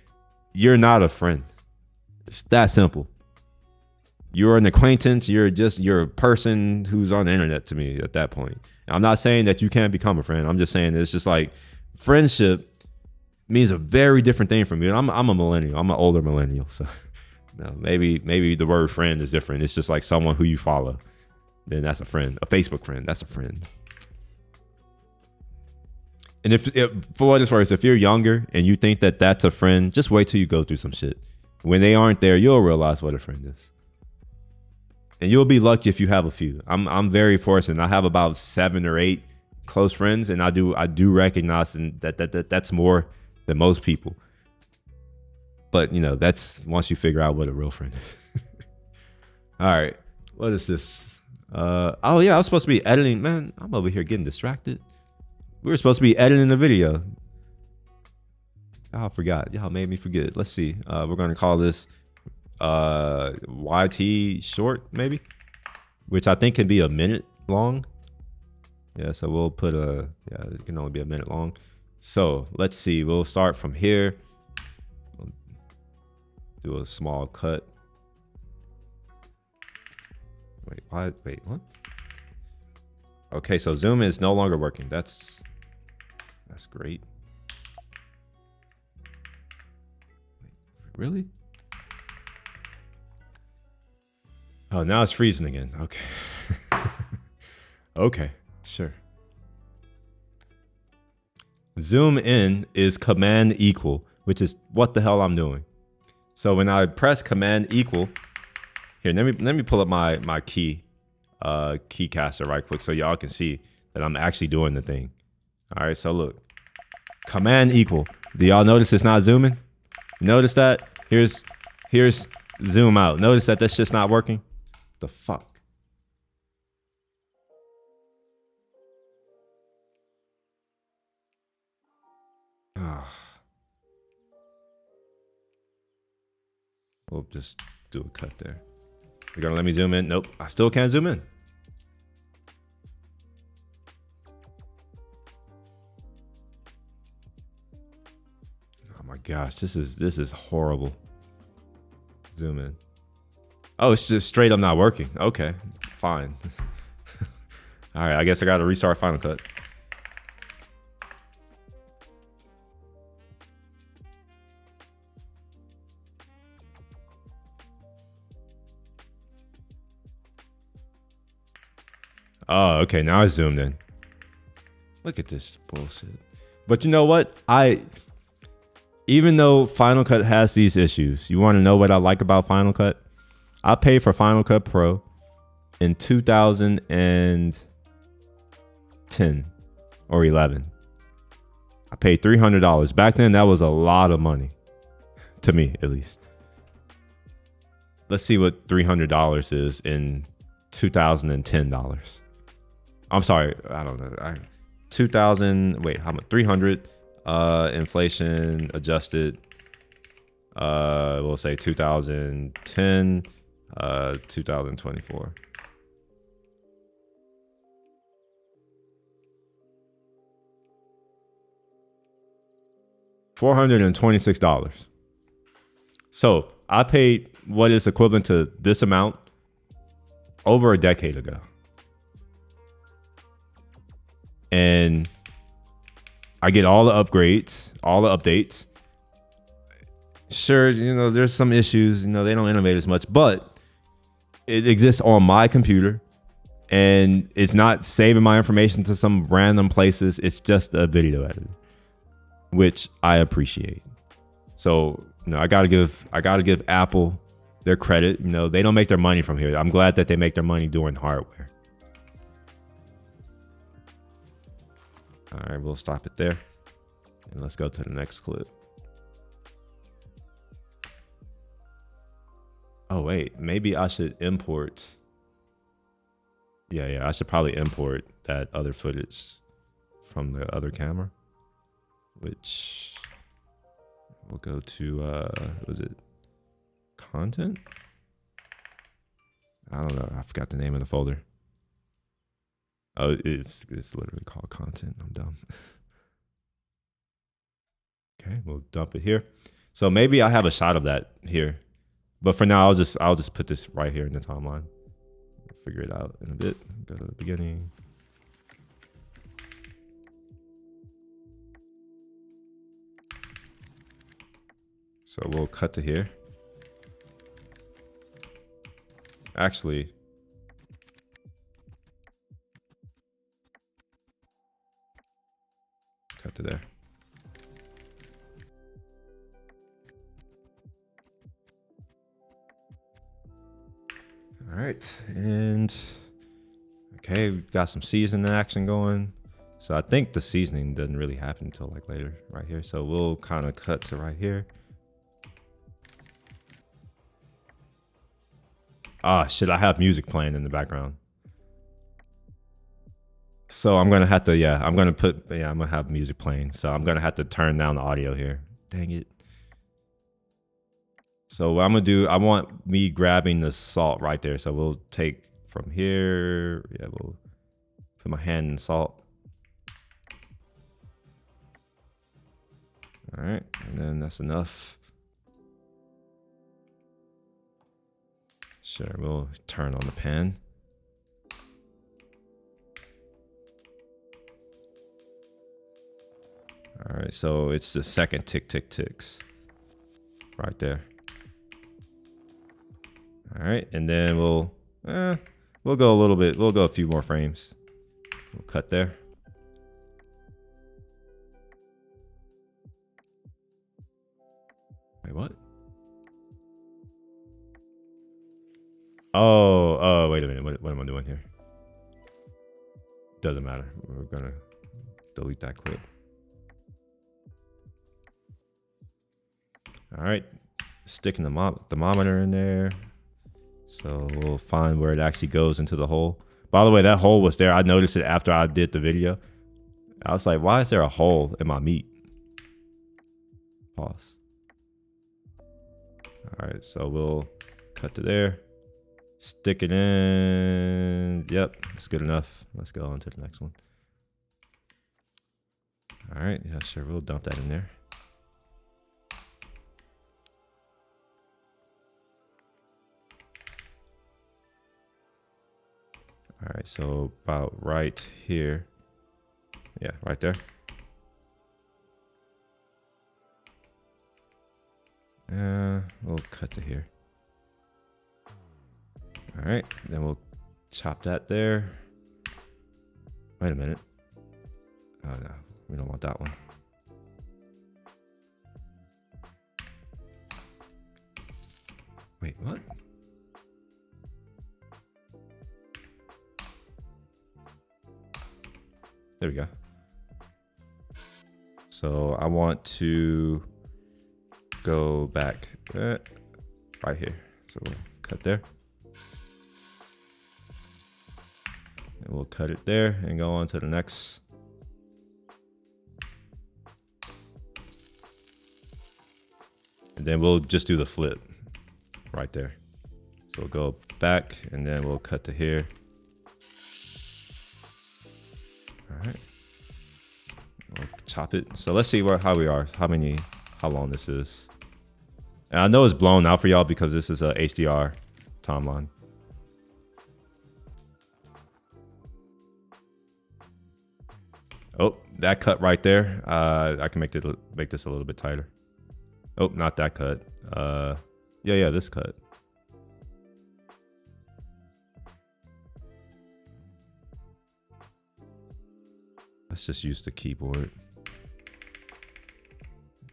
you're not a friend. It's that simple. You're an acquaintance. You're a person who's on the internet to me at that point. I'm not saying that you can't become a friend. I'm just saying it's just like friendship means a very different thing for me. I'm a millennial. I'm an older millennial. So no, maybe the word friend is different. It's just like someone who you follow. Then that's a friend. A Facebook friend, that's a friend. And if for what it's worth, if you're younger and you think that that's a friend, just wait till you go through some shit. When they aren't there, you'll realize what a friend is. And you'll be lucky if you have a few. I'm very fortunate. I have about 7 or 8 close friends, and I do recognize that's more than most people. But you know, that's once you figure out what a real friend is. All right, what is this? Oh yeah, I was supposed to be editing. Man, I'm over here getting distracted. We were supposed to be editing the video. Y'all forgot. Y'all made me forget. Let's see. We're gonna call this YT short, maybe, which I think can be a minute long. Yeah, so we'll put it can only be a minute long. So let's see. We'll start from here. We'll do a small cut. Wait, what? Okay, so Zoom is no longer working. That's great. Really? Oh, now it's freezing again. Okay. Okay, sure. Zoom in is command equal, which is what the hell I'm doing. So when I press command equal, here, let me pull up my keycaster right quick so y'all can see that I'm actually doing the thing. All right, so look, command equal. Do y'all notice it's not zooming? Notice that? Here's zoom out. Notice that that's just not working? The fuck? Oh. We'll just do a cut there. You're gonna let me zoom in? Nope, I still can't zoom in. Oh my gosh, this is horrible. Zoom in. Oh, it's just straight up not working. Okay, fine. All right, I guess I gotta restart Final Cut. Oh, okay, now I zoomed in. Look at this bullshit. But you know what? Even though Final Cut has these issues, you want to know what I like about Final Cut? I paid for Final Cut Pro in 2010 or 11. I paid $300. Back then, that was a lot of money. To me, at least. Let's see what $300 is in $2010. I'm sorry, I don't know. 2000, wait, how much? 300, inflation adjusted. We'll say 2010, 2024. $426. So I paid what is equivalent to this amount over a decade ago. And I get all the upgrades, all the updates. Sure, you know, there's some issues, you know, they don't innovate as much, but it exists on my computer and it's not saving my information to some random places. It's just a video editor, which I appreciate. So, you know, I gotta give Apple their credit. You know, they don't make their money from here. I'm glad that they make their money doing hardware. All right, we'll stop it there. And let's go to the next clip. Oh, wait, maybe I should import. Yeah, I should probably import that other footage from the other camera, which we'll go to, was it content? I don't know. I forgot the name of the folder. Oh, it's literally called content. I'm dumb. Okay, we'll dump it here. So maybe I have a shot of that here, but for now, I'll just put this right here in the timeline. We'll figure it out in a bit. Go to the beginning. So we'll cut to here. Actually, cut to there. All right, and okay, we've got some season action going. So I think the seasoning doesn't really happen until like later right here. So we'll kind of cut to right here. Ah, shit, I have music playing in the background. So I'm gonna have to, I'm gonna have music playing. So I'm gonna have to turn down the audio here. Dang it. So what I'm gonna do, I want me grabbing the salt right there. So we'll take from here. Yeah, we'll put my hand in salt. All right, and then that's enough. Sure, we'll turn on the pan. All right, so it's the second tick, tick, ticks right there. All right, and then we'll go a little bit. We'll go a few more frames. We'll cut there. Wait, what? Oh, wait a minute. What am I doing here? Doesn't matter. We're gonna delete that clip. All right, sticking the thermometer in there. So we'll find where it actually goes into the hole. By the way, that hole was there. I noticed it after I did the video. I was like, why is there a hole in my meat? Pause. All right, so we'll cut to there. Stick it in. Yep, that's good enough. Let's go on to the next one. All right, yeah, sure. We'll dump that in there. All right, so about right here. Yeah, right there. We'll cut to here. All right, then we'll chop that there. Wait a minute. Oh no, we don't want that one. Wait, what? There we go. So I want to go back right here. So we'll cut there. And we'll cut it there and go on to the next. And then we'll just do the flip right there. So we'll go back and then we'll cut to here. All right, we'll chop it. So let's see how we are, how long this is. And I know it's blown out for y'all because this is a HDR timeline. Oh, that cut right there. I can make this a little bit tighter. Oh, not that cut. Yeah, this cut. Let's just use the keyboard.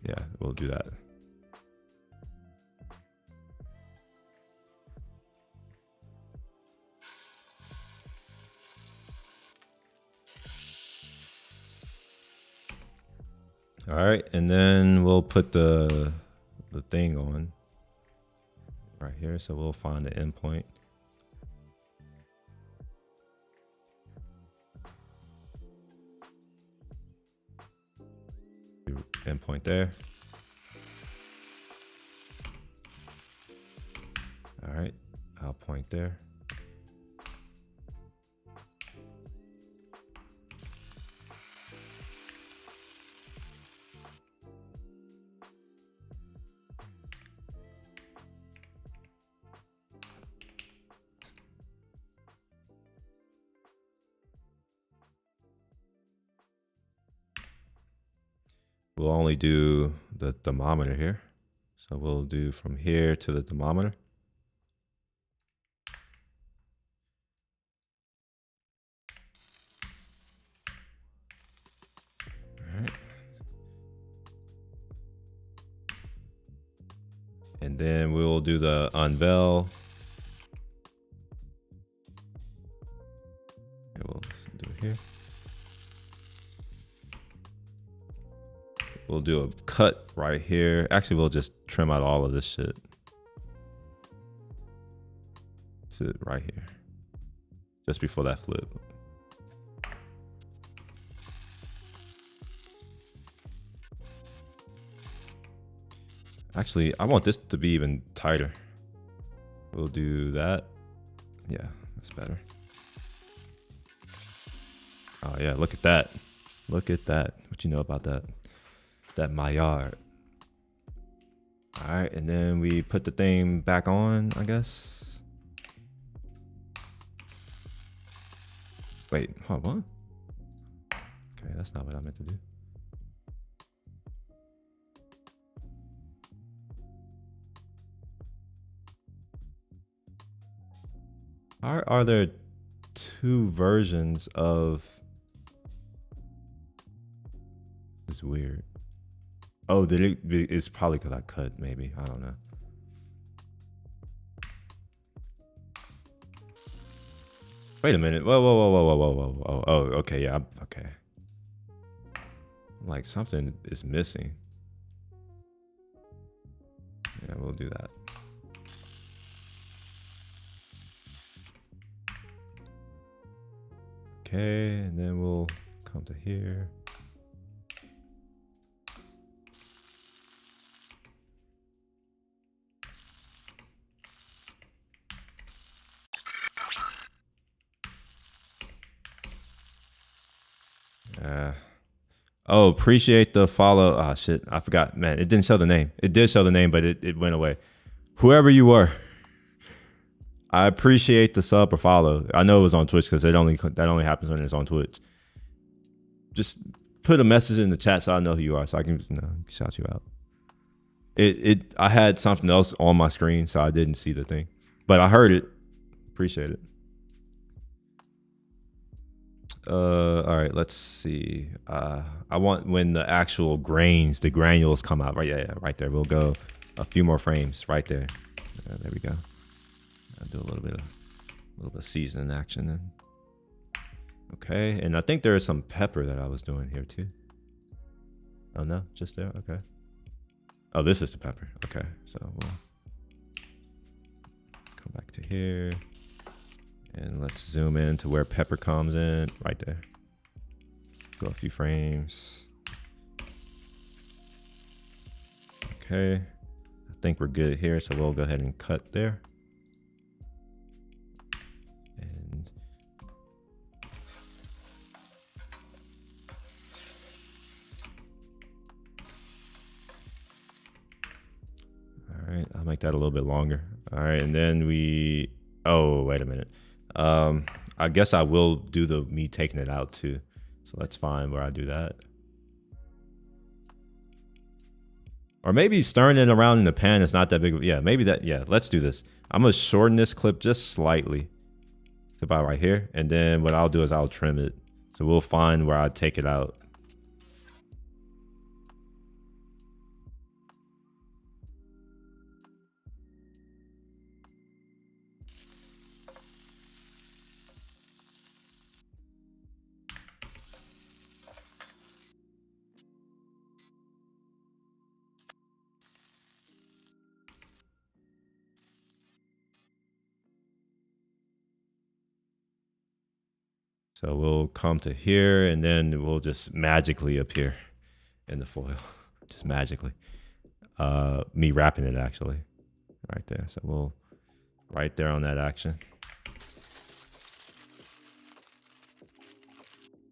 Yeah, we'll do that. All right, and then we'll put the thing on right here. So we'll find the endpoint. Endpoint there. All right, I'll point there. We'll only do the thermometer here. So we'll do from here to the thermometer. All right. And then we'll do the unveil. Okay, we'll do it here. We'll do a cut right here. Actually, we'll just trim out all of this shit. To right here. Just before that flip. Actually, I want this to be even tighter. We'll do that. Yeah, that's better. Oh yeah, look at that. Look at that. What you know about that? That Maillard. All right, and then we put the thing back on, I guess. Wait, hold on. Okay, that's not what I meant to do. Are there two versions of... This is weird. Oh, did it? It's probably because I cut, maybe. I don't know. Wait a minute. Whoa, whoa, whoa, whoa, whoa, whoa, whoa, whoa. Oh, okay, yeah, okay. Like something is missing. Yeah, we'll do that. Okay, and then we'll come to here. Oh, appreciate the follow. Ah, shit, I forgot, man. It didn't show the name. It did show the name, but it went away. Whoever you were, I appreciate the sub or follow. I know it was on Twitch because that only happens when it's on Twitch. Just put a message in the chat so I know who you are, so I can shout you out. I had something else on my screen, so I didn't see the thing, but I heard it. Appreciate it. All right, let's see. I want when the actual the granules come out. Right, yeah, right there. We'll go a few more frames right there. There we go. I'll do a little bit of seasoning action then. Okay, and I think there is some pepper that I was doing here too. Oh no, just there. Okay. Oh, this is the pepper. Okay, so we'll come back to here. And let's zoom in to where pepper comes in, right there. Go a few frames. Okay, I think we're good here, so we'll go ahead and cut there. And all right, I'll make that a little bit longer. All right, and then oh, wait a minute. I guess I will do me taking it out too. So let's find where I do that. Or maybe stirring it around in the pan is not that big. Yeah, maybe that. Yeah, let's do this. I'm going to shorten this clip just slightly to about right here. And then what I'll do is I'll trim it. So we'll find where I take it out. So we'll come to here and then we'll just magically appear in the foil, just magically. Me wrapping it actually, right there. So we'll right there on that action.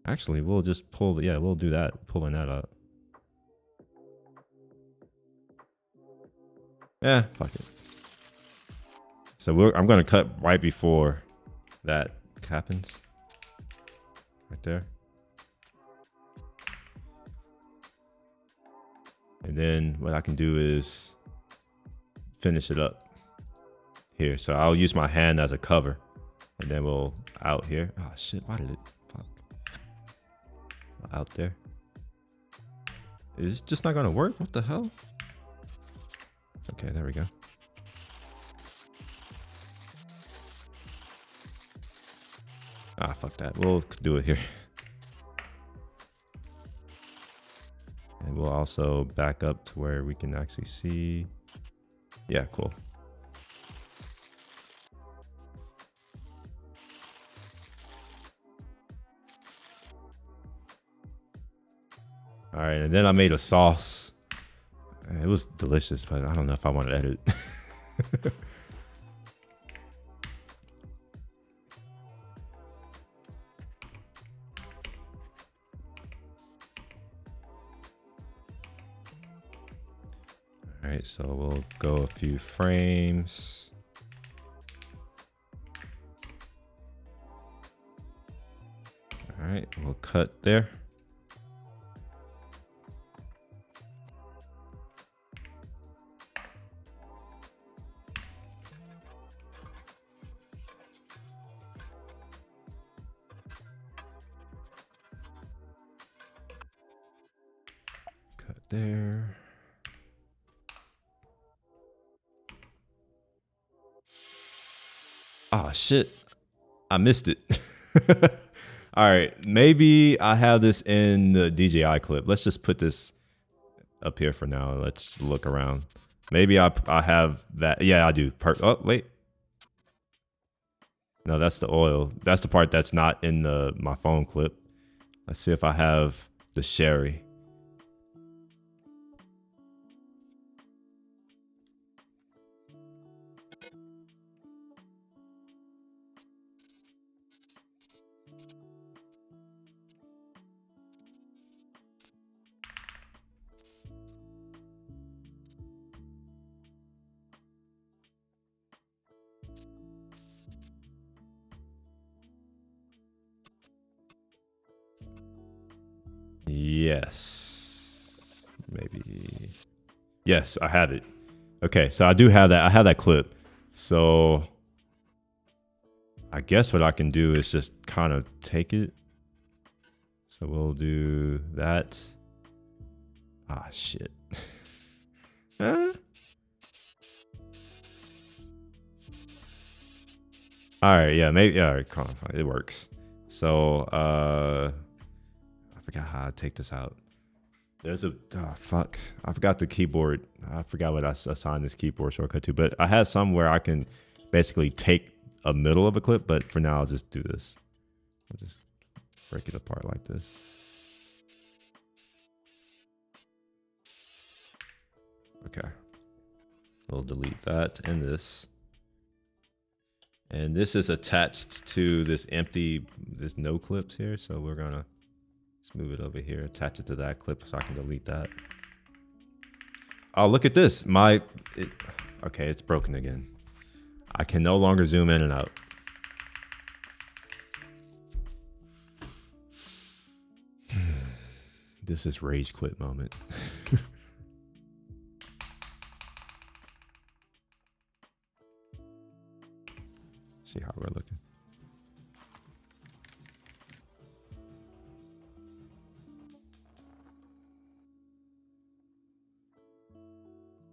Actually, we'll just pull, yeah, we'll do that, pulling that up. Yeah, fuck it. So I'm gonna cut right before that happens. Right there. And then what I can do is finish it up here. So I'll use my hand as a cover and then we'll out here. Oh shit, why did it, fuck. Out there. Is it just not gonna work? What the hell? Okay, there we go. Ah, fuck that. We'll do it here. And we'll also back up to where we can actually see. Yeah, cool. All right, and then I made a sauce. It was delicious, but I don't know if I want to edit. All right, so we'll go a few frames. All right, we'll cut there. Cut there. Oh shit, I missed it. All right, maybe I have this in the DJI clip. Let's just put this up here for now. Let's look around. Maybe I have that. Yeah, I do. Oh, wait. No, that's the oil. That's the part that's not in my phone clip. Let's see if I have the sherry. Yes, maybe. Yes, I have it. Okay, so I do have that. I have that clip. So I guess what I can do is just kind of take it. So we'll do that. Ah, shit. Huh? All right, yeah, maybe. Yeah, all right, fine. It works. So I forgot how I take this out. There's a fuck. I forgot the keyboard. I forgot what I assigned this keyboard shortcut to. But I had some where I can basically take a middle of a clip. But for now, I'll just do this. I'll just break it apart like this. Okay. We'll delete that and this. And this is attached to this this no clips here. So we're gonna just move it over here, attach it to that clip so I can delete that. Oh, look at this. Okay, it's broken again. I can no longer zoom in and out. This is rage quit moment. See how we're looking.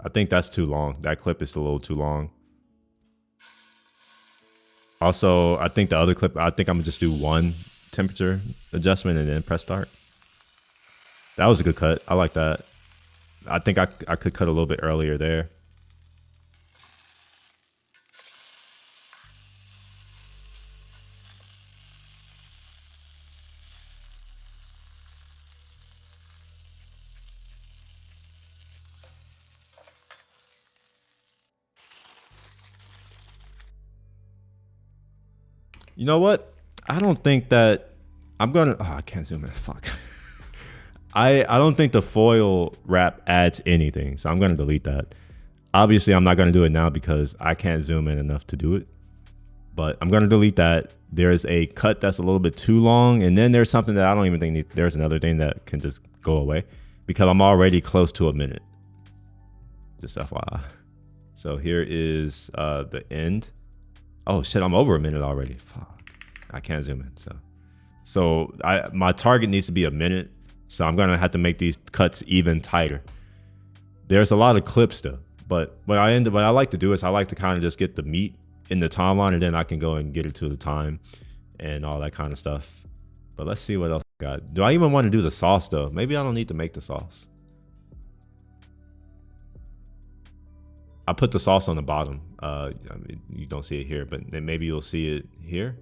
I think that's too long. That clip is a little too long. Also, I think the other clip, I think I'm gonna just do one temperature adjustment and then press start. That was a good cut. I like that. I think I could cut a little bit earlier there. You know what? I don't think that I'm gonna. Oh, I can't zoom in. Fuck. I don't think the foil wrap adds anything, so I'm gonna delete that. Obviously, I'm not gonna do it now because I can't zoom in enough to do it. But I'm gonna delete that. There's a cut that's a little bit too long, and then there's something that I don't even think there's another thing that can just go away because I'm already close to a minute. Just FYI. So here is the end. Oh shit, I'm over a minute already. Fuck. I can't zoom in. So my target needs to be a minute. So I'm gonna have to make these cuts even tighter. There's a lot of clips though, but what I like to do is I like to kind of just get the meat in the timeline, and then I can go and get it to the time and all that kind of stuff. But let's see what else I got. Do I even want to do the sauce though? Maybe I don't need to make the sauce. I put the sauce on the bottom. I mean, you don't see it here, but then maybe you'll see it here.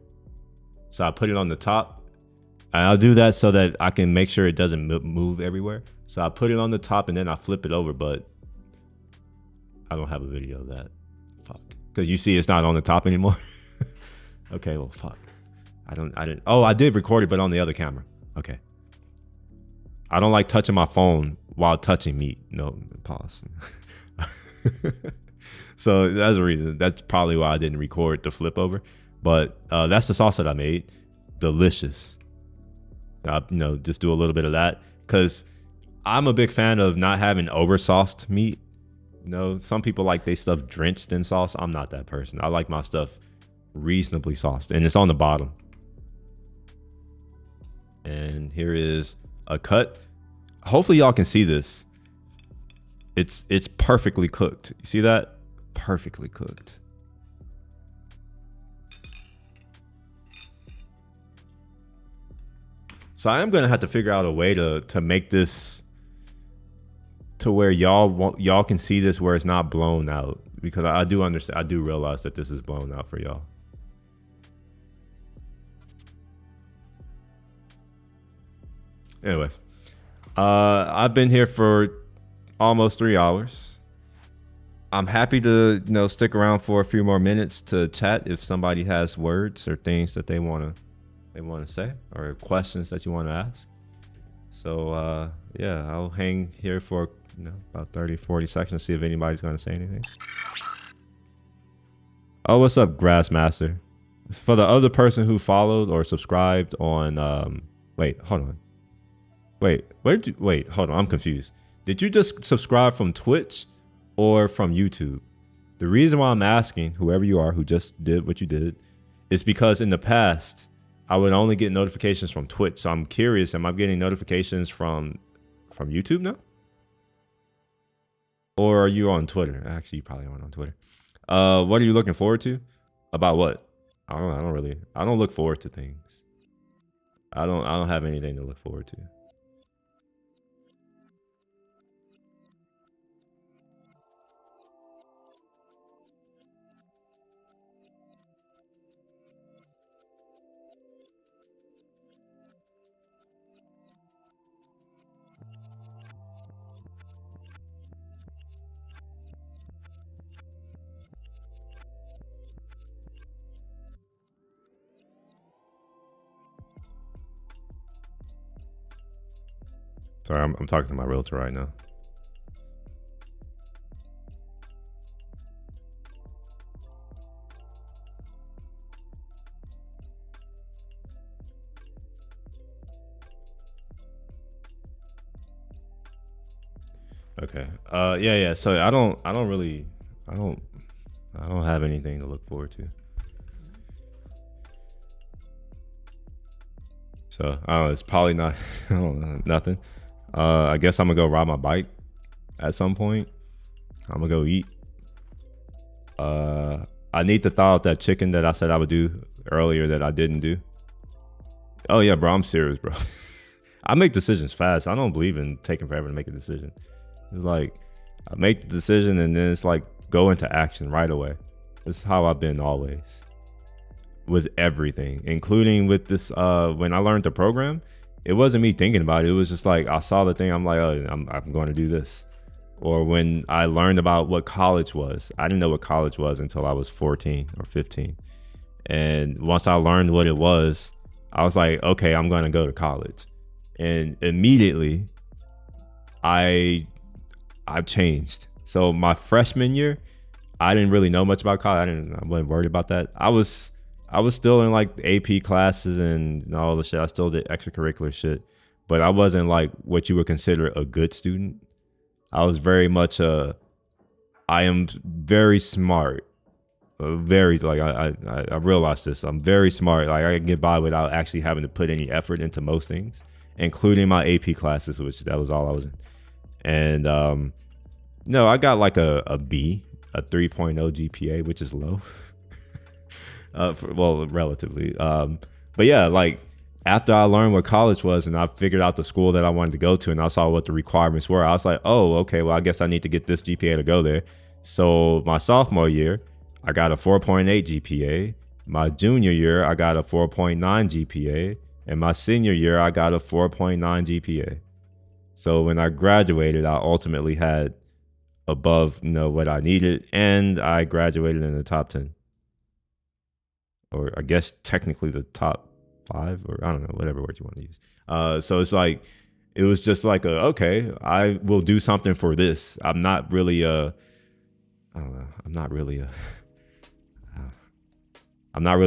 So I put it on the top. And I'll do that so that I can make sure it doesn't move everywhere. So I put it on the top and then I flip it over, but I don't have a video of that. Fuck. Because you see it's not on the top anymore. Okay, well, fuck. I didn't. Oh, I did record it, but on the other camera. Okay. I don't like touching my phone while touching meat. No, pause. So that's the reason. That's probably why I didn't record the flip over. But that's the sauce that I made. Delicious. Just do a little bit of that because I'm a big fan of not having over sauced meat. Some people like they stuff drenched in sauce. I'm not that person. I like my stuff reasonably sauced, and it's on the bottom. And here is a cut. Hopefully y'all can see this. It's perfectly cooked. You see that? Perfectly cooked. So I am gonna have to figure out a way to make this to where y'all can see this where it's not blown out, because I do understand. I do realize that this is blown out for y'all. Anyways, I've been here for almost 3 hours. I'm happy to stick around for a few more minutes to chat if somebody has words or things that they want to say or questions that you want to ask. So yeah, I'll hang here for about 30-40 seconds, see if anybody's going to say anything. Oh, what's up, Grassmaster? For the other person who followed or subscribed on wait, hold on. Wait, hold on, I'm confused. Did you just subscribe from Twitch or from YouTube? The reason why I'm asking, whoever you are who just did what you did, is because in the past I would only get notifications from Twitch. So I'm curious, am I getting notifications from YouTube now? Or are you on Twitter? Actually, you probably aren't on Twitter. What are you looking forward to? About what? I don't look forward to things. I don't have anything to look forward to. Sorry, I'm talking to my realtor right now. Okay. Yeah. So I don't have anything to look forward to. So I don't know, it's probably not nothing. I guess I'm gonna go ride my bike at some point. I'm gonna go eat. I need to thaw out that chicken that I said I would do earlier that I didn't do. Oh yeah, bro, I'm serious, bro. I make decisions fast. I don't believe in taking forever to make a decision. It's like I make the decision and then it's like go into action right away. This is how I've been always with everything, including with this. When I learned to program, it wasn't me thinking about it. It was just like I saw the thing. I'm like, oh, I'm going to do this. Or when I learned about what college was, I didn't know what college was until I was 14 or 15. And once I learned what it was, I was like, okay, I'm going to go to college. And immediately I changed. So my freshman year, I didn't really know much about college. I wasn't worried about that. I was still in like AP classes and all the shit. I still did extracurricular shit, but I wasn't like what you would consider a good student. I was very much I am very smart. Very like I realized this. I'm very smart. Like I can get by without actually having to put any effort into most things, including my AP classes, which that was all I was in. And no, I got like a B, a 3.0 GPA, which is low. Well, relatively. But yeah, like after I learned what college was and I figured out the school that I wanted to go to and I saw what the requirements were, I was like, oh, okay, well, I guess I need to get this GPA to go there. So my sophomore year, I got a 4.8 GPA. My junior year, I got a 4.9 GPA. And my senior year, I got a 4.9 GPA. So when I graduated, I ultimately had above, what I needed, and I graduated in the top 10. Or I guess technically the top 5, or I don't know, whatever word you want to use. So it's like, it was just like, okay, I will do something for this. I'm not really I don't know. I'm not really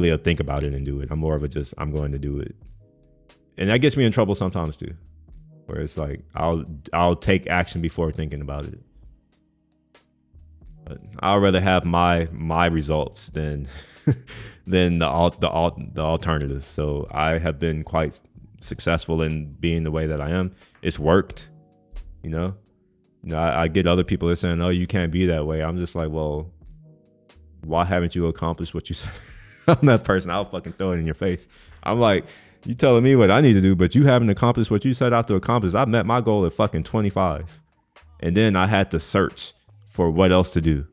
a think about it and do it. I'm more of a just, I'm going to do it. And that gets me in trouble sometimes too, where it's like, I'll take action before thinking about it. But I'd rather have my results than than the alternative. So I have been quite successful in being the way that I am. It's worked, I get other people that are saying, "Oh, you can't be that way." I'm just like, well, why haven't you accomplished what you said? I'm that person. I'll fucking throw it in your face. I'm like, you telling me what I need to do, but you haven't accomplished what you set out to accomplish. I met my goal at fucking 25. And then I had to search for what else to do,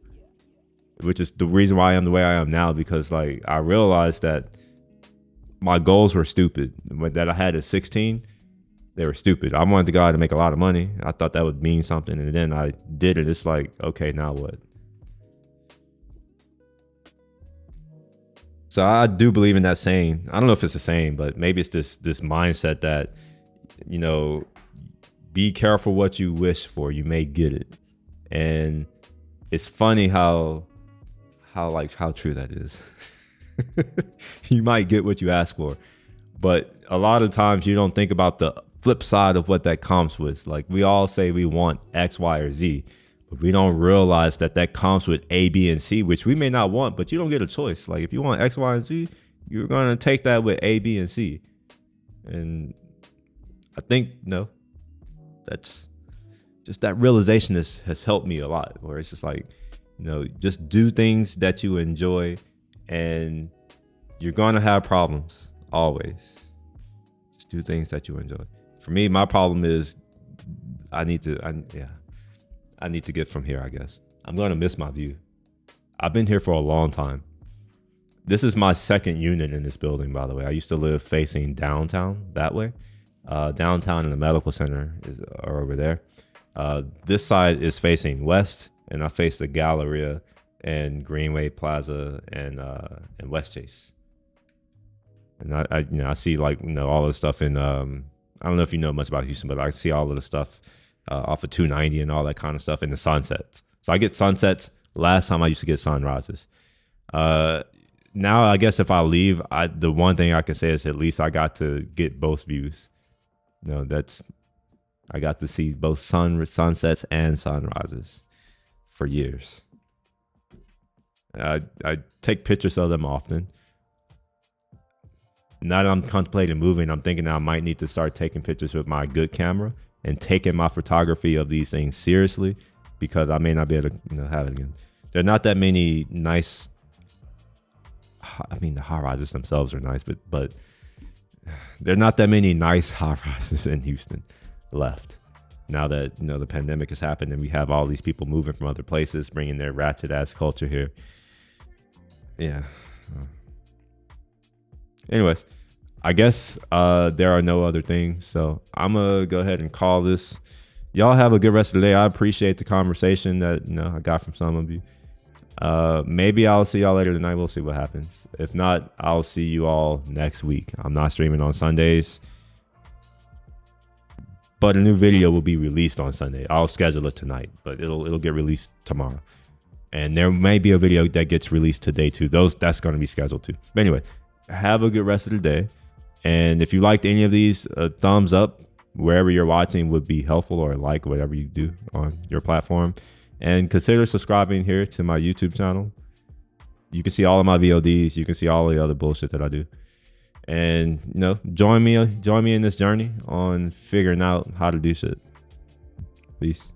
which is the reason why I am the way I am now, because like I realized that my goals were stupid. That I had at 16, they were stupid. I wanted to go out and make a lot of money. I thought that would mean something. And then I did it. It's like, okay, now what? So I do believe in that saying. I don't know if it's the same, but maybe it's this mindset that, be careful what you wish for. You may get it. And it's funny how true that is. You might get what you ask for, but a lot of times you don't think about the flip side of what that comes with. Like, we all say we want X, Y, or Z, but we don't realize that comes with A, B, and C, which we may not want, but you don't get a choice. Like, if you want X, Y, and Z, you're going to take that with A, B, and C. And I think, that's just that realization has helped me a lot, where it's just like, just do things that you enjoy, and you're going to have problems always. Just do things that you enjoy. For me, my problem is I need to get from here, I guess. I'm going to miss my view. I've been here for a long time. This is my second unit in this building, by the way. I used to live facing downtown that way. Downtown and the medical center are over there. This side is facing west, and I face the Galleria and Greenway Plaza and West Chase. And I see all the stuff in I don't know if you know much about Houston, but I see all of the stuff off of 290 and all that kind of stuff in the sunsets. So I get sunsets. Last time I used to get sunrises. Now I guess if I leave, the one thing I can say is at least I got to get both views. I got to see both sunsets and sunrises for years. I take pictures of them often. Now that I'm contemplating moving, I'm thinking I might need to start taking pictures with my good camera and taking my photography of these things seriously, because I may not be able to have it again. There are not that many nice, the high rises themselves are nice, but there are not that many nice high rises in Houston left. Now that, the pandemic has happened and we have all these people moving from other places, bringing their ratchet ass culture here. Yeah. Anyways, I guess there are no other things. So I'm going to go ahead and call this. Y'all have a good rest of the day. I appreciate the conversation that, I got from some of you. Maybe I'll see y'all later tonight. We'll see what happens. If not, I'll see you all next week. I'm not streaming on Sundays, but a new video will be released on Sunday. I'll schedule it tonight, but it'll get released tomorrow. And there may be a video that gets released today too. That's going to be scheduled too. But anyway, have a good rest of the day. And if you liked any of these, thumbs up wherever you're watching would be helpful, or like whatever you do on your platform. And consider subscribing here to my YouTube channel. You can see all of my VODs. You can see all the other bullshit that I do. And, join me in this journey on figuring out how to do shit. Peace.